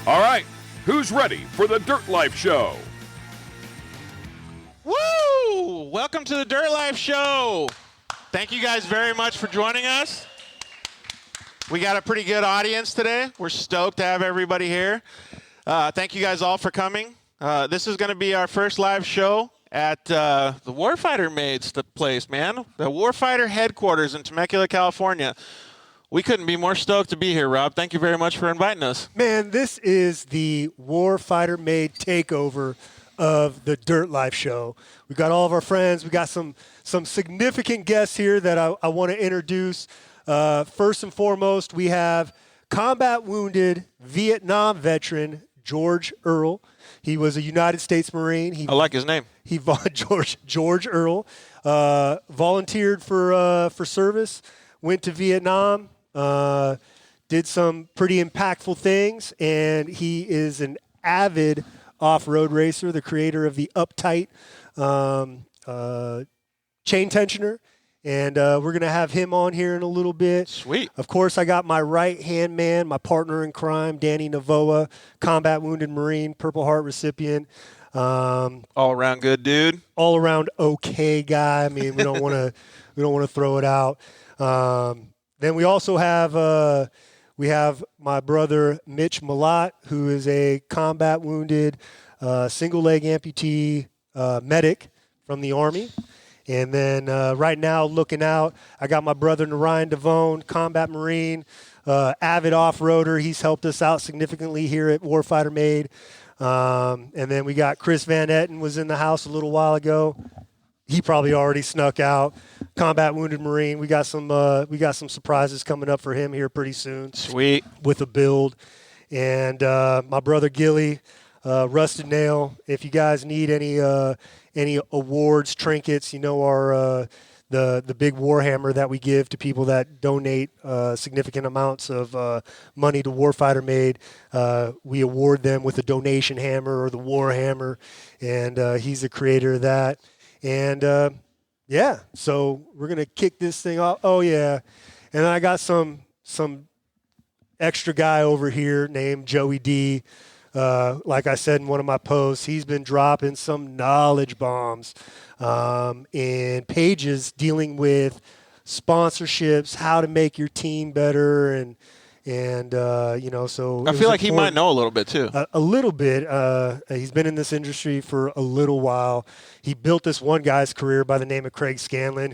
All right, who's ready for the Dirt Life Show? Woo! Welcome to the Dirt Life Show. Thank you guys very much for joining us. We got a pretty good audience today. We're stoked to have everybody here. Thank you guys all for coming. This is going to be our first live show at the Warfighter Made place, man. The Warfighter headquarters in Temecula, California. We couldn't be more stoked to be here, Rob. Thank you very much for inviting us. Man, this is the Warfighter Made takeover of the Dirt Life Show. We got all of our friends. We got some significant guests here that I want to introduce. First and foremost, we have combat wounded Vietnam veteran George Earl. He was a United States Marine. I like his name. George Earl volunteered for service, went to Vietnam. Did some pretty impactful things, and he is an avid off-road racer, the creator of the Uptight chain tensioner, and we're going to have him on here in a little bit. Sweet. Of course, I got my right-hand man, my partner in crime, Danny Navoa, combat wounded Marine, Purple Heart recipient. All-around good dude. All-around okay guy. I mean, we don't want to throw it out. Then we also have my brother Mitch Malat, who is a combat wounded single leg amputee medic from the Army. And then right now, looking out, I got my brother Narayan Devone, combat Marine, avid off-roader. He's helped us out significantly here at Warfighter Made. And then we got Chris Van Etten was in the house a little while ago. He probably already snuck out. Combat wounded Marine. We got some surprises coming up for him here pretty soon. Sweet. With a build. And my brother Gilly, Rusted Nail. If you guys need any awards, trinkets, our the big Warhammer that we give to people that donate significant amounts of money to Warfighter Made. We award them with a donation hammer or the Warhammer, and he's the creator of that. And, so we're going to kick this thing off. Oh, yeah. And then I got some extra guy over here named Joey D. Like I said in one of my posts, he's been dropping some knowledge bombs and pages dealing with sponsorships, how to make your team better, and so I feel like he might know a little bit too. A little bit. He's been in this industry for a little while. He built this one guy's career by the name of Craig Scanlon,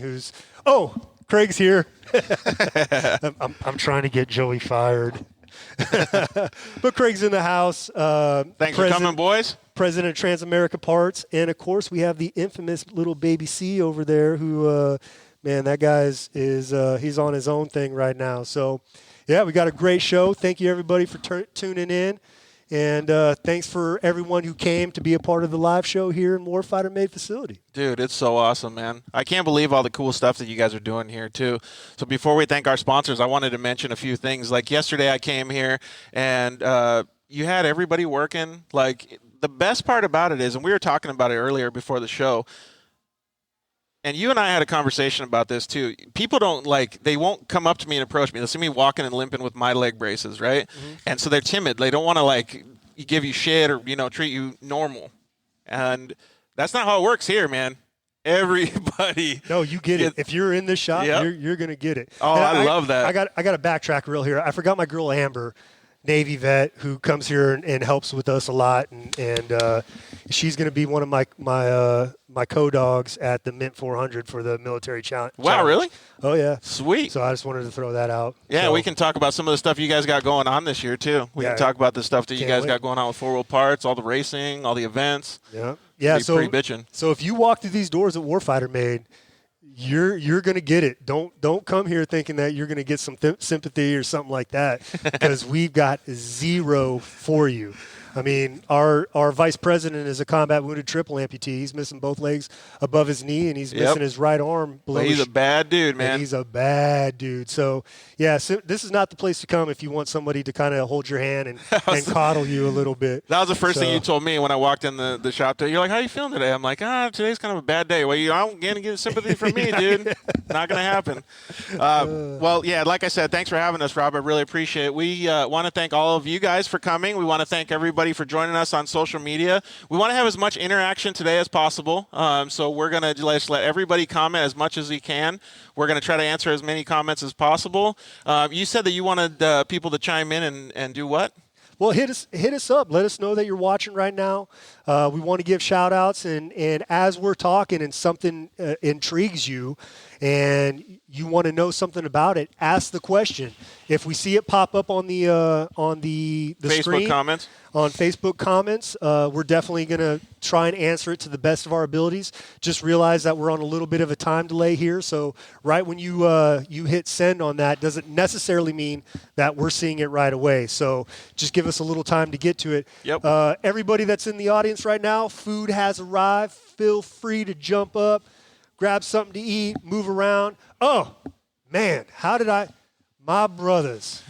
Craig's here. I'm trying to get Joey fired. But Craig's in the house. Thanks for coming, boys. President of Transamerica Parts. And, of course, we have the infamous little baby C over there who, that guy is he's on his own thing right now. So, yeah, we got a great show. Thank you, everybody, for tuning in. And thanks for everyone who came to be a part of the live show here in Warfighter Made facility. Dude, it's so awesome, man. I can't believe all the cool stuff that you guys are doing here, too. So before we thank our sponsors, I wanted to mention a few things. Like yesterday I came here, and you had everybody working. Like, the best part about it is, and we were talking about it earlier before the show, and you and I had a conversation about this, too. People they won't come up to me and approach me. They'll see me walking and limping with my leg braces, right? Mm-hmm. And so they're timid. They don't want to, give you shit or, treat you normal. And that's not how it works here, man. Everybody. No, you get it. If you're in this shop, yep. you're going to get it. Oh, I love that. I got to backtrack real here. I forgot my girl Amber, Navy vet, who comes here and helps with us a lot, and she's going to be one of my co-dogs at the Mint 400 for the military challenge. Wow, really? Oh, yeah. Sweet. So I just wanted to throw that out. Yeah, so, we can talk about some of the stuff you guys got going on this year, too. We can talk about the stuff that you guys got going on with 4 Wheel Parts, all the racing, all the events. Yeah. Yeah, pretty bitching. So if you walk through these doors at Warfighter Made, you're going to get it. Don't come here thinking that you're going to get some sympathy or something like that, because we've got zero for you. I mean, our vice president is a combat wounded triple amputee. He's missing both legs above his knee, and he's missing his right arm below. Well, he's a bad dude, man. He's a bad dude. So, yeah, so this is not the place to come if you want somebody to kind of hold your hand and coddle you a little bit. That was the first thing you told me when I walked in the shop today. You're like, how you feeling today? I'm like, today's kind of a bad day. Well, you don't going to get sympathy from me, dude. Not going to happen. Well, yeah, like I said, thanks for having us, Rob. I really appreciate it. We want to thank all of you guys for coming. We want to thank everybody for joining us on social media. We want to have as much interaction today as possible. So we're going to just let everybody comment as much as we can. We're going to try to answer as many comments as possible. You said that you wanted people to chime in and do what? Well, hit us up. Let us know that you're watching right now. We want to give shout outs, and as we're talking and something intrigues you and you want to know something about it, ask the question. If we see it pop up on the Facebook screen, comments. On Facebook comments, we're definitely going to try and answer it to the best of our abilities. Just realize that we're on a little bit of a time delay here, so right when you hit send on that doesn't necessarily mean that we're seeing it right away. So just give us a little time to get to it. Yep. Everybody that's in the audience right now, food has arrived. Feel free to jump up, grab something to eat, move around. Oh, man, my brothers,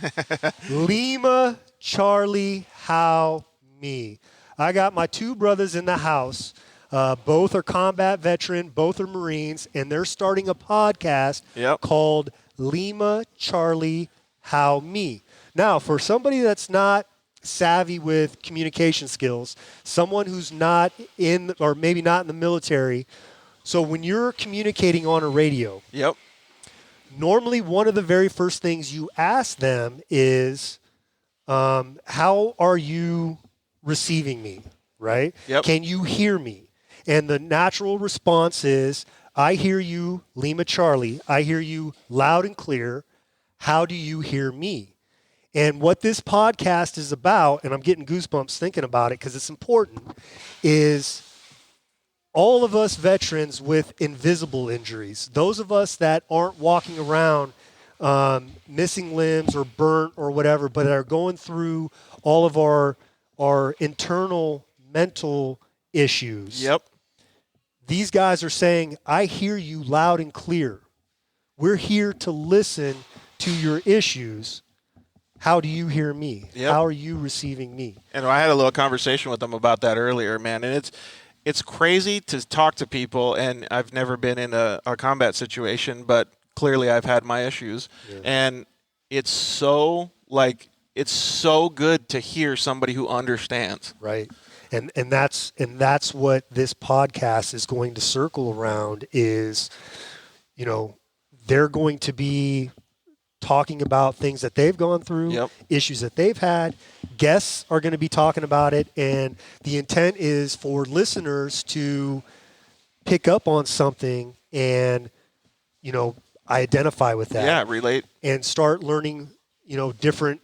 Lima, Charlie, how me. I got my two brothers in the house. Both are combat veteran, both are Marines, and they're starting a podcast called Lima, Charlie, how me. Now, for somebody that's not savvy with communication skills, someone who's not in or maybe not in the military, so when you're communicating on a radio, normally one of the very first things you ask them is, how are you receiving me, right? Can you hear me? And the natural response is, I hear you, Lima Charlie. I hear you loud and clear. How do you hear me? And what this podcast is about, and I'm getting goosebumps thinking about it because it's important, is all of us veterans with invisible injuries, those of us that aren't walking around missing limbs or burnt or whatever, but are going through all of our internal mental issues. These guys are saying, I hear you loud and clear. We're here to listen to your issues. How do you hear me? How are you receiving me? And I had a little conversation with them about that earlier, man. And it's crazy to talk to people, and I've never been in a combat situation, but clearly I've had my issues. And it's so good to hear somebody who understands. Right. And that's what this podcast is going to circle around is, they're going to be talking about things that they've gone through, issues that they've had. Guests are going to be talking about it, and the intent is for listeners to pick up on something and, identify with that. Yeah, relate. And start learning, different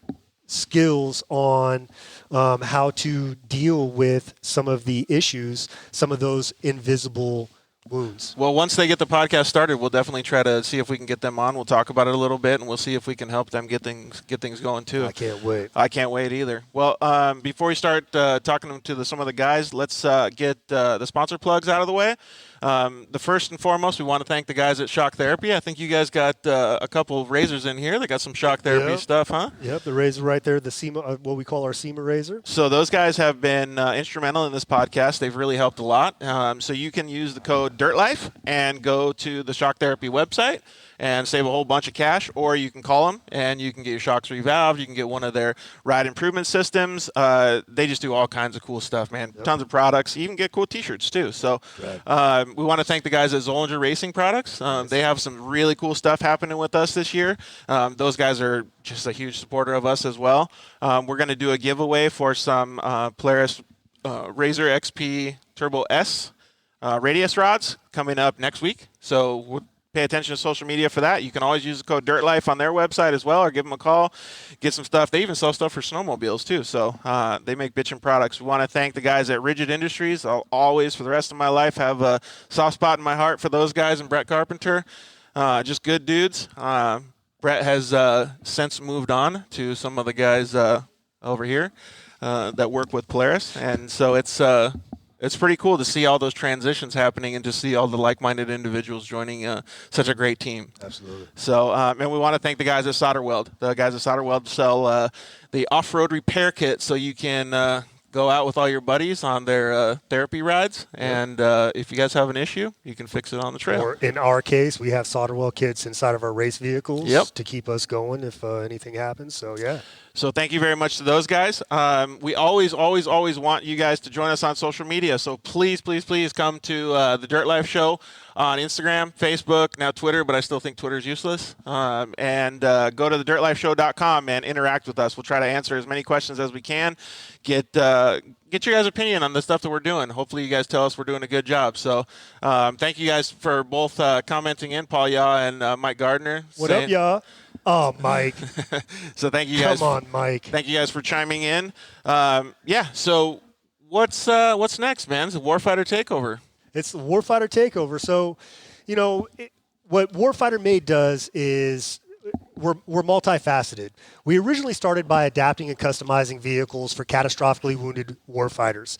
skills on how to deal with some of the issues, some of those invisible wounds. Well, once they get the podcast started, we'll definitely try to see if we can get them on. We'll talk about it a little bit, and we'll see if we can help them get things going too. I can't wait. I can't wait either. Well, before we start talking to some of the guys, let's get the sponsor plugs out of the way. The first and foremost, we want to thank the guys at Shock Therapy. I think you guys got a couple of razors in here. They got some shock therapy stuff, huh? Yep, the razor right there, the SEMA, what we call our SEMA razor. So those guys have been instrumental in this podcast. They've really helped a lot. So you can use the code DIRTLIFE and go to the Shock Therapy website and save a whole bunch of cash, or you can call them and you can get your shocks revalved. You can get one of their ride improvement systems. They just do all kinds of cool stuff, man. Tons of products. You even get cool T-shirts too. So we want to thank the guys at Zollinger Racing Products. They have some really cool stuff happening with us this year. Those guys are just a huge supporter of us as well. We're going to do a giveaway for some Polaris Razor XP Turbo S radius rods coming up next week. So we'll pay attention to social media for that. You can always use the code DIRTLIFE on their website as well, or give them a call, get some stuff. They even sell stuff for snowmobiles too, so they make bitchin' products. We want to thank the guys at Rigid Industries. I'll always, for the rest of my life, have a soft spot in my heart for those guys and Brett Carpenter. Just good dudes. Brett has since moved on to some of the guys over here. that work with Polaris, and so it's pretty cool to see all those transitions happening and to see all the like-minded individuals joining such a great team. Absolutely. So, and we want to thank the guys at Solderweld. The guys at Solderweld sell the off-road repair kit, so you can go out with all your buddies on their therapy rides. And if you guys have an issue, you can fix it on the trail. Or in our case, we have Solderweld kits inside of our race vehicles to keep us going if anything happens. So, yeah. So thank you very much to those guys. We always want you guys to join us on social media. So please come to the Dirt Life Show on Instagram, Facebook, now Twitter, but I still think Twitter's useless. And go to thedirtlifeshow.com and interact with us. We'll try to answer as many questions as we can. Get your guys' opinion on the stuff that we're doing. Hopefully you guys tell us we're doing a good job. So thank you guys for both commenting in, Paul Yaw and Mike Gardner. What up, y'all? Oh, Mike. So thank you guys. Come on, Mike. Thank you guys for chiming in. So what's next, man? It's a Warfighter Takeover. It's the Warfighter Takeover. So, what Warfighter Made does is we're multifaceted. We originally started by adapting and customizing vehicles for catastrophically wounded warfighters.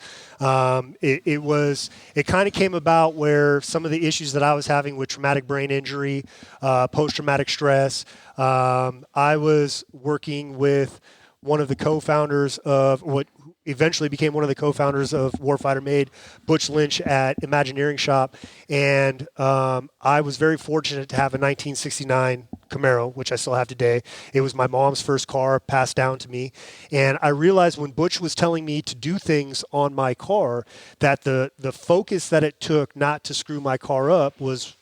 It kind of came about where some of the issues that I was having with traumatic brain injury, post-traumatic stress, I was working with one of the co-founders of what eventually became one of the co-founders of Warfighter Made, Butch Lynch at Imagineering Shop. And I was very fortunate to have a 1969 Camaro, which I still have today. It was my mom's first car, passed down to me. And I realized when Butch was telling me to do things on my car, that the focus that it took not to screw my car up was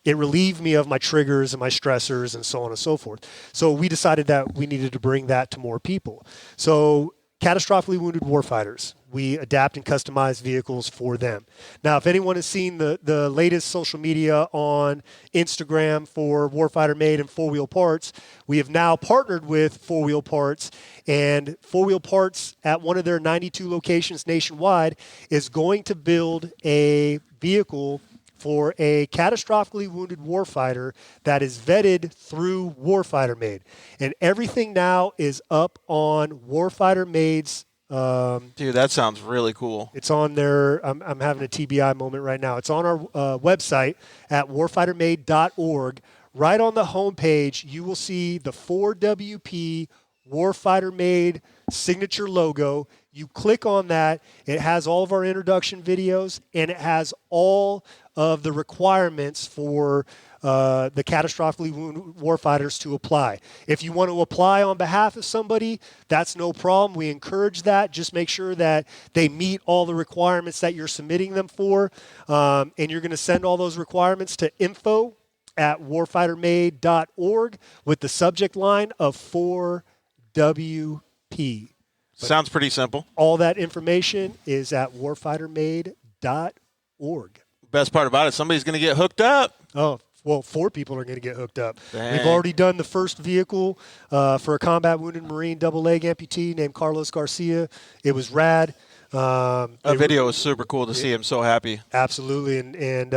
it relieved me of my triggers and my stressors and so on and so forth. So we decided that we needed to bring that to more people. So catastrophically wounded warfighters, we adapt and customize vehicles for them. Now, if anyone has seen the latest social media on Instagram for Warfighter Made and 4-Wheel Parts, we have now partnered with 4-Wheel Parts, and 4-Wheel Parts at one of their 92 locations nationwide is going to build a vehicle for a catastrophically wounded warfighter that is vetted through Warfighter Made. And everything now is up on Warfighter Made's. Dude, that sounds really cool. It's on their, I'm having a TBI moment right now. It's on our website at warfightermade.org. Right on the homepage, you will see the 4WP Warfighter Made signature logo. You click on that. It has all of our introduction videos, and it has all of the requirements for the catastrophically wounded warfighters to apply. If you want to apply on behalf of somebody, that's no problem. We encourage that. Just make sure that they meet all the requirements that you're submitting them for, and you're going to send all those requirements to info@warfightermade.org with the subject line of 4WP. Sounds pretty simple. All that information is at warfightermade.org. Best part about it, somebody's going to get hooked up. Oh, well, 4 people are going to get hooked up. Dang. We've already done the first vehicle for a combat wounded Marine double leg amputee named Carlos Garcia. It was rad. That video was super cool to see him so happy. Absolutely. And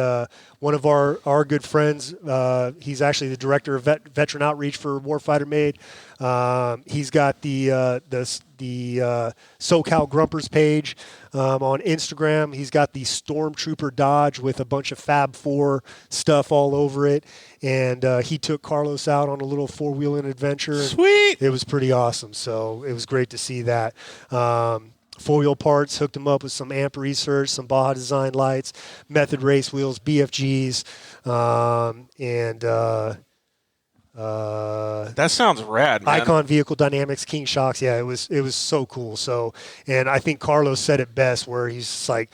one of our good friends, he's actually the director of veteran outreach for Warfighter Made. He's got the SoCal Grumpers page on Instagram. He's got the Stormtrooper Dodge with a bunch of Fab 4 stuff all over it. And he took Carlos out on a little 4-wheeling adventure. Sweet. It was pretty awesome. So it was great to see that. 4-Wheel Parts hooked him up with some amp research, some Baja Design lights, Method race wheels, BFGs, and that sounds rad, man. Icon Vehicle Dynamics, King Shocks. Yeah, it was so cool. So, and I think Carlos said it best, where he's just like,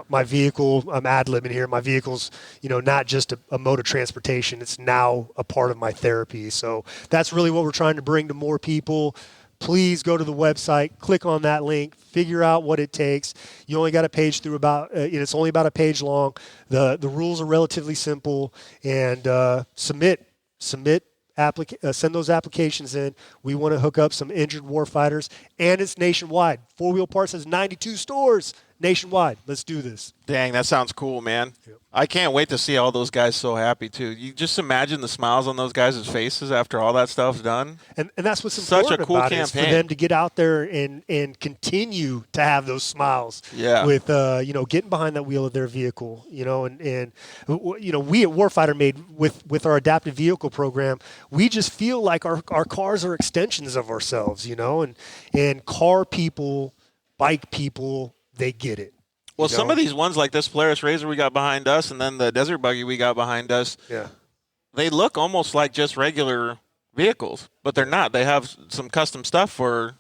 my vehicle, I'm ad-libbing here. My vehicle's, not just a mode of transportation. It's now a part of my therapy. So that's really what we're trying to bring to more people. Please go to the website, click on that link, figure out what it takes. You only got to page through it's only about a page long. The rules are relatively simple, and send those applications in. We want to hook up some injured warfighters, and it's nationwide. 4-Wheel Parts has 92 stores nationwide. Let's do this. Dang, that sounds cool, man. Yep. I can't wait to see all those guys so happy, too. You just imagine the smiles on those guys' faces after all that stuff's done. And that's what's Such important a cool about it, is for campaign. them to get out there and continue to have those smiles with, getting behind that wheel of their vehicle, and we at Warfighter Made with our adaptive vehicle program, we just feel like our cars are extensions of ourselves, and car people, bike people, they get it. Well, some of these ones, like this Polaris Razor we got behind us and then the Desert Buggy we got behind us, they look almost like just regular vehicles, but they're not. They have some custom stuff for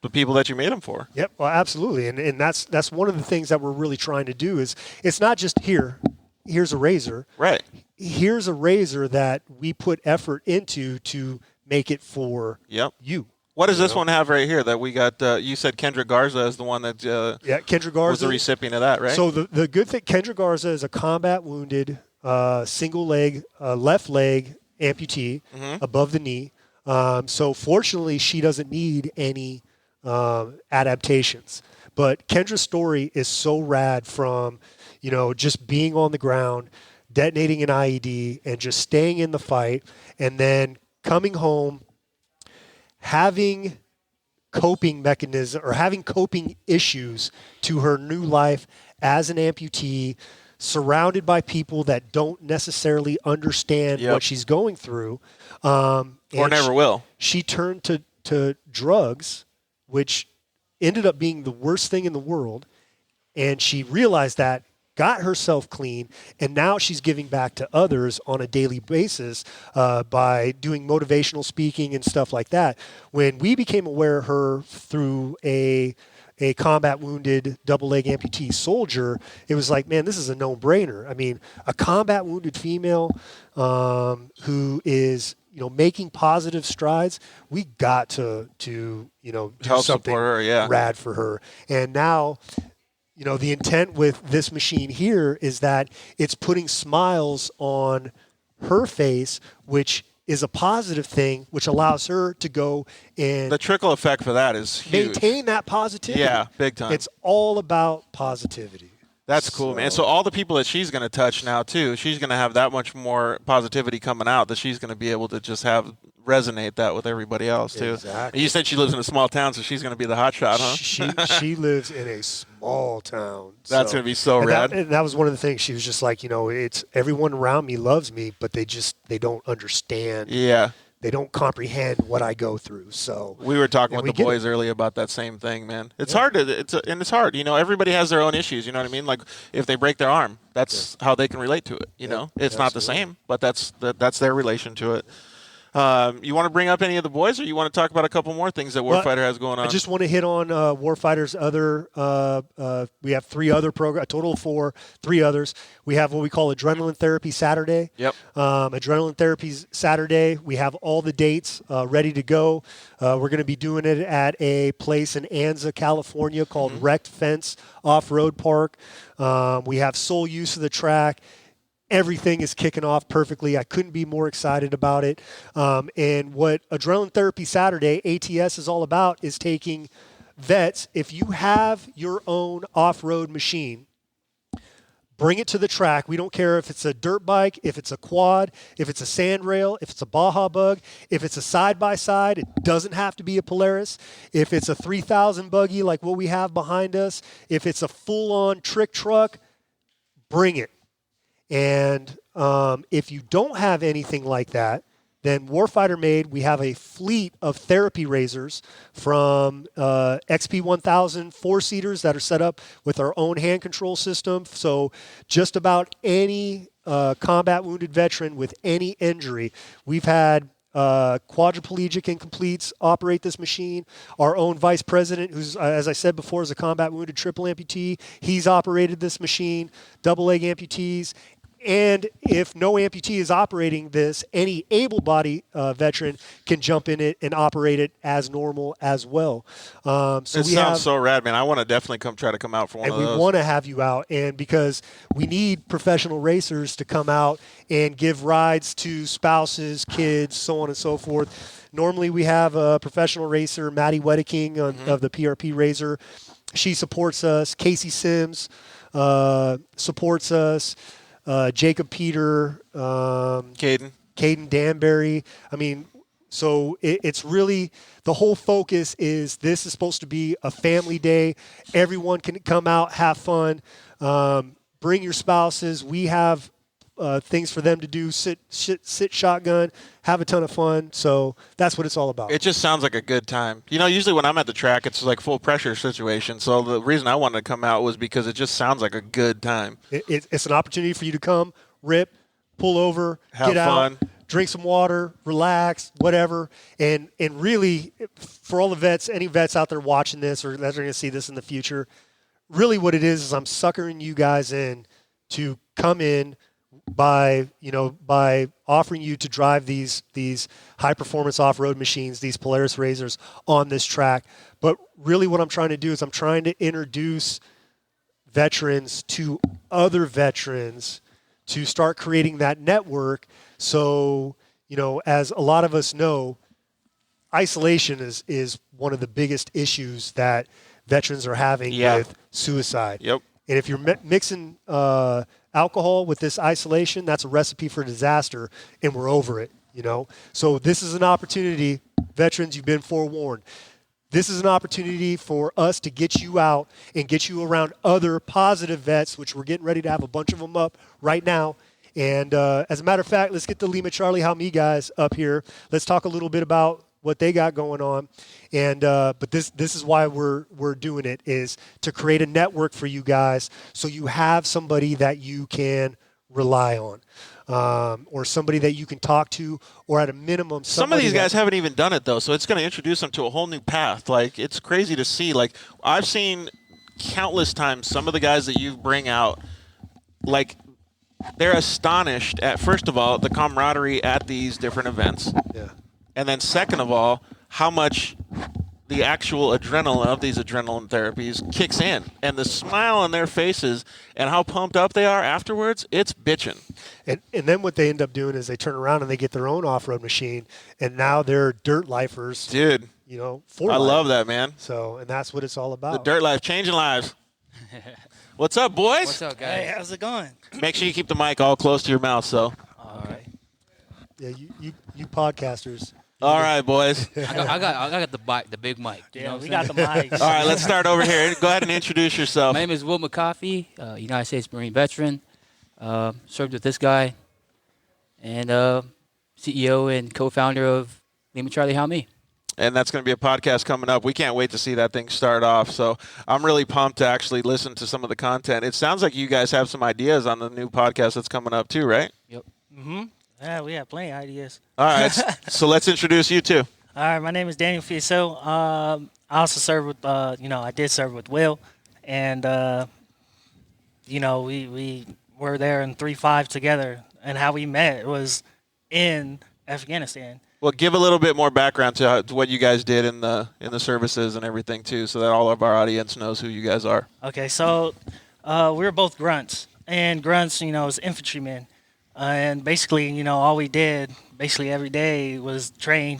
the people that you made them for. Yep, well, absolutely. And that's one of the things that we're really trying to do is it's not just here's a Razor. Right. Here's a Razor that we put effort into to make it for you. What does this one have right here that we got? You said Kendra Garza is the one that Kendra Garza was the recipient of that, right? So the good thing, Kendra Garza is a combat wounded, single leg, left leg amputee above the knee. So fortunately, she doesn't need any adaptations. But Kendra's story is so rad from, just being on the ground, detonating an IED, and just staying in the fight, and then coming home, having coping mechanism or having coping issues to her new life as an amputee, surrounded by people that don't necessarily understand what she's going through, or never will. She turned to drugs, which ended up being the worst thing in the world, and she realized that, got herself clean, and now she's giving back to others on a daily basis by doing motivational speaking and stuff like that. When we became aware of her through a combat wounded double leg amputee soldier, it was like, man, this is a no-brainer. I mean, a combat wounded female who is making positive strides, we got to do help something support her, rad for her. And now, the intent with this machine here is that it's putting smiles on her face, which is a positive thing, which allows her to go and the trickle effect for that is huge. Maintain that positivity. Yeah, big time. It's all about positivity. That's cool, man. So all the people that she's going to touch now, too, she's going to have that much more positivity coming out that she's going to be able to just have resonate that with everybody else, too. Exactly. And you said she lives in a small town, so she's going to be the hot shot, huh? She lives in a small town. That's going to be so rad. And that was one of the things. She was just like, it's everyone around me loves me, but they don't understand. Yeah. They don't comprehend what I go through. So we were talking with the boys earlier about that same thing, man. It's hard it's hard. Everybody has their own issues. You know what I mean? Like if they break their arm, that's how they can relate to it. It's not the same, but that's their relation to it. You want to bring up any of the boys, or you want to talk about a couple more things that Warfighter has going on? I just want to hit on Warfighter's other. We have 3 other programs, a total of 4, 3 others. We have what we call Adrenaline Therapy Saturday. Yep. Adrenaline Therapy Saturday. We have all the dates ready to go. We're going to be doing it at a place in Anza, California called Wrecked Fence Off-Road Park. We have sole use of the track. Everything is kicking off perfectly. I couldn't be more excited about it. And what Adrenaline Therapy Saturday, ATS, is all about is taking vets. If you have your own off-road machine, bring it to the track. We don't care if it's a dirt bike, if it's a quad, if it's a sand rail, if it's a Baja Bug, if it's a side-by-side. It doesn't have to be a Polaris. If it's a 3000 buggy like what we have behind us, if it's a full-on trick truck, bring it. And if you don't have anything like that, then Warfighter Made, we have a fleet of therapy razors from XP 1000 4-seaters that are set up with our own hand control system. So just about any combat wounded veteran with any injury, we've had quadriplegic incompletes operate this machine. Our own vice president, who's, as I said before, is a combat wounded triple amputee, he's operated this machine, double leg amputees. And if no amputee is operating this, any able-bodied veteran can jump in it and operate it as normal as well. It sounds so rad, man. I want to definitely try to come out for one of those. And we want to have you out, and because we need professional racers to come out and give rides to spouses, kids, so on and so forth. Normally we have a professional racer, Maddie Wedeking of the PRP Razor. she supports us. Casey Sims supports us. Jacob Peter, Caden Danbury. I mean, so it's really the whole focus is this is supposed to be a family day. Everyone can come out, have fun, bring your spouses. We have things for them to do, sit shotgun, have a ton of fun. So that's what it's all about. It just sounds like a good time. You know, usually when I'm at the track, it's like full pressure situation. So the reason I wanted to come out was because it just sounds like a good time. It's an opportunity for you to come, rip, pull over, have get fun. out, drink some water, relax, whatever. And really, for all the vets, any vets out there watching this or that are going to see this in the future, really what it is I'm suckering you guys in to come in by offering you to drive these high performance off-road machines, these Polaris Razors on this track. But really what I'm trying to do is I'm trying to introduce veterans to other veterans to start creating that network. So, as a lot of us know, isolation is one of the biggest issues that veterans are having with suicide. Yep. And if you're mixing alcohol with this isolation, that's a recipe for disaster, and we're over it, So this is an opportunity. Veterans, you've been forewarned. This is an opportunity for us to get you out and get you around other positive vets, which we're getting ready to have a bunch of them up right now. And as a matter of fact, let's get the Lima Charlie How Me guys up here. Let's talk a little bit about what they got going on. And but this is why we're doing it, is to create a network for you guys so you have somebody that you can rely on. Or somebody that you can talk to, or at a minimum, some of these guys haven't even done it though, so it's going to introduce them to a whole new path. Like, it's crazy to see. Like, I've seen countless times some of the guys that you bring out, like, they're astonished at, first of all, the camaraderie at these different events. Yeah. And then second of all, how much the actual adrenaline of these adrenaline therapies kicks in, and the smile on their faces and how pumped up they are afterwards, it's bitching. And then what they end up doing is they turn around and they get their own off-road machine, and now they're dirt lifers. Dude, for I life. love that, man. So, and that's what it's all about. The dirt life, changing lives. What's up, boys? What's up, guys? Hey, how's it going? Make sure you keep the mic all close to your mouth, so. All right. Yeah, you podcasters. All right, boys. I got the big mic. You know Yeah, we what I'm got the mics. All right, let's start over here. Go ahead and introduce yourself. My name is Will McCoffey, United States Marine veteran. Served with this guy, and CEO and co-founder of Lima Charlie How Me. And that's going to be a podcast coming up. We can't wait to see that thing start off. So I'm really pumped to actually listen to some of the content. It sounds like you guys have some ideas on the new podcast that's coming up too, right? Yep. Mm-hmm. Yeah, we have plenty of ideas. All right. So let's introduce you two. All right, my name is Daniel Fiesel. I also serve with, I did serve with Will. And, we were there in 3-5 together. And how we met was in Afghanistan. Well, give a little bit more background to what you guys did in the services and everything too, so that all of our audience knows who you guys are. Okay, so we were both grunts. And grunts, is infantrymen. And basically, all we did basically every day was train,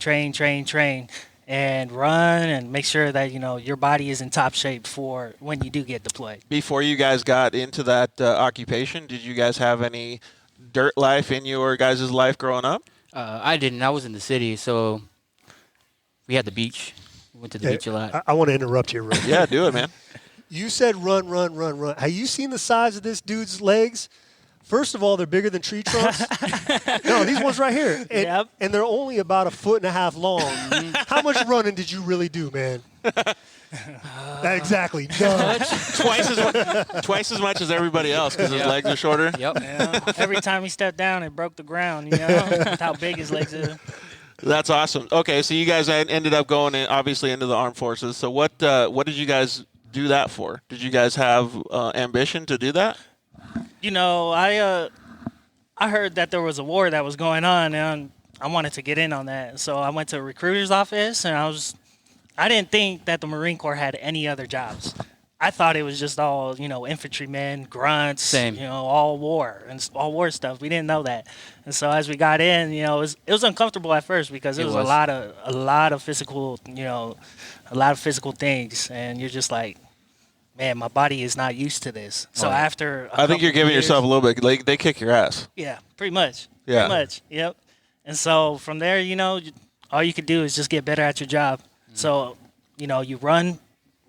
and run and make sure that, your body is in top shape for when you do get deployed. Before you guys got into that occupation, did you guys have any dirt life in your guys' life growing up? I didn't. I was in the city, so we had the beach. We went to the beach a lot. I want to interrupt you, Rick. Yeah, do it, man. You said run. Have you seen the size of this dude's legs? First of all, they're bigger than tree trunks. No, these ones right here. And they're only about 1.5 feet long. How much running did you really do, man? Exactly. Twice as much as everybody else because his legs are shorter. Yep. Yeah. Every time he stepped down, it broke the ground, That's how big his legs are. That's awesome. Okay, so you guys ended up going obviously into the armed forces. So what did you guys do that for? Did you guys have ambition to do that? I heard that there was a war that was going on, and I wanted to get in on that. So I went to a recruiter's office, and I didn't think that the Marine Corps had any other jobs. I thought it was just all, infantrymen, grunts, Same. all war and all war stuff. We didn't know that. And so as we got in, it was uncomfortable at first because it was a lot of physical, a lot of physical things, and you're just like, man, my body is not used to this. So Right. after I think you're giving years, yourself a little bit. Like they kick your ass. Yeah, pretty much. Yeah. Pretty much. Yep. And so from there, all you could do is just get better at your job. So, you run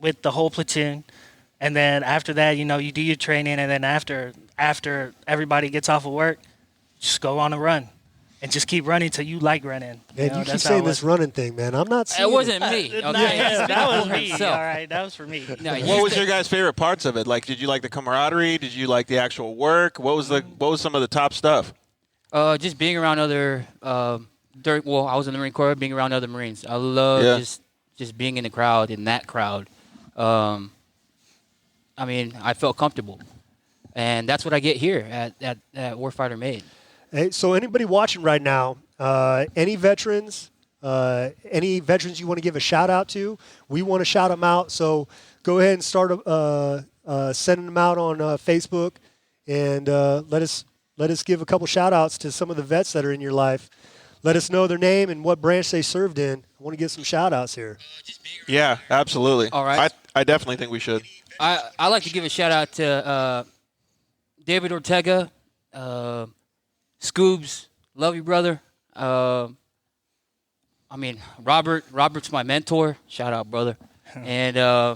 with the whole platoon, and then after that, you do your training, and then after everybody gets off of work, just go on a run. And just keep running till you like running. Man, you keep that's how saying it this was. running thing, man. I'm not seeing It wasn't me. Okay? Yeah, that was me. Himself. All right, that was for me. No, What was your guys' favorite parts of it? Like, did you like the camaraderie? Did you like the actual work? What was some of the top stuff? Just being around other I was in the Marine Corps, being around other Marines. I love just being in the crowd, in that crowd. I felt comfortable. And that's what I get here at Warfighter Made. Hey, so anybody watching right now, any veterans you want to give a shout out to, we want to shout them out. So go ahead and start sending them out on Facebook, and let us give a couple shout outs to some of the vets that are in your life. Let us know their name and what branch they served in. I want to give some shout outs here. Yeah, absolutely. All right. I definitely think we should. I like to give a shout out to David Ortega, Scoobs, love you, brother. Robert's my mentor. Shout out, brother. And yeah,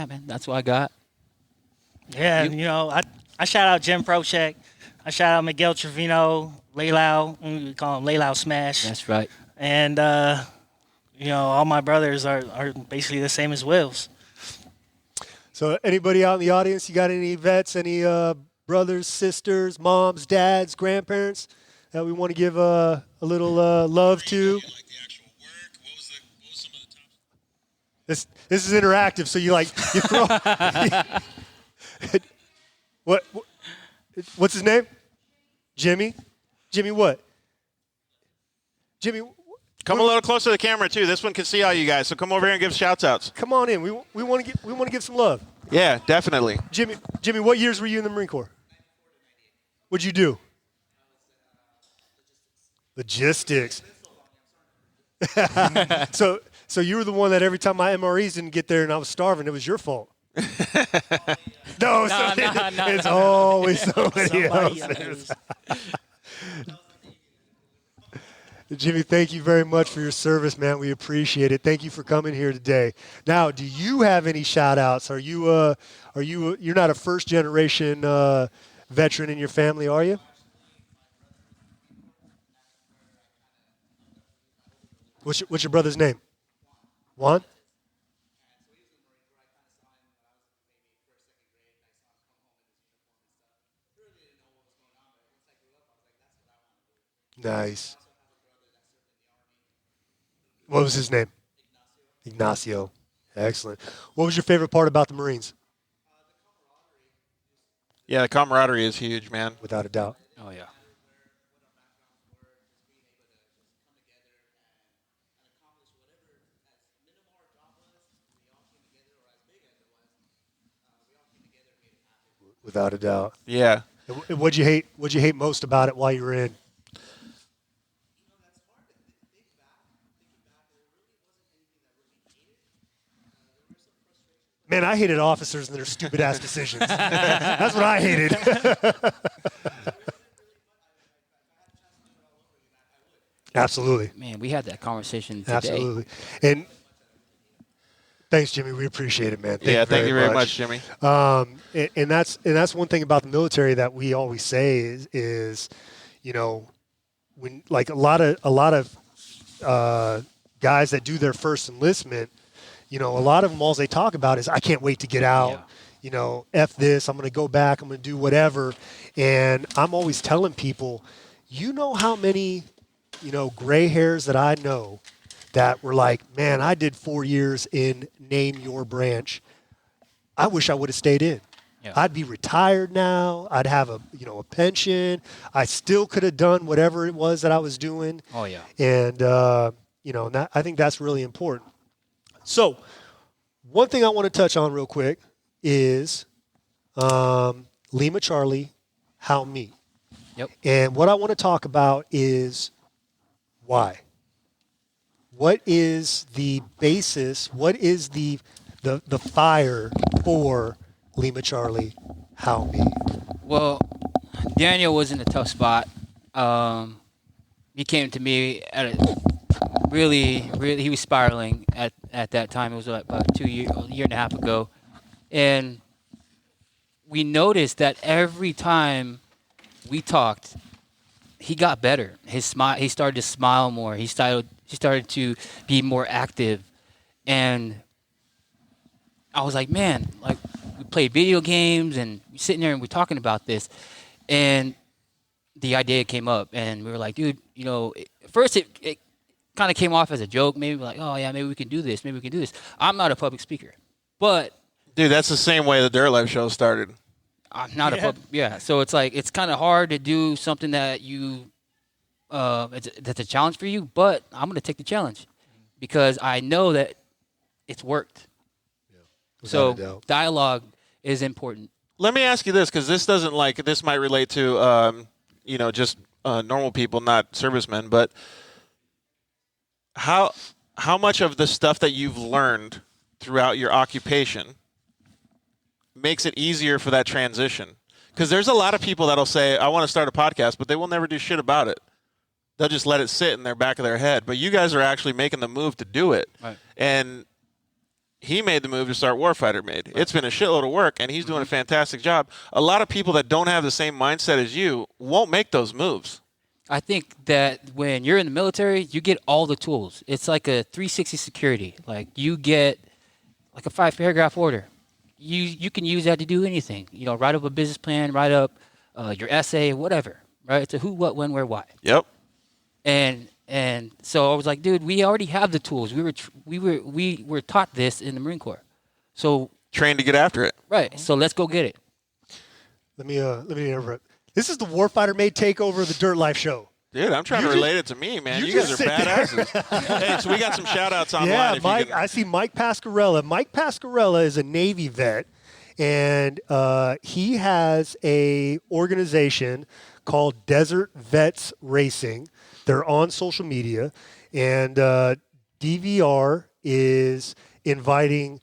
man, that's what I got. Yeah, I shout out Jim Prochek. I shout out Miguel Trevino, Leilau. We call him Leilau Smash. That's right. And all my brothers are basically the same as Will's. So anybody out in the audience, you got any vets, any brothers, sisters, moms, dads, grandparents that we want to give a little love to? This is interactive, so you throw. What's his name? Jimmy. Jimmy what? Jimmy. Come a little closer to the camera too. This one can see all you guys, so come over here and give shout outs. Come on in. We want to give some love. Yeah, definitely. Jimmy, what years were you in the Marine Corps? What'd you do? Logistics. So you were the one that every time my MREs didn't get there and I was starving, it was your fault. No, it's always somebody else. Jimmy, thank you very much for your service, man. We appreciate it. Thank you for coming here today. Now, do you have any shout outs? You're not a first generation veteran in your family, are you? What's your brother's name? Juan? Nice. What was his name? Ignacio. Excellent. What was your favorite part about the Marines? Yeah, the camaraderie is huge, man. Without a doubt. Oh, yeah. Without a doubt. Yeah. And what'd you hate most about it while you were in? Man, I hated officers and their stupid ass decisions. That's what I hated. Absolutely. Man, we had that conversation today. Absolutely. And thanks, Jimmy. We appreciate it, man. Thank you very much, Jimmy. And that's one thing about the military that we always say is when like a lot of guys that do their first enlistment, a lot of them, all they talk about is, I can't wait to get out. Yeah. F this, I'm going to go back, I'm going to do whatever. And I'm always telling people, how many, gray hairs that I know that were like, man, I did 4 years in name your branch. I wish I would have stayed in. Yeah. I'd be retired now. I'd have a pension. I still could have done whatever it was that I was doing. Oh, yeah. And, I think that's really important. So one thing I want to touch on real quick is Lima Charlie, how me. Yep. And what I want to talk about is why. What is the basis? What is the the fire for Lima Charlie, How Me? Well, Daniel was in a tough spot. He came to me at a really, he was spiraling at that time. It was about a year and a half ago. And we noticed that every time we talked, he got better. His smile, he started to smile more. He started to be more active. And I was like, man, like we played video games and we're sitting there and we're talking about this. And the idea came up and we were like, dude, at first it kind of came off as a joke. Maybe like, oh yeah, maybe we can do this. Maybe we can do this. I'm not a public speaker, but Dude, that's the same way the Dirt Life show started. I'm not a public. Yeah. So it's like, it's kind of hard to do something that that's a challenge for you, but I'm going to take the challenge because I know that it's worked. So dialogue is important. Let me ask you this, because this might relate to, just normal people, not servicemen, but how much of the stuff that you've learned throughout your occupation makes it easier for that transition? Because there's a lot of people that'll say, I want to start a podcast, but they will never do shit about it. They'll just let it sit in their back of their head. But you guys are actually making the move to do it. Right. And he made the move to start Warfighter Made. Right. It's been a shitload of work, and he's doing a fantastic job. A lot of people that don't have the same mindset as you won't make those moves. I think that when you're in the military, you get all the tools. It's like a 360 security. Like you get like a 5-paragraph order. You can use that to do anything. Write up a business plan, write up your essay, whatever. Right? It's a who, what, when, where, why. Yep. And so I was like, dude, we already have the tools. We were taught this in the Marine Corps. So trained to get after it. Right. So let's go get it. Let me interrupt. This is the Warfighter Made takeover of the Dirt Life show. Dude, I'm trying to relate it to me, man. You guys are badasses. Hey, so we got some shout-outs online. Yeah, if Mike. you can... I see Mike Pascarella. Mike Pascarella is a Navy vet, and he has a organization called Desert Vets Racing. They're on social media, and DVR is inviting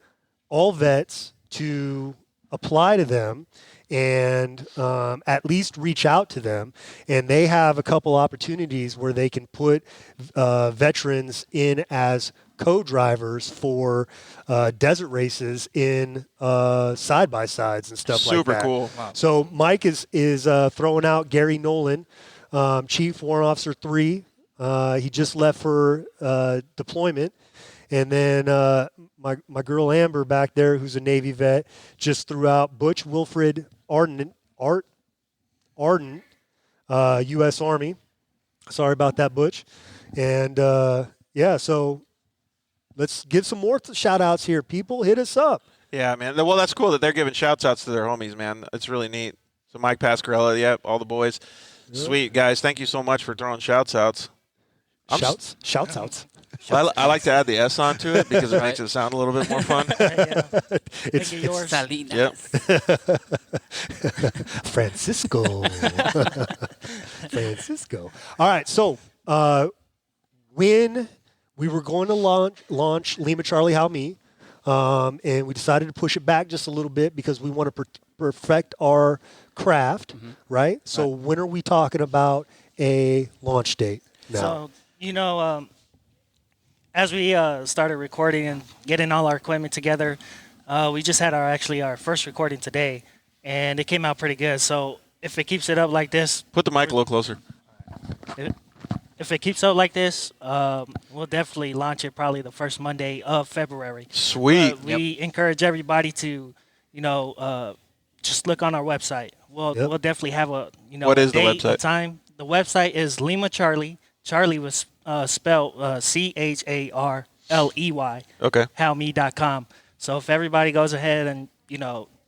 all vets to apply to them and at least reach out to them. And they have a couple opportunities where they can put veterans in as co-drivers for desert races in side-by-sides and stuff like that. Super cool. Wow. So Mike is throwing out Gary Nolan, Chief Warrant Officer 3. He just left for deployment. And then my girl Amber back there, who's a Navy vet, just threw out Butch Wilfred Arden, U.S. Army. Sorry about that, Butch. And, so let's give some more shout-outs here. People, hit us up. Yeah, man. Well, that's cool that they're giving shout-outs to their homies, man. It's really neat. So Mike Pascarella, all the boys. Yeah. Sweet, guys. Thank you so much for throwing shouts-outs. Shouts-outs. Well, I like to add the S onto it because it makes it sound a little bit more fun. It's Salinas. Yep. Francisco. Francisco. All right. So when we were going to launch Lima Charlie How Me, and we decided to push it back just a little bit because we want to perfect our craft, right? So when are we talking about a launch date now? So, as we started recording and getting all our equipment together, we just had our first recording today, and it came out pretty good. So if it keeps it up like this, put the mic a little closer. If it keeps up like this, we'll definitely launch it probably the first Monday of February. Sweet. We encourage everybody to, just look on our website. We'll definitely have a what is date, the website? A time. The website is Lima Charlie. Charlie was spelled CHARLEY. Okay. Howme.com. So if everybody goes ahead and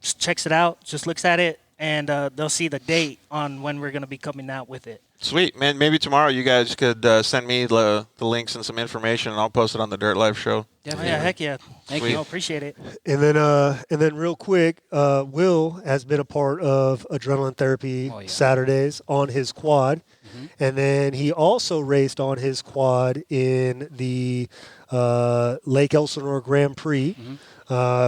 just checks it out, just looks at it, and they'll see the date on when we're going to be coming out with it. Sweet, man. Maybe tomorrow you guys could send me the links and some information, and I'll post it on the Dirt Life Show. Definitely. Oh, yeah, heck yeah. Thank you. you. Appreciate it. And then real quick, Will has been a part of Adrenaline Therapy Saturdays on his quad. And then he also raced on his quad in the Lake Elsinore Grand Prix,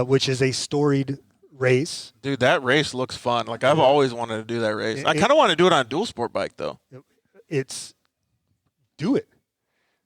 which is a storied race. Dude, that race looks fun. Like, I've always wanted to do that race. I kind of want to do it on a dual sport bike, though. Do it.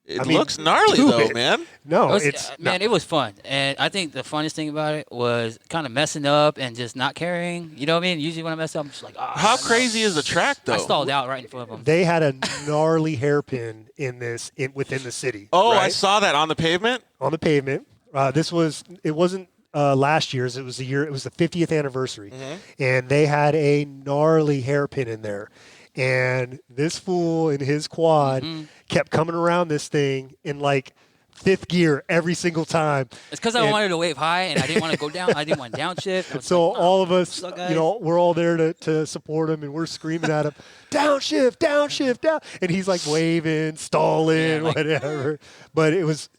It looks gnarly, though, man. No, it was fun. And I think the funnest thing about it was kind of messing up and just not caring. You know what I mean? Usually when I mess up, I'm just like, How crazy is the track, though? I stalled out right in front of them. They had a gnarly hairpin within the city. Oh, right? I saw that on the pavement? On the pavement. It wasn't last year's. It was the 50th anniversary. And they had a gnarly hairpin in there. And this fool in his quad kept coming around this thing in like fifth gear every single time. It's because I wanted to wave high and I didn't want to go down. I didn't want to downshift. So all of us, we're all there to support him, and we're screaming at him, downshift, downshift, down. And he's like waving, stalling, whatever. But it was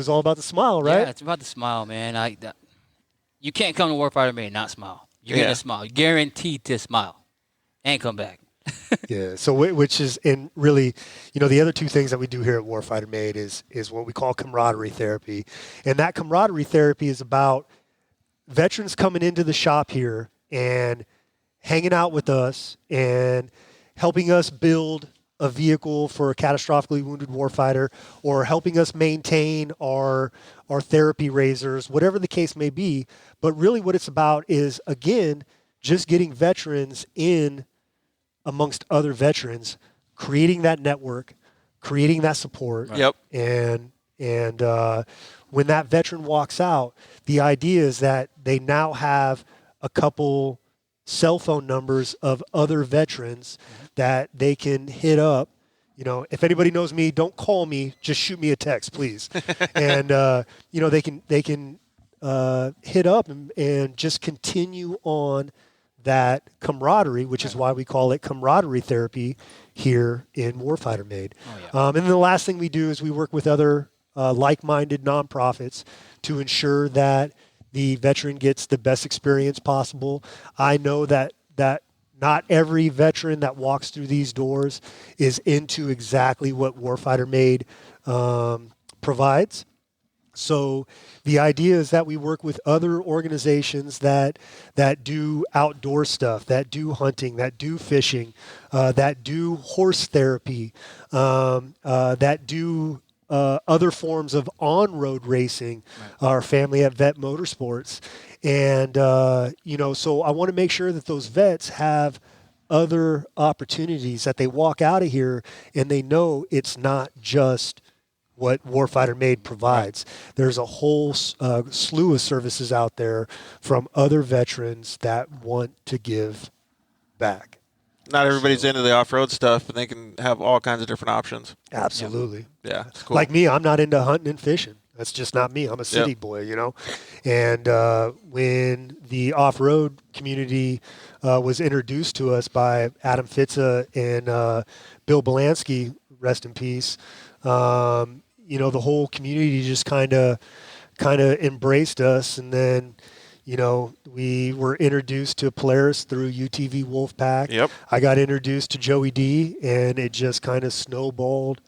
all about the smile, right? Yeah, it's about the smile, man. You can't come to Warfighter Made and not smile. You're going to smile. Guaranteed to smile and come back. Yeah. So which is, and really, the other two things that we do here at Warfighter Made is what we call camaraderie therapy. And that camaraderie therapy is about veterans coming into the shop here and hanging out with us and helping us build a vehicle for a catastrophically wounded warfighter, or helping us maintain our therapy razors, whatever the case may be. But really what it's about is, again, just getting veterans in amongst other veterans, creating that network, creating that support. Right. Yep. And when that veteran walks out, the idea is that they now have a couple cell phone numbers of other veterans that they can hit up. If anybody knows me, don't call me, just shoot me a text, please. And they can hit up and just continue on that camaraderie, which is why we call it camaraderie therapy here in Warfighter Made. And then the last thing we do is we work with other like-minded nonprofits to ensure that the veteran gets the best experience possible. I know that not every veteran that walks through these doors is into exactly what Warfighter Made provides. So the idea is that we work with other organizations that do outdoor stuff, that do hunting, that do fishing, that do horse therapy, that do other forms of on-road racing, our family at Vet Motorsports. And, so I want to make sure that those vets have other opportunities, that they walk out of here and they know it's not just what Warfighter Made provides. There's a whole slew of services out there from other veterans that want to give back. Not everybody's into the off-road stuff, but they can have all kinds of different options. Absolutely. Yeah, it's cool. Like me, I'm not into hunting and fishing. That's just not me. I'm a city boy, And when the off-road community was introduced to us by Adam Fitza and Bill Belansky, rest in peace, the whole community just kind of embraced us. And then, we were introduced to Polaris through UTV Wolfpack. Yep. I got introduced to Joey D, and it just kind of snowballed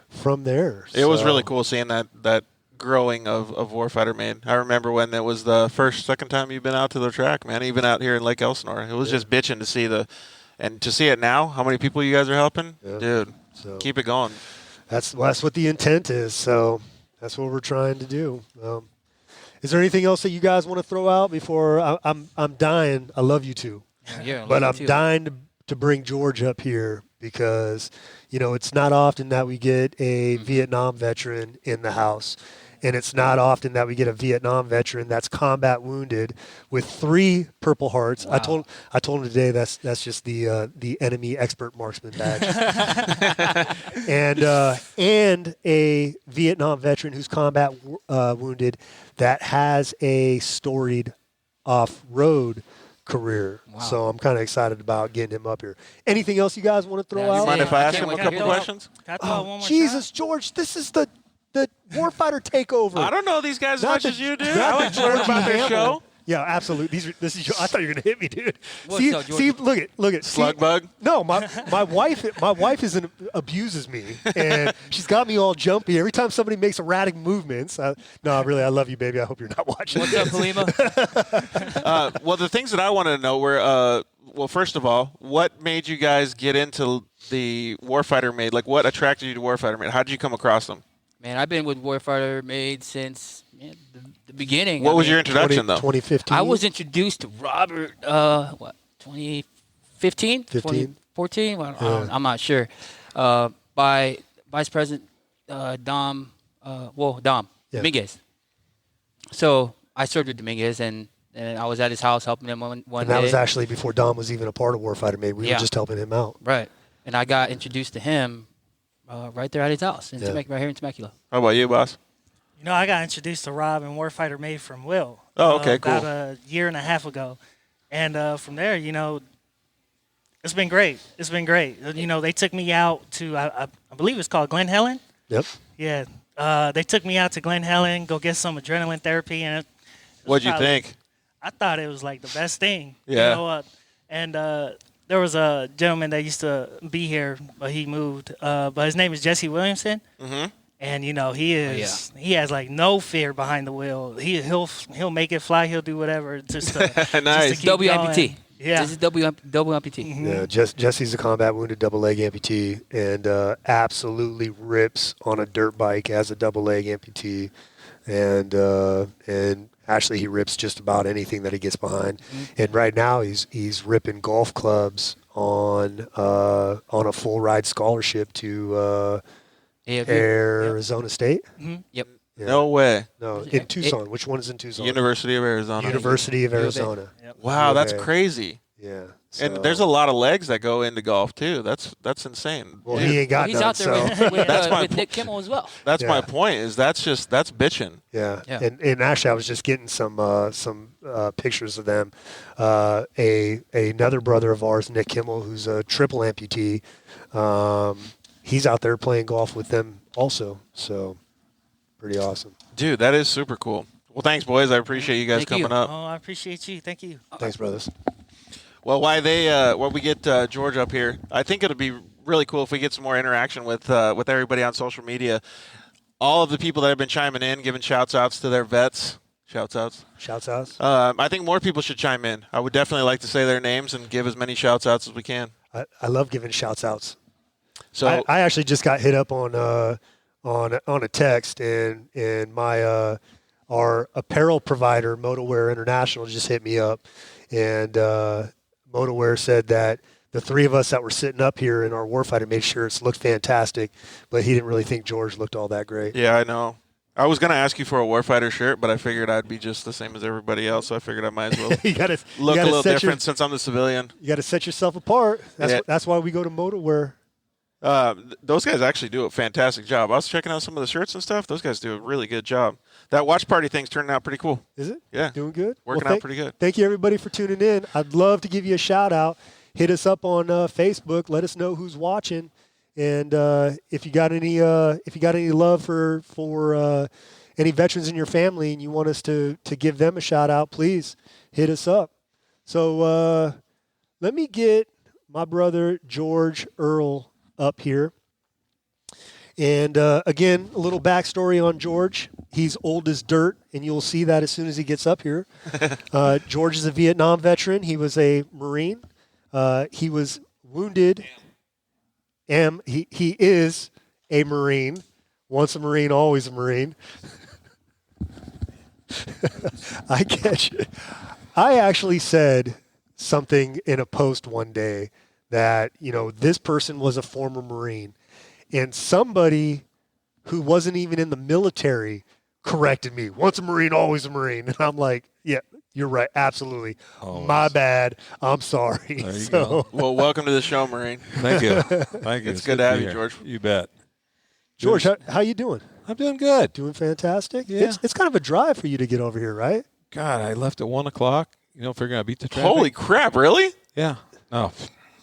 from there. It was really cool seeing that growing of Warfighter Made. I remember when it was the second time you've been out to the track, man, even out here in Lake Elsinore. It was just bitching to see to see it now, how many people you guys are helping. Yeah. Dude, keep it going. That's what the intent is. So that's what we're trying to do. Is there anything else that you guys want to throw out before I'm dying? I love you two, but I'm dying to bring George up here because it's not often that we get a Vietnam veteran in the house. And it's not often that we get a Vietnam veteran that's combat wounded with 3 Purple Hearts. Wow. I told him today that's just the enemy expert marksman badge. and a Vietnam veteran who's combat wounded that has a storied off-road career. Wow. So I'm kind of excited about getting him up here. Anything else you guys want to throw Yeah, You out? mind if I ask can't him a wait to couple hear that. questions? Can I throw out one more Jesus, shot? George, this is the Warfighter takeover. I don't know these guys as Not much the- as you do. not I like the to learn Georgie about their Hamill. show. Yeah, absolutely. This is. I thought you were gonna hit me, dude. What's See, up, Georgie? look at Slug bug? No, my wife abuses me, and she's got me all jumpy every time somebody makes erratic movements. No, really, I love you, baby. I hope you're not watching. What's up, Halima? Well, the things that I wanted to know were, well, first of all, what made you guys get into the Warfighter Made? Like, what attracted you to Warfighter Made? How did you come across them? Man, I've been with Warfighter Made since the beginning. What was your introduction, though? 2015. I was introduced to Robert, 2015? 2014? Well, I'm not sure. By Vice President Dom Yeah. Dominguez. So I served with Dominguez, and I was at his house helping him one and day. that was actually before Dom was even a part of Warfighter Made. We were Yeah. just helping him out. Right. And I got introduced to him right there at his house, in Yeah. right here in Temecula. How about you, boss? You know, I got introduced to Rob and Warfighter Made from Will. Oh, okay, about cool. a year and a half ago. And from there, you know, it's been great. It's been great. You know, they took me out to, I believe it's called Glen Helen. Yep. Yeah. They took me out to Glen Helen, go get some adrenaline therapy. And What'd you think? I thought it was like the best thing. Yeah. You know what? And there was a gentleman that used to be here, but he moved. But his name is Jesse Williamson. Mm-hmm. And you know he has like no fear behind the wheel. He'll make it fly. He'll do whatever just to, Nice. just to keep WMPT. going. Yeah. This is double amputee. Yeah, Jesse's a combat wounded double leg amputee and absolutely rips on a dirt bike as a double leg amputee, and actually he rips just about anything that he gets behind. And right now he's ripping golf clubs on a full ride scholarship to Arizona State. Yep. Yeah. No way. No, in Tucson. Which one is in Tucson? University of Arizona. University of Arizona. Wow, that's Okay. crazy. Yeah. And so- there's a lot of legs that go into golf too. That's insane. Well, Dude, he ain't got He's none, out there so. with, That's my with Nick Kimmel as well. that's my Yeah. point. Is that's bitching. Yeah. Yeah. And actually, I was just getting some pictures of them. Another brother of ours, Nick Kimmel, who's a triple amputee, he's out there playing golf with them also. So, pretty awesome. Dude, that is super cool. Well, thanks, boys. I appreciate you guys Thank you. coming up. Oh, I appreciate you. Thank you. Thanks, brothers. Well, while we get George up here, I think it'll be really cool if we get some more interaction with everybody on social media. All of the people that have been chiming in, giving shouts outs to their vets. Shouts outs. Shouts outs. I think more people should chime in. I would definitely like to say their names and give as many shouts outs as we can. I love giving shouts outs. So I actually just got hit up on a text, and my our apparel provider, Motowear International, just hit me up, and Motowear said that the three of us that were sitting up here in our Warfighter Made shirts looked fantastic, but he didn't really think George looked all that great. yeah, I know. I was going to ask you for a Warfighter shirt, but I figured I'd be just the same as everybody else, so I figured I might as well you gotta look you a gotta little set different since I'm the civilian. You got to set yourself apart. Yeah. That's why we go to Motowear. Those guys actually do a fantastic job. I was checking out some of the shirts and stuff. Those guys do a really good job. That watch party thing's turning out pretty cool. Is it? Yeah. Doing good? Working out pretty good. Thank you, everybody, for tuning in. I'd love to give you a shout out. Hit us up on Facebook. Let us know who's watching, and if you got any love for any veterans in your family, and you want us to give them a shout out, please hit us up. So let me get my brother George Earl up here. And again, a little backstory on George. He's old as dirt, and you'll see that as soon as he gets up here. George is a Vietnam veteran. He was a Marine. He was wounded. He is a Marine. Once a Marine, always a Marine. I catch it. I actually said something in a post one day that, this person was a former Marine. And somebody who wasn't even in the military corrected me. Once a Marine, always a Marine. And I'm like, yeah, you're right. Absolutely. Always. My bad. I'm sorry. There you go. Well, welcome to the show, Marine. Thank you. Thank you. It's good to have be you, here. George. You bet. George, how you doing? I'm doing good. Doing fantastic? Yeah. It's kind of a drive for you to get over here, right? God, I left at 1 o'clock figuring I beat the traffic. Holy crap! Really? Yeah. No,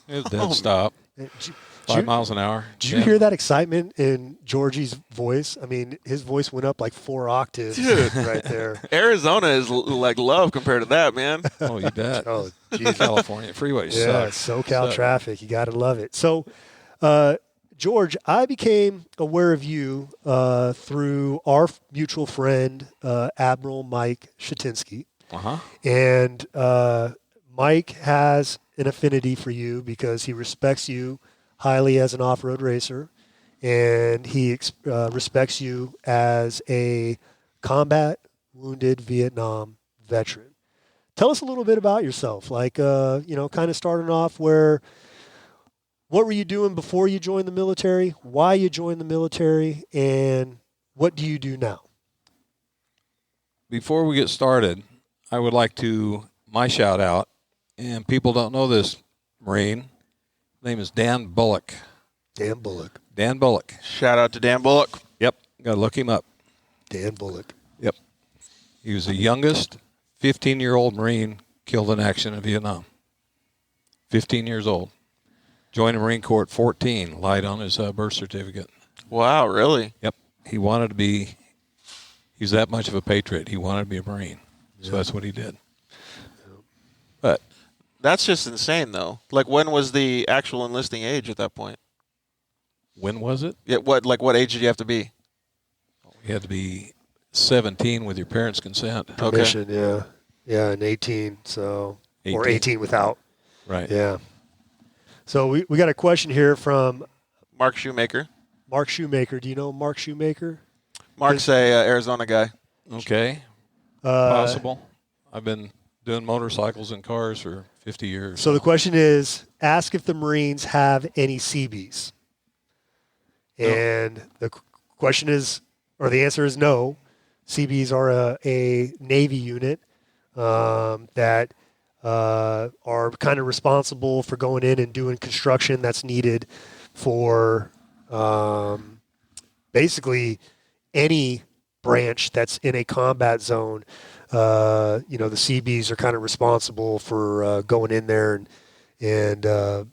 it was dead stop. Did 5 miles an hour. Did you hear that excitement in Georgie's voice? I mean, his voice went up like 4 octaves right there. Arizona is like love compared to that, man. Oh, you bet. Oh, geez. California freeways Yeah, suck. SoCal traffic. You got to love it. So, George, I became aware of you through our mutual friend, Admiral Mike Shatinsky. Uh-huh. And Mike has an affinity for you because he respects you highly as an off-road racer, and he respects you as a combat wounded Vietnam veteran. Tell us a little bit about yourself, like, kind of starting off what were you doing before you joined the military, why you joined the military, and what do you do now? Before we get started, I would like my shout out, and people don't know this Marine. His name is Dan Bullock. Dan Bullock. Dan Bullock. Shout out to Dan Bullock. Yep. Got to look him up. Dan Bullock. Yep. He was the youngest 15-year-old Marine killed in action in Vietnam. 15 years old. Joined the Marine Corps at 14. Lied on his birth certificate. Wow, really? Yep. He wanted to be. He's that much of a patriot. He wanted to be a Marine. So that's what he did. But that's just insane, though. Like, when was the actual enlisting age at that point? when was it? Yeah, what age did you have to be? You had to be 17 with your parents' consent. Permission, yeah. Yeah, and 18, so 18. or 18 without. Right. Yeah. So we got a question here from Mark Shoemaker. Mark Shoemaker. Do you know Mark Shoemaker? Mark's a Arizona guy. Okay. Possible. I've been doing motorcycles and cars for 50 years. So the question is, ask if the Marines have any CBs. And the question is, or the answer is no. CBs are a Navy unit that are kind of responsible for going in and doing construction that's needed for basically any branch that's in a combat zone. The CBs are kind of responsible for going in there and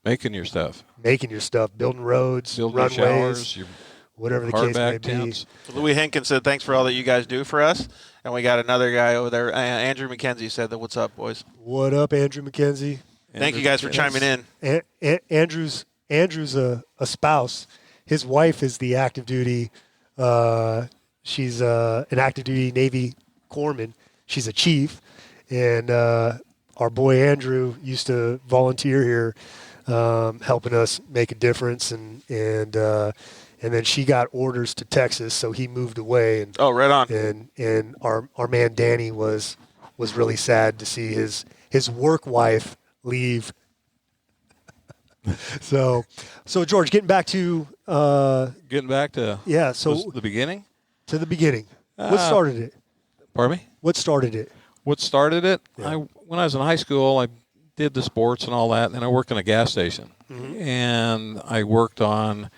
making your stuff. Building roads, Building your runways, showers, your whatever the case may hardback be. tents. Louis Henkin said, thanks for all that you guys do for us. And we got another guy over there. Andrew McKenzie said that, what's up, boys? What up, Andrew McKenzie? Thank you guys for chiming in. Andrew's a spouse. His wife is the active duty. She's an active duty Navy corpsman. She's a chief, and our boy Andrew used to volunteer here, helping us make a difference. And then she got orders to Texas, so he moved away. And oh, right on. And our man Danny was really sad to see his work wife leave. So George, getting back to yeah. So the beginning. To the beginning. What started it? Pardon me? What started it? What started it? Yeah. When I was in high school, I did the sports and all that, and I worked in a gas station. Mm-hmm. And I worked on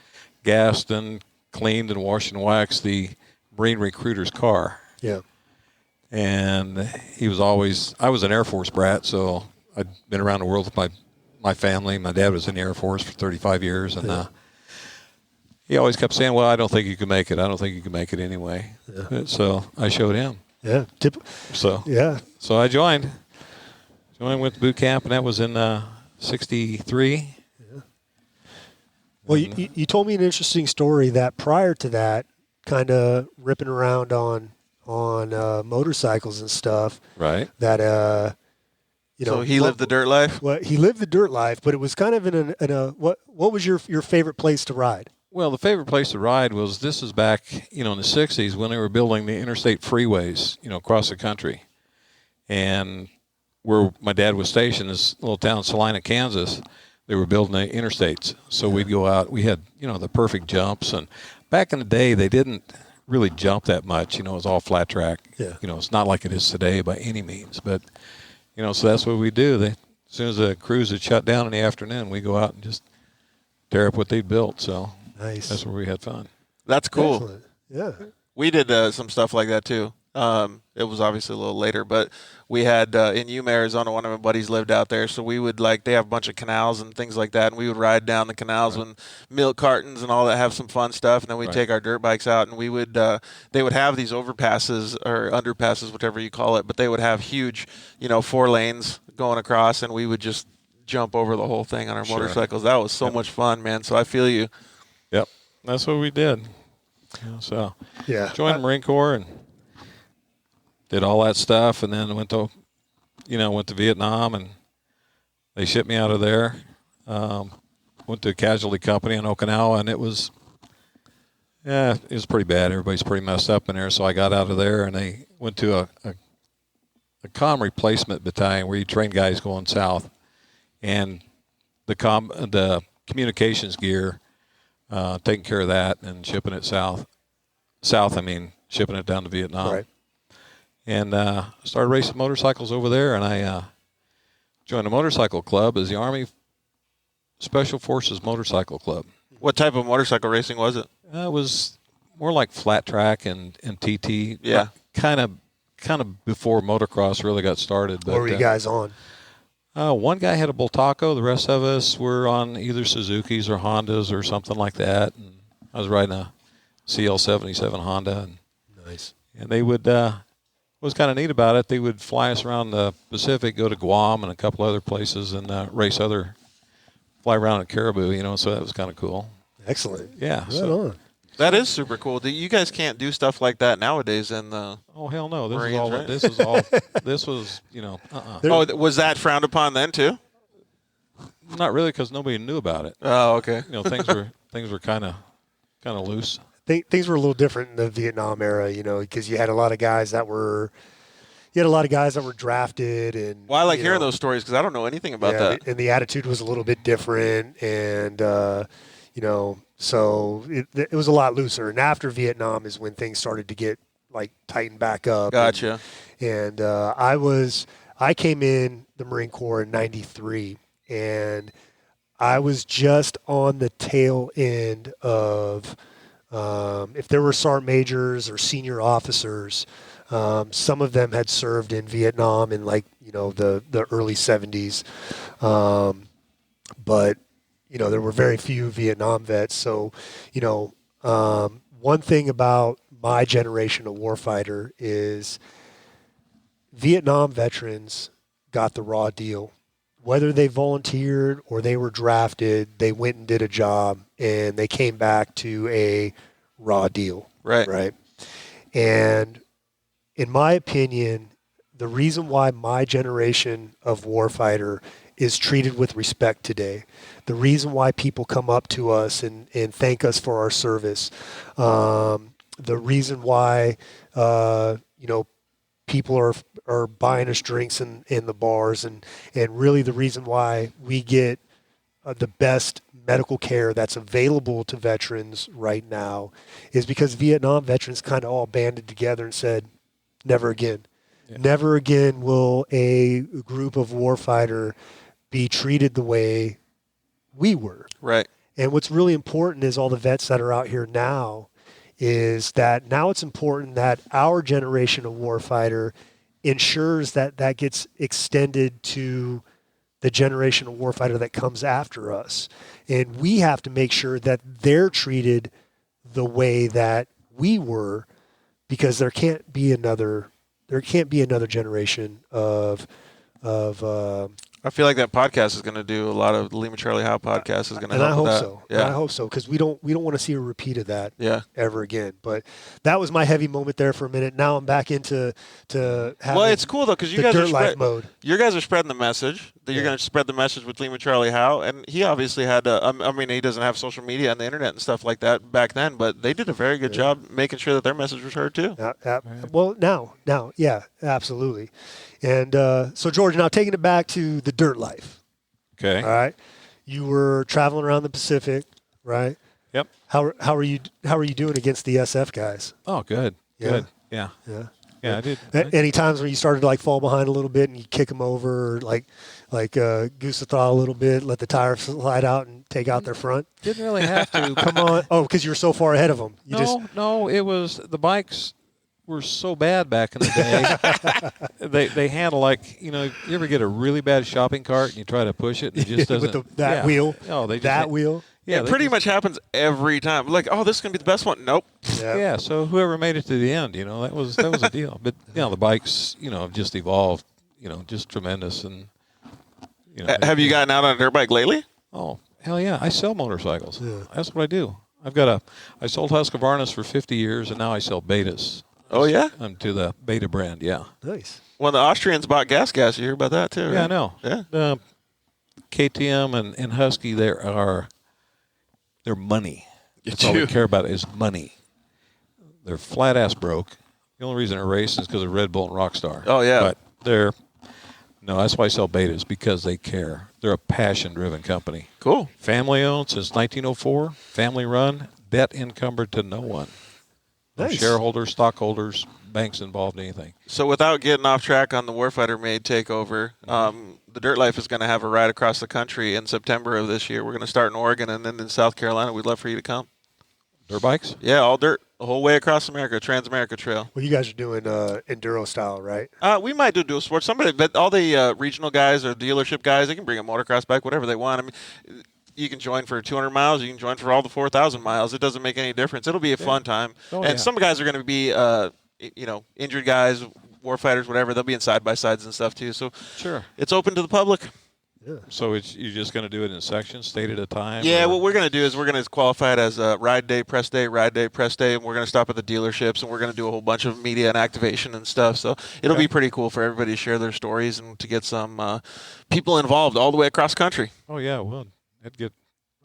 gassed and cleaned and washed and waxed the Marine recruiter's car. Yeah. And I was an Air Force brat, so I'd been around the world with my family. My dad was in the Air Force for 35 years, and he always kept saying, well, I don't think you can make it. I don't think you can make it anyway. Yeah. So I showed him. Yeah. So I joined. Went to boot camp, and that was in 63. Yeah. Well, you told me an interesting story that prior to that, kind of ripping around on motorcycles and stuff. Right. That So he lived the dirt life. Well, he lived the dirt life, but it was kind of in a what was your favorite place to ride? Well, the favorite place to ride this is back, in the 60s when they were building the interstate freeways, across the country. And where my dad was stationed, this little town, Salina, Kansas, they were building the interstates. So we'd go out. We had, the perfect jumps. And back in the day, they didn't really jump that much. It was all flat track. Yeah. It's not like it is today by any means. But, so that's what we do. As soon as the crews had shut down in the afternoon, we go out and just tear up what they'd built. So nice. That's where we had fun. That's cool. Excellent. Yeah. We did some stuff like that, too. It was obviously a little later, but we had in Yuma, Arizona, one of my buddies lived out there, so we would they have a bunch of canals and things like that, and we would ride down the canals with milk cartons and all that, have some fun stuff, and then we'd take our dirt bikes out, and we would they would have these overpasses or underpasses, whatever you call it, but they would have huge, 4 lanes going across, and we would just jump over the whole thing on our motorcycles. That was so much fun, man. So I feel you. Yep, that's what we did. So joined the Marine Corps and did all that stuff, and then went to Vietnam, and they shipped me out of there. Went to a casualty company in Okinawa, and it was pretty bad. Everybody's pretty messed up in there. So I got out of there, and they went to a comm replacement battalion where you train guys going south, and the communications gear, taking care of that and shipping it south. Shipping it down to Vietnam. Right. And started racing motorcycles over there, and I joined a motorcycle club as the Army Special Forces Motorcycle Club. What type of motorcycle racing was it? It was more like flat track and TT. Yeah. Kind of before motocross really got started. But, What were you guys on? One guy had a Bultaco. The rest of us were on either Suzuki's or Hondas or something like that. And I was riding a CL77 Honda. And, Nice. And they would, what was kind of neat about it, they would fly us around the Pacific, go to Guam and a couple other places, and fly around at Caribou, so that was kind of cool. Excellent. Yeah. Right on. That is super cool. You guys can't do stuff like that nowadays in the... Oh, hell no. Marines, right? This was, Oh, was that frowned upon then, too? Not really, because nobody knew about it. Oh, okay. Things were kind of loose. Things were a little different in the Vietnam era, because you had a lot of guys that were drafted, and Well, I like hearing those stories because I don't know anything about that. And the attitude was a little bit different, and so it was a lot looser. And after Vietnam is when things started to get tightened back up. Gotcha. And I came in the Marine Corps in '93, and I was just on the tail end of. If there were sergeant majors or senior officers, some of them had served in Vietnam in the early 70s. But, there were very few Vietnam vets. So, one thing about my generation of warfighter is Vietnam veterans got the raw deal. Whether they volunteered or they were drafted, they went and did a job, and they came back to a raw deal. Right. And in my opinion, the reason why my generation of warfighter is treated with respect today, the reason why people come up to us and thank us for our service, the reason why, people are buying us drinks in the bars, and really the reason why we get the best medical care that's available to veterans right now is because Vietnam veterans kind of all banded together and said, never again. Yeah. Never again will a group of warfighter be treated the way we were. Right. And what's really important is all the vets that are out here now is that now it's important that our generation of warfighter ensures that gets extended to the generation of warfighter that comes after us. And we have to make sure that they're treated the way that we were, because there can't be another generation of I feel like that podcast is going to do a lot of the Lima Charlie Howe podcast is going to help. And I hope with that. so. Yeah. And I hope so, because we don't want to see a repeat of that ever again. But that was my heavy moment there for a minute. Now I'm back into having Well, it's cool though because you guys dirt life mode. You guys are spreading the message. That you're going to spread the message with Lima Charlie Howe, and he obviously had. He doesn't have social media and the internet and stuff like that back then, but they did a very good job making sure that their message was heard too. Well, now, yeah, absolutely. And so, George, now taking it back to the dirt life. Okay. All right. You were traveling around the Pacific, right? Yep. How are you doing against the SF guys? Oh, good. Yeah. Good. Yeah. Yeah. Yeah, I did. Any times when you started to fall behind a little bit and you kick them over, or goose the throttle a little bit, let the tire slide out and take out their front? Didn't really have to. Come on. Oh, because you were so far ahead of them. No, it was the bikes. were so bad back in the day. They handle like, you ever get a really bad shopping cart and you try to push it and it just doesn't. With that wheel. Oh, they just that wheel. Yeah, it pretty much happens every time. Like, oh, this is going to be the best one. Nope. Yeah, so whoever made it to the end, that was a deal. But, the bikes, have just evolved, just tremendous. And, have you gotten out on a dirt bike lately? Oh, hell yeah. I sell motorcycles. Yeah. That's what I do. I sold Husqvarnas for 50 years, and now I sell Betas. Oh, yeah? I'm to the Beta brand, yeah. Nice. Well, the Austrians bought gas. You hear about that, too, right? Yeah, I know. Yeah. KTM and Husky, they're money. That's all they care about is money. They're flat-ass broke. The only reason they're racing is because of Red Bull and Rockstar. Oh, yeah. But that's why I sell Betas, because they care. They're a passion-driven company. Cool. Family-owned since 1904, family-run, debt encumbered to no one. No Nice. shareholders, stockholders, banks involved in anything. So without getting off track on the Warfighter Made takeover, the Dirt Life is going to have a ride across the country in September of this year. We're going to start in Oregon and then in South Carolina. We'd love for you to come. Dirt bikes? Yeah, all dirt, the whole way across America, Trans-America Trail. Well, you guys are doing enduro style, right? We might do dual sports. But all the regional guys or dealership guys, they can bring a motocross bike, whatever they want. I mean, you can join for 200 miles. You can join for all the 4,000 miles. It doesn't make any difference. It'll be a fun time. Oh, and some guys are going to be, injured guys, warfighters, whatever. They'll be in side-by-sides and stuff, too. So Sure. It's open to the public. Yeah. So you're just going to do it in sections, state at a time? Yeah, or? what we're going to do is we're going to qualify it as ride day, press day, and we're going to stop at the dealerships, and we're going to do a whole bunch of media and activation and stuff. So it'll be pretty cool for everybody to share their stories and to get some people involved all the way across country. Oh, yeah, well, that'd get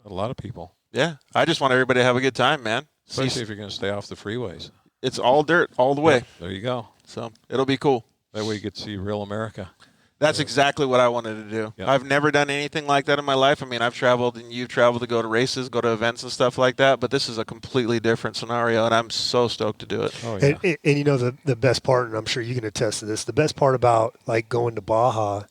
a lot of people. Yeah, I just want everybody to have a good time, man. Especially if you're going to stay off the freeways. It's all dirt all the way. Yep, there you go. So it'll be cool. That way you get to see real America. That's exactly what I wanted to do. Yep. I've never done anything like that in my life. I mean, I've traveled and you've traveled to go to races, go to events and stuff like that, but this is a completely different scenario, and I'm so stoked to do it. Oh, yeah. And the best part, and I'm sure you can attest to this, the best part about like going to Baja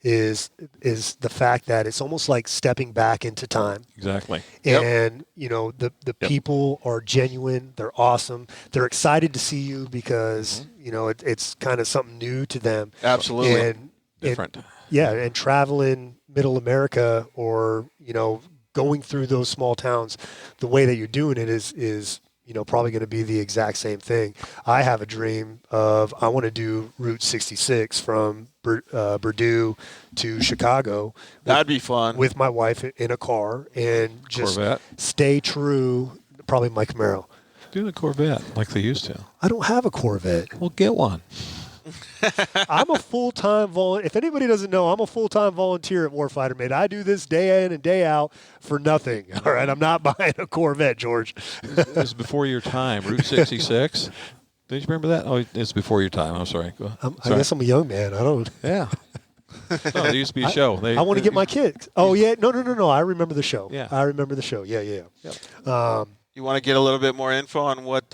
is the fact that it's almost like stepping back into time. Exactly. And the people are genuine, they're awesome, they're excited to see you because it's kind of something new to them. Absolutely. And different. And traveling middle America or going through those small towns the way that you're doing it is probably going to be the exact same thing. I have a dream of I want to do Route 66 from Purdue to Chicago. That'd be fun. With my wife in a car and just Corvette. stay true. Probably my Camaro. Do the Corvette like they used to. I don't have a Corvette. Well, get one. I'm a full-time volunteer. If anybody doesn't know, I'm a full-time volunteer at Warfighter Made. I do this day in and day out for nothing. All right, I'm not buying a Corvette, George. This is before your time. Route 66. Did you remember that? Oh, it's before your time. I'm sorry. I guess I'm a young man. I don't. Yeah. No, there used to be a show. I want to get my kids. Oh, yeah. No. I remember the show. Yeah. I remember the show. Yeah. Yep. You want to get a little bit more info on what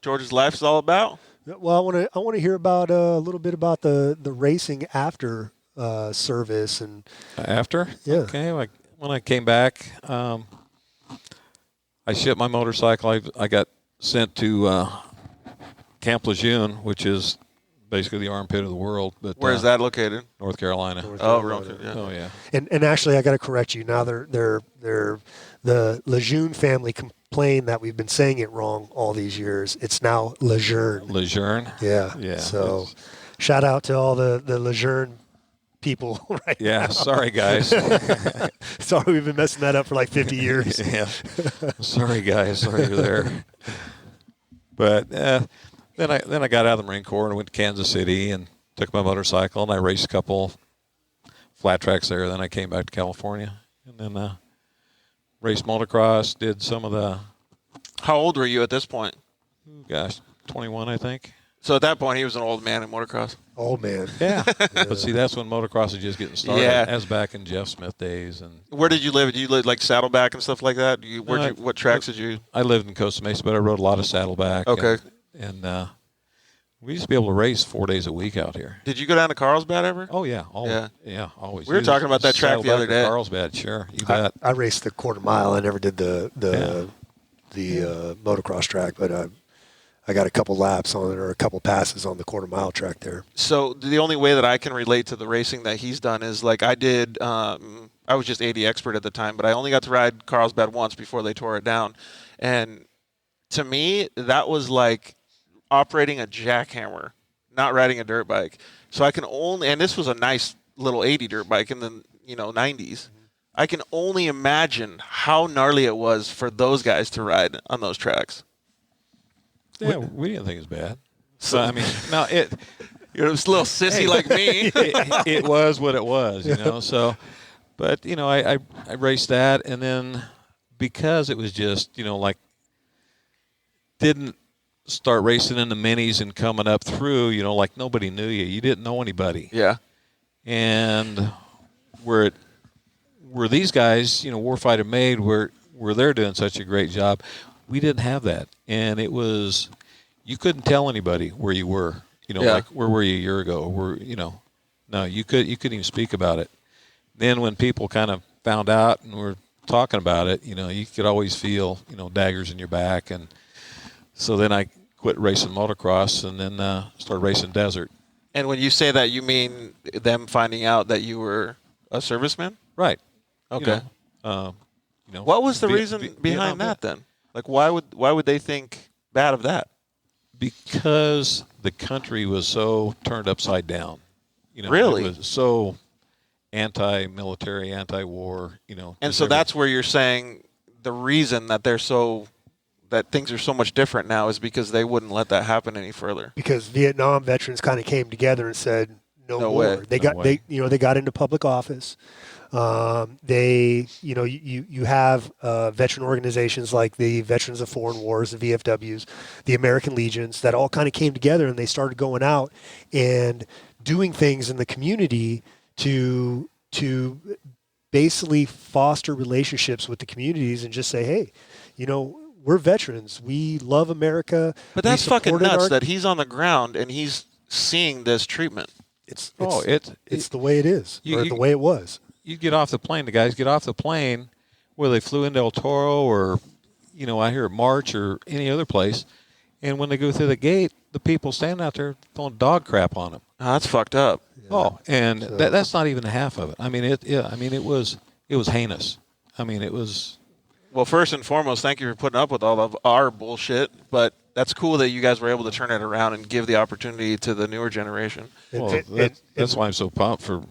George's life is all about? Well, I want to hear about a little bit about the racing after service and after. Yeah. Okay. Like when I came back, I shipped my motorcycle. I got sent to Camp Lejeune, which is basically the armpit of the world. But where is that located? North Carolina. Yeah. Oh yeah. And actually, I got to correct you. Now they're the Lejeune family complain that we've been saying it wrong all these years. It's now Lejeune. Lejeune. Yeah. Yeah. So, shout out to all the Lejeune people. Right. Yeah. now. Sorry, guys. Sorry, we've been messing that up for like 50 years. Yeah. Sorry, guys. Sorry you're there. But then I got out of the Marine Corps and went to Kansas City and took my motorcycle and I raced a couple flat tracks there. Then I came back to California and then raced motocross. Did some of the. How old were you at this point? Gosh, 21, I think. So at that point, he was an old man in motocross. Old man. Yeah. But see, that's when motocross was just getting started. Yeah. That was back in Jeff Smith days. And Where did you live? Did you live like Saddleback and stuff like that? What tracks did you? I lived in Costa Mesa, but I rode a lot of Saddleback. Okay. And we used to be able to race 4 days a week out here. Did you go down to Carlsbad ever? Oh, yeah. Always. Yeah. Yeah, always. We were talking about that track the other day. Carlsbad, sure. You bet. I raced the quarter mile. I never did the motocross track, but I got a couple laps on it or a couple passes on the quarter-mile track there. So the only way that I can relate to the racing that he's done is like I did. I was just 80 expert at the time, but I only got to ride Carlsbad once before they tore it down, and to me that was like operating a jackhammer, not riding a dirt bike. So I can only, and this was a nice little 80 dirt bike in the 90s. I can only imagine how gnarly it was for those guys to ride on those tracks. Yeah, we didn't think it was bad. So I mean, no, You're a little sissy like me. it was what it was, So, but I raced that, and then because it was just like didn't start racing in the minis and coming up through, like nobody knew you. You didn't know anybody. Yeah. And where these guys, Warfighter Made, where they're doing such a great job, we didn't have that. And it was, you couldn't tell anybody where you were, like where were you a year ago? Or no, you couldn't even speak about it. Then when people kind of found out and were talking about it, you could always feel, daggers in your back. And so then I quit racing motocross and then started racing desert. And when you say that, you mean them finding out that you were a serviceman? Right. Okay. What was the reason behind that then? Like, why would they think bad of that? Because the country was so turned upside down. Really? It was so anti-military, anti-war. And so that's where you're saying the reason that that things are so much different now is because they wouldn't let that happen any further. Because Vietnam veterans kind of came together and said, no more. Way. They got into public office. You have veteran organizations like the Veterans of Foreign Wars, the VFWs, the American Legions, that all kind of came together and they started going out and doing things in the community to basically foster relationships with the communities and just say, hey, we're veterans. We love America. But that's fucking nuts that he's on the ground and he's seeing this treatment. It's the way it is, or the way it was. You get off the plane. The guys get off the plane, whether they flew into El Toro or, out here at March or any other place, and when they go through the gate, the people standing out there throwing dog crap on them. Oh, that's fucked up. Yeah. Oh, and that's not even half of it. I mean, it was heinous. I mean, it was. Well, first and foremost, thank you for putting up with all of our bullshit, but that's cool that you guys were able to turn it around and give the opportunity to the newer generation. Well, that's why I'm so pumped for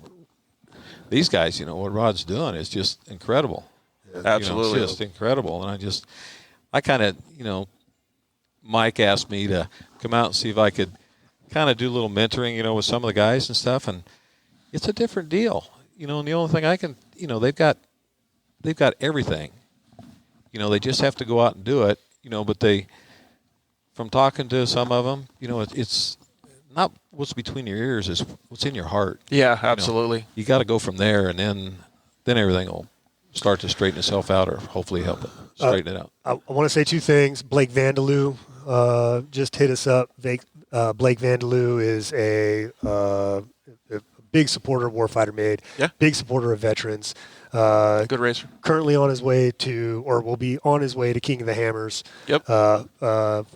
these guys. What Rod's doing is just incredible. Absolutely. It's just incredible. And I kind of, Mike asked me to come out and see if I could kind of do a little mentoring, with some of the guys and stuff. And it's a different deal, and the only thing I can, they've got everything. They just have to go out and do it, but from talking to some of them, it's not what's between your ears, is what's in your heart. Yeah, absolutely. You got to go from there, and then everything will start to straighten itself out, or hopefully help it straighten it out. I want to say two things. Blake Vandeloo just hit us up. Blake Vandeloo is a big supporter of Warfighter Made, big supporter of veterans. Good racer. Currently on his way to, or will be on his way to King of the Hammers. Yep.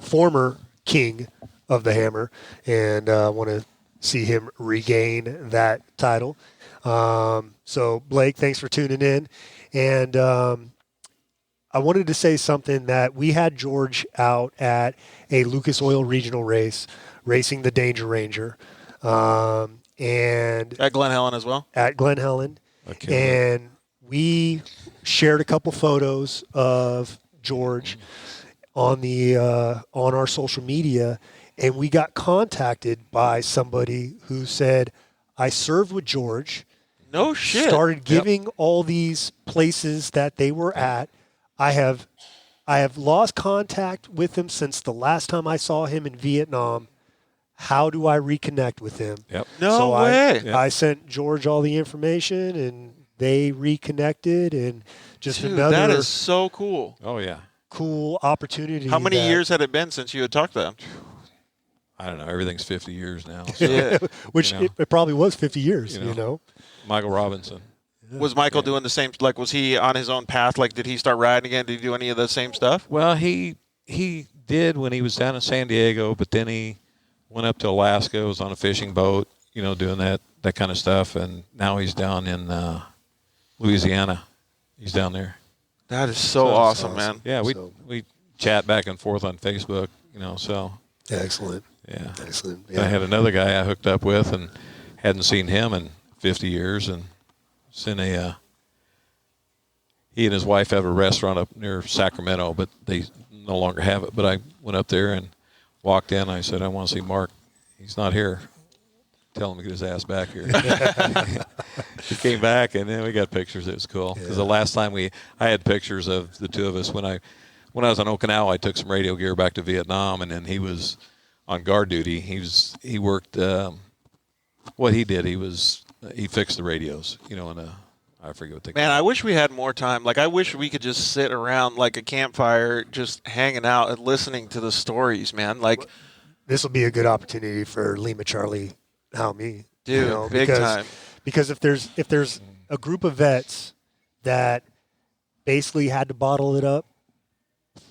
Former King of the Hammer, and want to see him regain that title. So, Blake, thanks for tuning in. And I wanted to say something that we had George out at a Lucas Oil regional race, racing the Danger Ranger. And at Glen Helen as well? At Glen Helen. Okay. And we shared a couple photos of George on our social media, and we got contacted by somebody who said, I served with George. No shit. Started giving all these places that they were at. I have lost contact with him since the last time I saw him in Vietnam. How do I reconnect with him? Yep. No way. I sent George all the information, and they reconnected, and just another that is so cool. Oh, yeah. Cool opportunity. How many years had it been since you had talked to them? I don't know. Everything's 50 years now. So, Yeah. Which it probably was 50 years, you know. Michael Robinson. Was Michael doing the same? Like, was he on his own path? Like, did he start riding again? Did he do any of the same stuff? Well, he did when he was down in San Diego, but then he went up to Alaska, was on a fishing boat, doing that kind of stuff, and now he's down in Louisiana. He's down there. That is so awesome, man. Yeah, we chat back and forth on Facebook, so. Excellent. Yeah. Excellent. Yeah. I had another guy I hooked up with and hadn't seen him in 50 years, and he and his wife have a restaurant up near Sacramento, but they no longer have it. But I went up there and walked in. I said, I want to see Mark. He's not here. Tell him to get his ass back here. He came back, and then we got pictures. It was cool because the last time I had pictures of the two of us when I was on Okinawa. I took some radio gear back to Vietnam, and then he was on guard duty. He worked. What he did, he fixed the radios. I forget what they. Man, I wish we had more time. Like, I wish we could just sit around like a campfire, just hanging out and listening to the stories, man. Like, this will be a good opportunity for Lima, Charlie, me, dude, big time. Because if there's a group of vets that basically had to bottle it up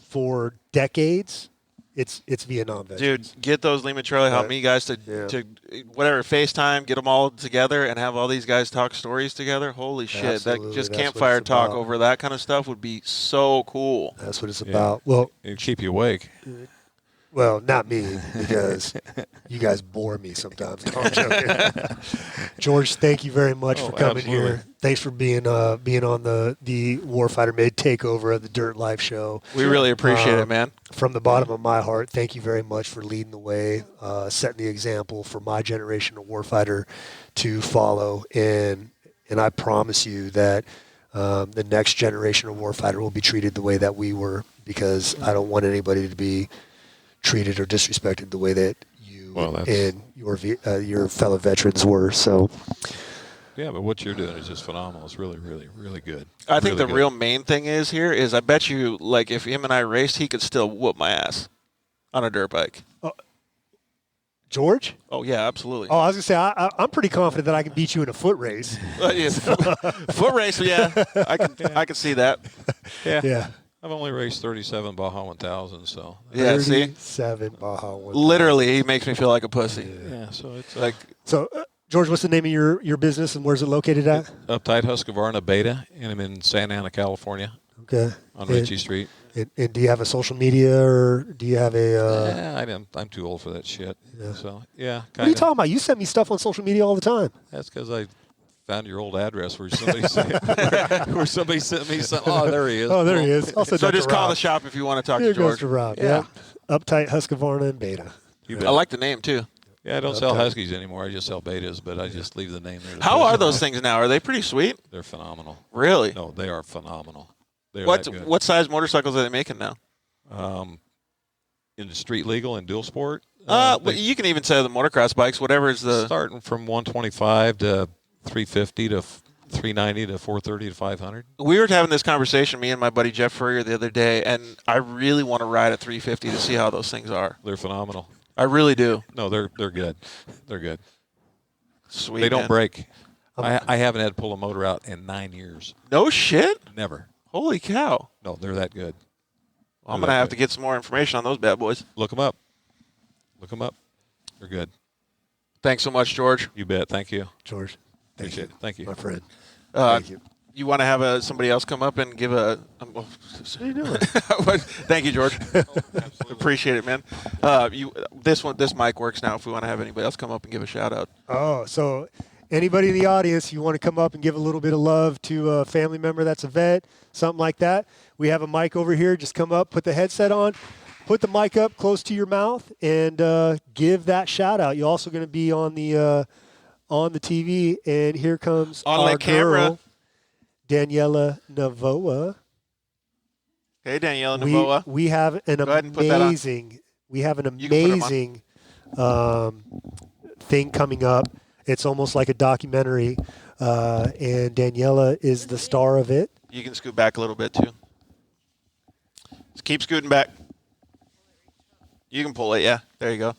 for decades, it's Vietnam vets. Dude, get those Lima Charlie Help Me guys to whatever, FaceTime, get them all together and have all these guys talk stories together. Holy shit. Absolutely. That just That's campfire what it's talk about. over that kind of stuff would be so cool. That's what it's about. Well, it'd keep you awake. Well, not me, because you guys bore me sometimes. No, I'm joking. George, thank you very much for coming absolutely. here. Thanks for being on the Warfighter Made takeover of the Dirt Life Show. We really appreciate it, man. From the bottom of my heart, thank you very much for leading the way, setting the example for my generation of warfighter to follow. And I promise you that the next generation of warfighter will be treated the way that we were, because I don't want anybody to be treated or disrespected the way that you and your fellow veterans were. So, yeah, but what you're doing is just phenomenal. It's really, really, really good. I think really the real main thing is I bet you, like, if him and I raced, he could still whoop my ass on a dirt bike. George? Oh, yeah, absolutely. Oh, I was going to say, I'm pretty confident that I can beat you in a foot race. Foot race, yeah. I can see that. Yeah. I've only raced 37 Baja 1000, so. Yeah, see? 37 Baja 1000. Literally, he makes me feel like a pussy. Yeah, so it's like. So, George, what's the name of your business and where's it located at? Uptight Husqvarna Beta, and I'm in Santa Ana, California. Okay. On Ritchie Street. And do you have a social media, or do you have a? I'm too old for that shit. Yeah. So yeah. What are you talking about? You send me stuff on social media all the time. That's because I found your old address where somebody sent me something. Oh, there he is. Oh, there he is. So just call the shop if you want to talk to George. Goes to Rob. Yeah. Uptight Husqvarna and Beta. I like the name too. Yeah, I don't sell Huskies anymore. I just sell Betas, but I just leave the name there. How are those things now? Are they pretty sweet? They're phenomenal. Really? No, they are phenomenal. What size motorcycles are they making now? In the street legal and dual sport. You can even say the motocross bikes, whatever is the starting from 125 to 350 to 390 to 430 to 500. We were having this conversation, me and my buddy Jeff Furrier, the other day, and I really want to ride a 350 to see how those things are. They're phenomenal. I really do. No, they're good. They're good. Sweet. They don't break. I haven't had to pull a motor out in 9 years. No shit? Never. Holy cow. No, they're that good. Well, I'm going to have to get some more information on those bad boys. Look them up. They're good. Thanks so much, George. You bet. Thank you. George. Appreciate it. Thank you. My friend. Thank you. You want to have somebody else come up and give a... what are you doing? Thank you, George. Appreciate it, man. This mic works now if we want to have anybody else come up and give a shout-out. Oh, so anybody in the audience, you want to come up and give a little bit of love to a family member that's a vet, something like that, we have a mic over here. Just come up, put the headset on, put the mic up close to your mouth, and give that shout-out. You're also going to be on the TV, and here comes on our the camera. girl, Daniela Navoa. Hey, Daniela Navoa. We have an amazing thing coming up. It's almost like a documentary, and Daniela is the star of it. You can scoot back a little bit, too. Just keep scooting back. You can pull it, yeah. There you go.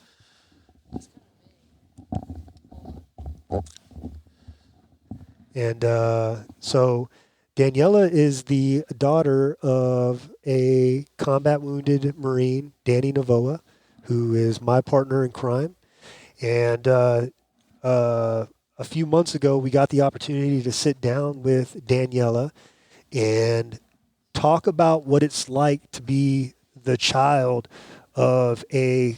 And so Daniela is the daughter of a combat wounded Marine, Danny Navoa, who is my partner in crime. And a few months ago, we got the opportunity to sit down with Daniela and talk about what it's like to be the child of a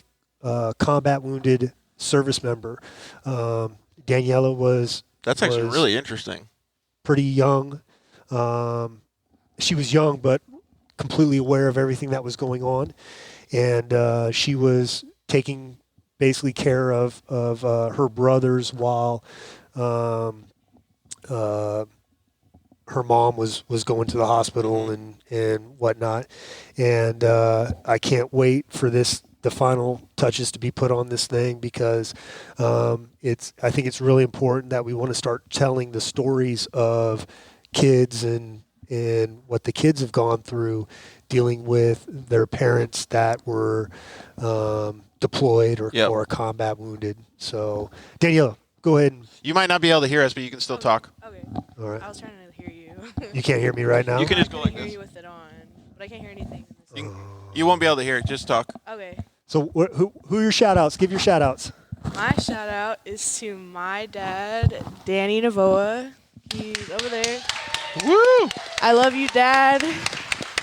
combat wounded service member. Daniela was That's actually really interesting. pretty young. She was young, but completely aware of everything that was going on, and she was taking basically care of her brothers while her mom was going to the hospital and whatnot. And I can't wait for the final touches to be put on this thing, because I think it's really important that we want to start telling the stories of kids and what the kids have gone through dealing with their parents that were deployed or combat wounded. So, Daniela, go ahead. You might not be able to hear us, but you can still talk. Okay. All right. I was trying to hear you. You can't hear me right now? You can just go I like can hear this. you with it on, but I can't hear anything. In this. You won't be able to hear it. Just talk. Okay. So who are your shout-outs? Give your shout-outs. My shout out is to my dad, Danny Navoa. He's over there. Woo! I love you, Dad.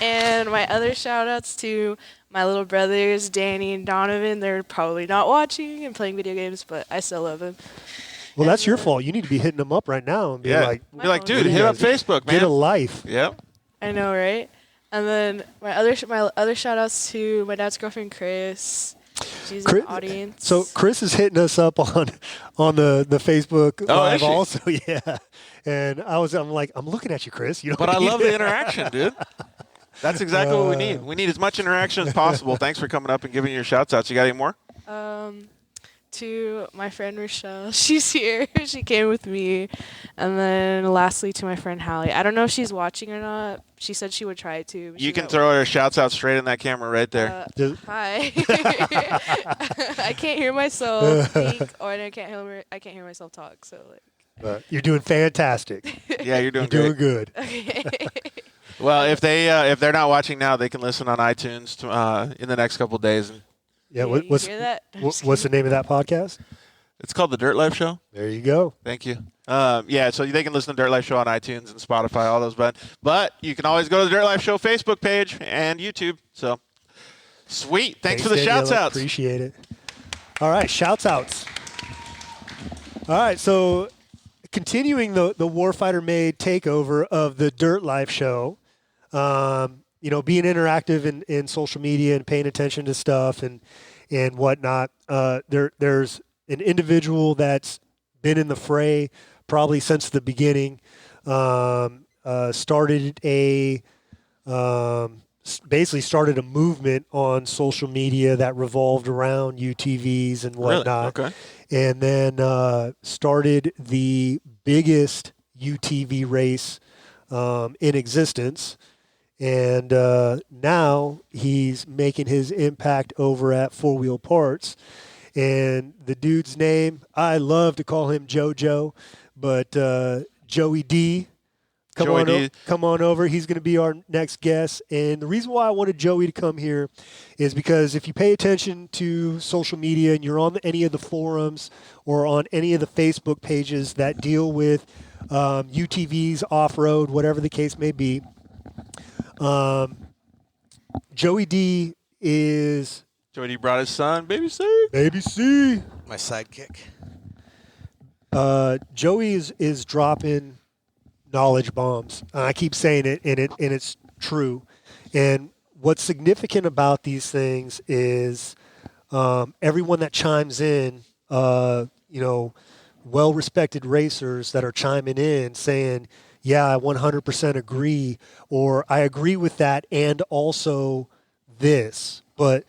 And my other shout outs to my little brothers, Danny and Donovan. They're probably not watching and playing video games, but I still love them. Well, that's your fault. You need to be hitting them up right now and be like, Be like, dude, "What hit are up you guys- Facebook, man. get a life." Yep. I know, right? And then my other shout outs to my dad's girlfriend, Chris. She's in the audience. So Chris is hitting us up on the Facebook Oh, Live is she? also, yeah. And I'm like, I'm looking at you, Chris. You know, But I love the interaction, dude. That's exactly what we need. We need as much interaction as possible. Thanks for coming up and giving your shouts outs. You got any more? To my friend Rochelle, she's here. She came with me. And then lastly to my friend Hallie. I don't know if she's watching or not. She said she would try to. But You she's can at throw work. her shouts out straight in that camera right there. Hi. I can't hear myself think, or I can't hear myself talk. So you're doing fantastic. Yeah, you're doing You're great. doing good. okay. Well, if they're not watching now, they can listen on iTunes in the next couple of days. Yeah. You What's hear that? I'm just what's the name of that podcast? It's called the Dirt Life Show. There you go. Thank you. Yeah, so they can listen to Dirt Life Show on iTunes and Spotify, all those buttons. But you can always go to the Dirt Life Show Facebook page and YouTube. So, sweet. Thanks for the Daniela. shouts outs. Appreciate it. All right, shouts outs. All right, so continuing the Warfighter Made takeover of the Dirt Life Show, being interactive in social media and paying attention to stuff and whatnot. There's an individual that's been in the fray probably since the beginning. Basically started a movement on social media that revolved around UTVs and whatnot. Really? Okay. And then started the biggest UTV race in existence. And now he's making his impact over at Four Wheel Parts. And the dude's name, I love to call him JoJo, but Joey D. Come on over. He's going to be our next guest. And the reason why I wanted Joey to come here is because if you pay attention to social media and you're on any of the forums or on any of the Facebook pages that deal with UTVs, off-road, whatever the case may be, Joey D is... Joey D brought his son, Baby C. Baby C. My sidekick. Joey is dropping knowledge bombs. I keep saying it, and it's true. And what's significant about these things is everyone that chimes in, well-respected racers that are chiming in saying, yeah, I 100% agree, or I agree with that, and also this. But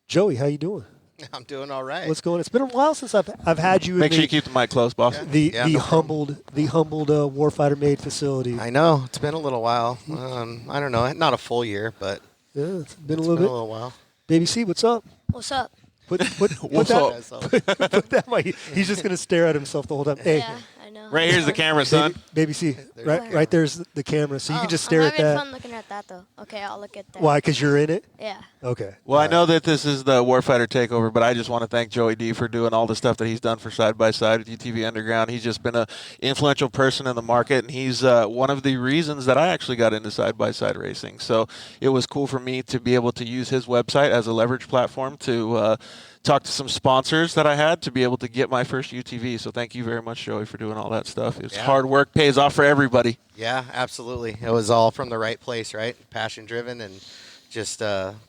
Joey, how you doing? I'm doing all right. What's going on? It's been a while since I've had you. Make in sure you keep the mic close, boss. the humbled Warfighter Made facility. I know. It's been a little while. I don't know. Not a full year, but Yeah, it's been a it's little been bit. a little while. Baby C, what's up? What's up? Put What's that, up? put that mic. He's just gonna stare at himself the whole time. Hey, Yeah, I know. Right here's the camera, son. Baby C, right there's the camera, so you can just stare I'm at having that. fun looking at that, though. Okay, I'll look at that. Why? Because you're in it? Yeah. Okay. Well, I know that this is the Warfighter Takeover, but I just want to thank Joey D for doing all the stuff that he's done for Side by Side at UTV Underground. He's just been an influential person in the market, and he's one of the reasons that I actually got into Side by Side racing. So it was cool for me to be able to use his website as a leverage platform to talk to some sponsors that I had to be able to get my first UTV. So thank you very much, Joey, for doing all that stuff. It's hard work, pays off for everybody. Yeah, absolutely. It was all from the right place, right? Passion driven, and just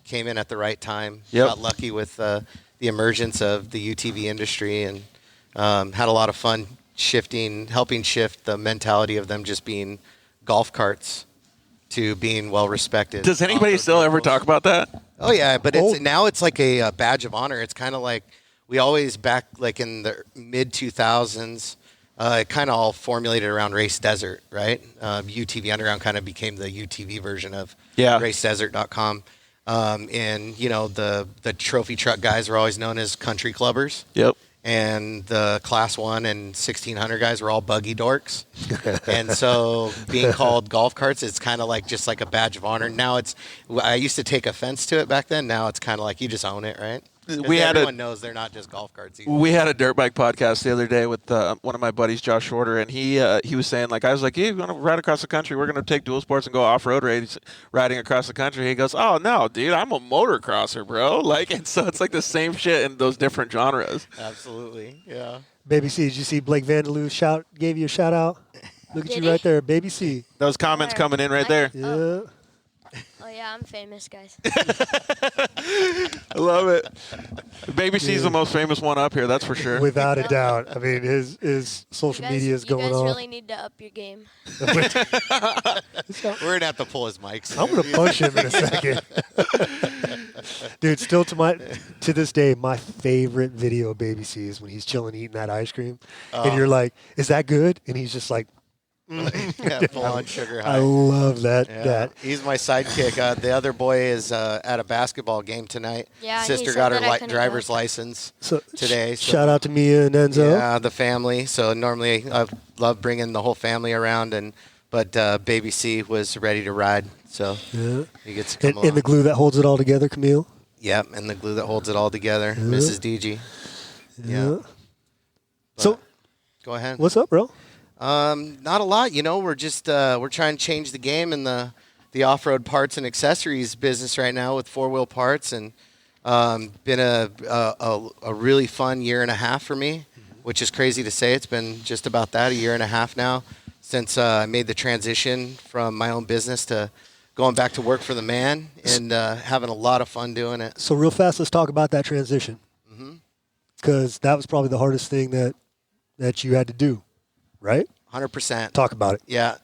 came in at the right time. Yep. Got lucky with the emergence of the UTV industry, and had a lot of fun helping shift the mentality of them just being golf carts to being well respected. Does anybody still ever talk about that? Oh yeah, but now it's like a badge of honor. It's kind of like we always back like in the mid 2000s. It kind of all formulated around Race Desert, right? UTV Underground kind of became the UTV version of racedesert.com. And you know the trophy truck guys were always known as country clubbers. Yep. And the Class 1 and 1600 guys were all buggy dorks. And so being called golf carts, it's kind of like just like a badge of honor. Now I used to take offense to it back then. Now it's kind of like you just own it, right? Everyone knows they're not just golf carts either. We had a dirt bike podcast the other day with one of my buddies, Josh Shorter, and he was saying, like, I was like, hey, we're going to ride across the country. We're going to take dual sports and go off-road riding across the country. He goes, oh, no, dude, I'm a motocrosser, bro. Like, and so it's like the same shit in those different genres. Absolutely, yeah. Baby C, did you see Blake Vandeloo gave you a shout out? Look at you right there, Baby C. Those comments coming in right there. Yeah. Oh, yeah, I'm famous, guys. I love it. Baby C's the most famous one up here, that's for sure. Without a doubt. I mean, his social media is going on. You guys really need to up your game. We're going to have to pull his mics. I'm going to punch him in a second. Dude, still to this day, my favorite video of Baby C is when he's chilling eating that ice cream. And you're like, is that good? And he's just like, yeah, full on sugar high. I love that. Yeah. He's my sidekick. The other boy is at a basketball game tonight. Yeah, Sister he got said her that I driver's couldn't go. license So today. So, shout out to Mia and Enzo. yeah, the family. So normally I love bringing the whole family around, but Baby C was ready to ride, so he gets to come along. And the glue that holds it all together, Camille. Yep, and the glue that holds it all together, Mrs. DG. Yeah. So, go ahead. what's up, bro? Not a lot. You know, we're just we're trying to change the game in the off-road parts and accessories business right now with four-wheel parts, and been a really fun year and a half for me, which is crazy to say. It's been just about that, a year and a half now, since I made the transition from my own business to going back to work for the man, and having a lot of fun doing it. So real fast, let's talk about that transition. Because that was probably the hardest thing that you had to do, right? 100%. Talk about it. Yeah.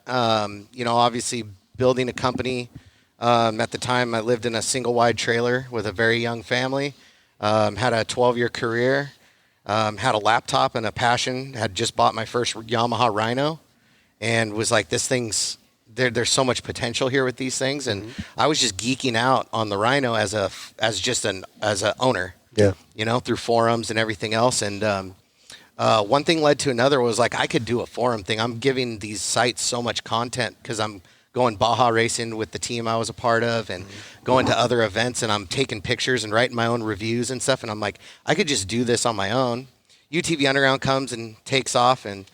You know, obviously building a company. At the time, I lived in a single-wide trailer with a very young family. Had a 12-year career. Had a laptop and a passion. Had just bought my first Yamaha Rhino, and was like, this thing's there's so much potential here with these things. And I was just geeking out on the Rhino as a owner. Yeah. You know, through forums and everything else. And one thing led to another. Was like, I could do a forum thing. I'm giving these sites so much content because I'm going Baja racing with the team I was a part of, and going to other events, and I'm taking pictures and writing my own reviews and stuff. And I'm like, I could just do this on my own. UTV Underground comes and takes off, and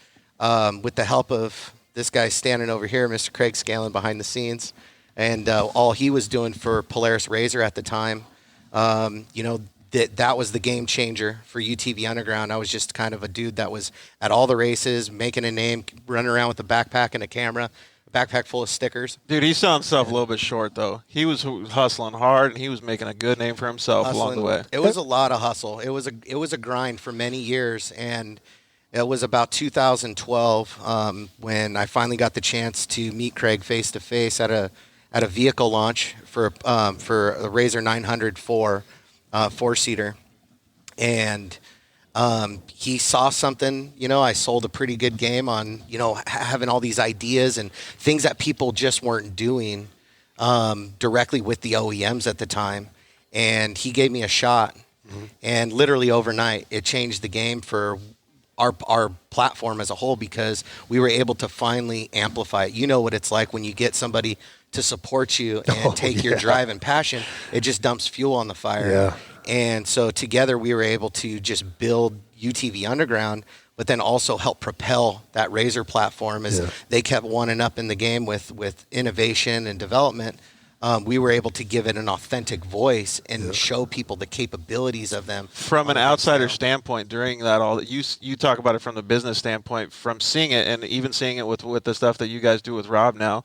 with the help of this guy standing over here, Mr. Craig Scanlon behind the scenes, and all he was doing for Polaris Razor at the time, you know, that was the game changer for UTV Underground. I was just kind of a dude that was at all the races, making a name, running around with a backpack and a camera, a backpack full of stickers. Dude, he's selling himself a little bit short, though. He was hustling hard, and he was making a good name for himself along the way. It was a lot of hustle. It was a grind for many years, and it was about 2012 when I finally got the chance to meet Craig face to face at a vehicle launch for a Razor 900 four-seater, and he saw something. You know, I sold a pretty good game on, you know, having all these ideas and things that people just weren't doing directly with the OEMs at the time, and he gave me a shot, and literally overnight it changed the game for our platform as a whole, because we were able to finally amplify it. You know what it's like when you get somebody to support you and take your drive and passion. It just dumps fuel on the fire. Yeah. And so together we were able to just build UTV Underground, but then also help propel that Razor platform as they kept one up in the game with innovation and development. We were able to give it an authentic voice and show people the capabilities of them. From an outsider standpoint, during that, all that you talk about it from the business standpoint, from seeing it and even seeing it with the stuff that you guys do with Rob now,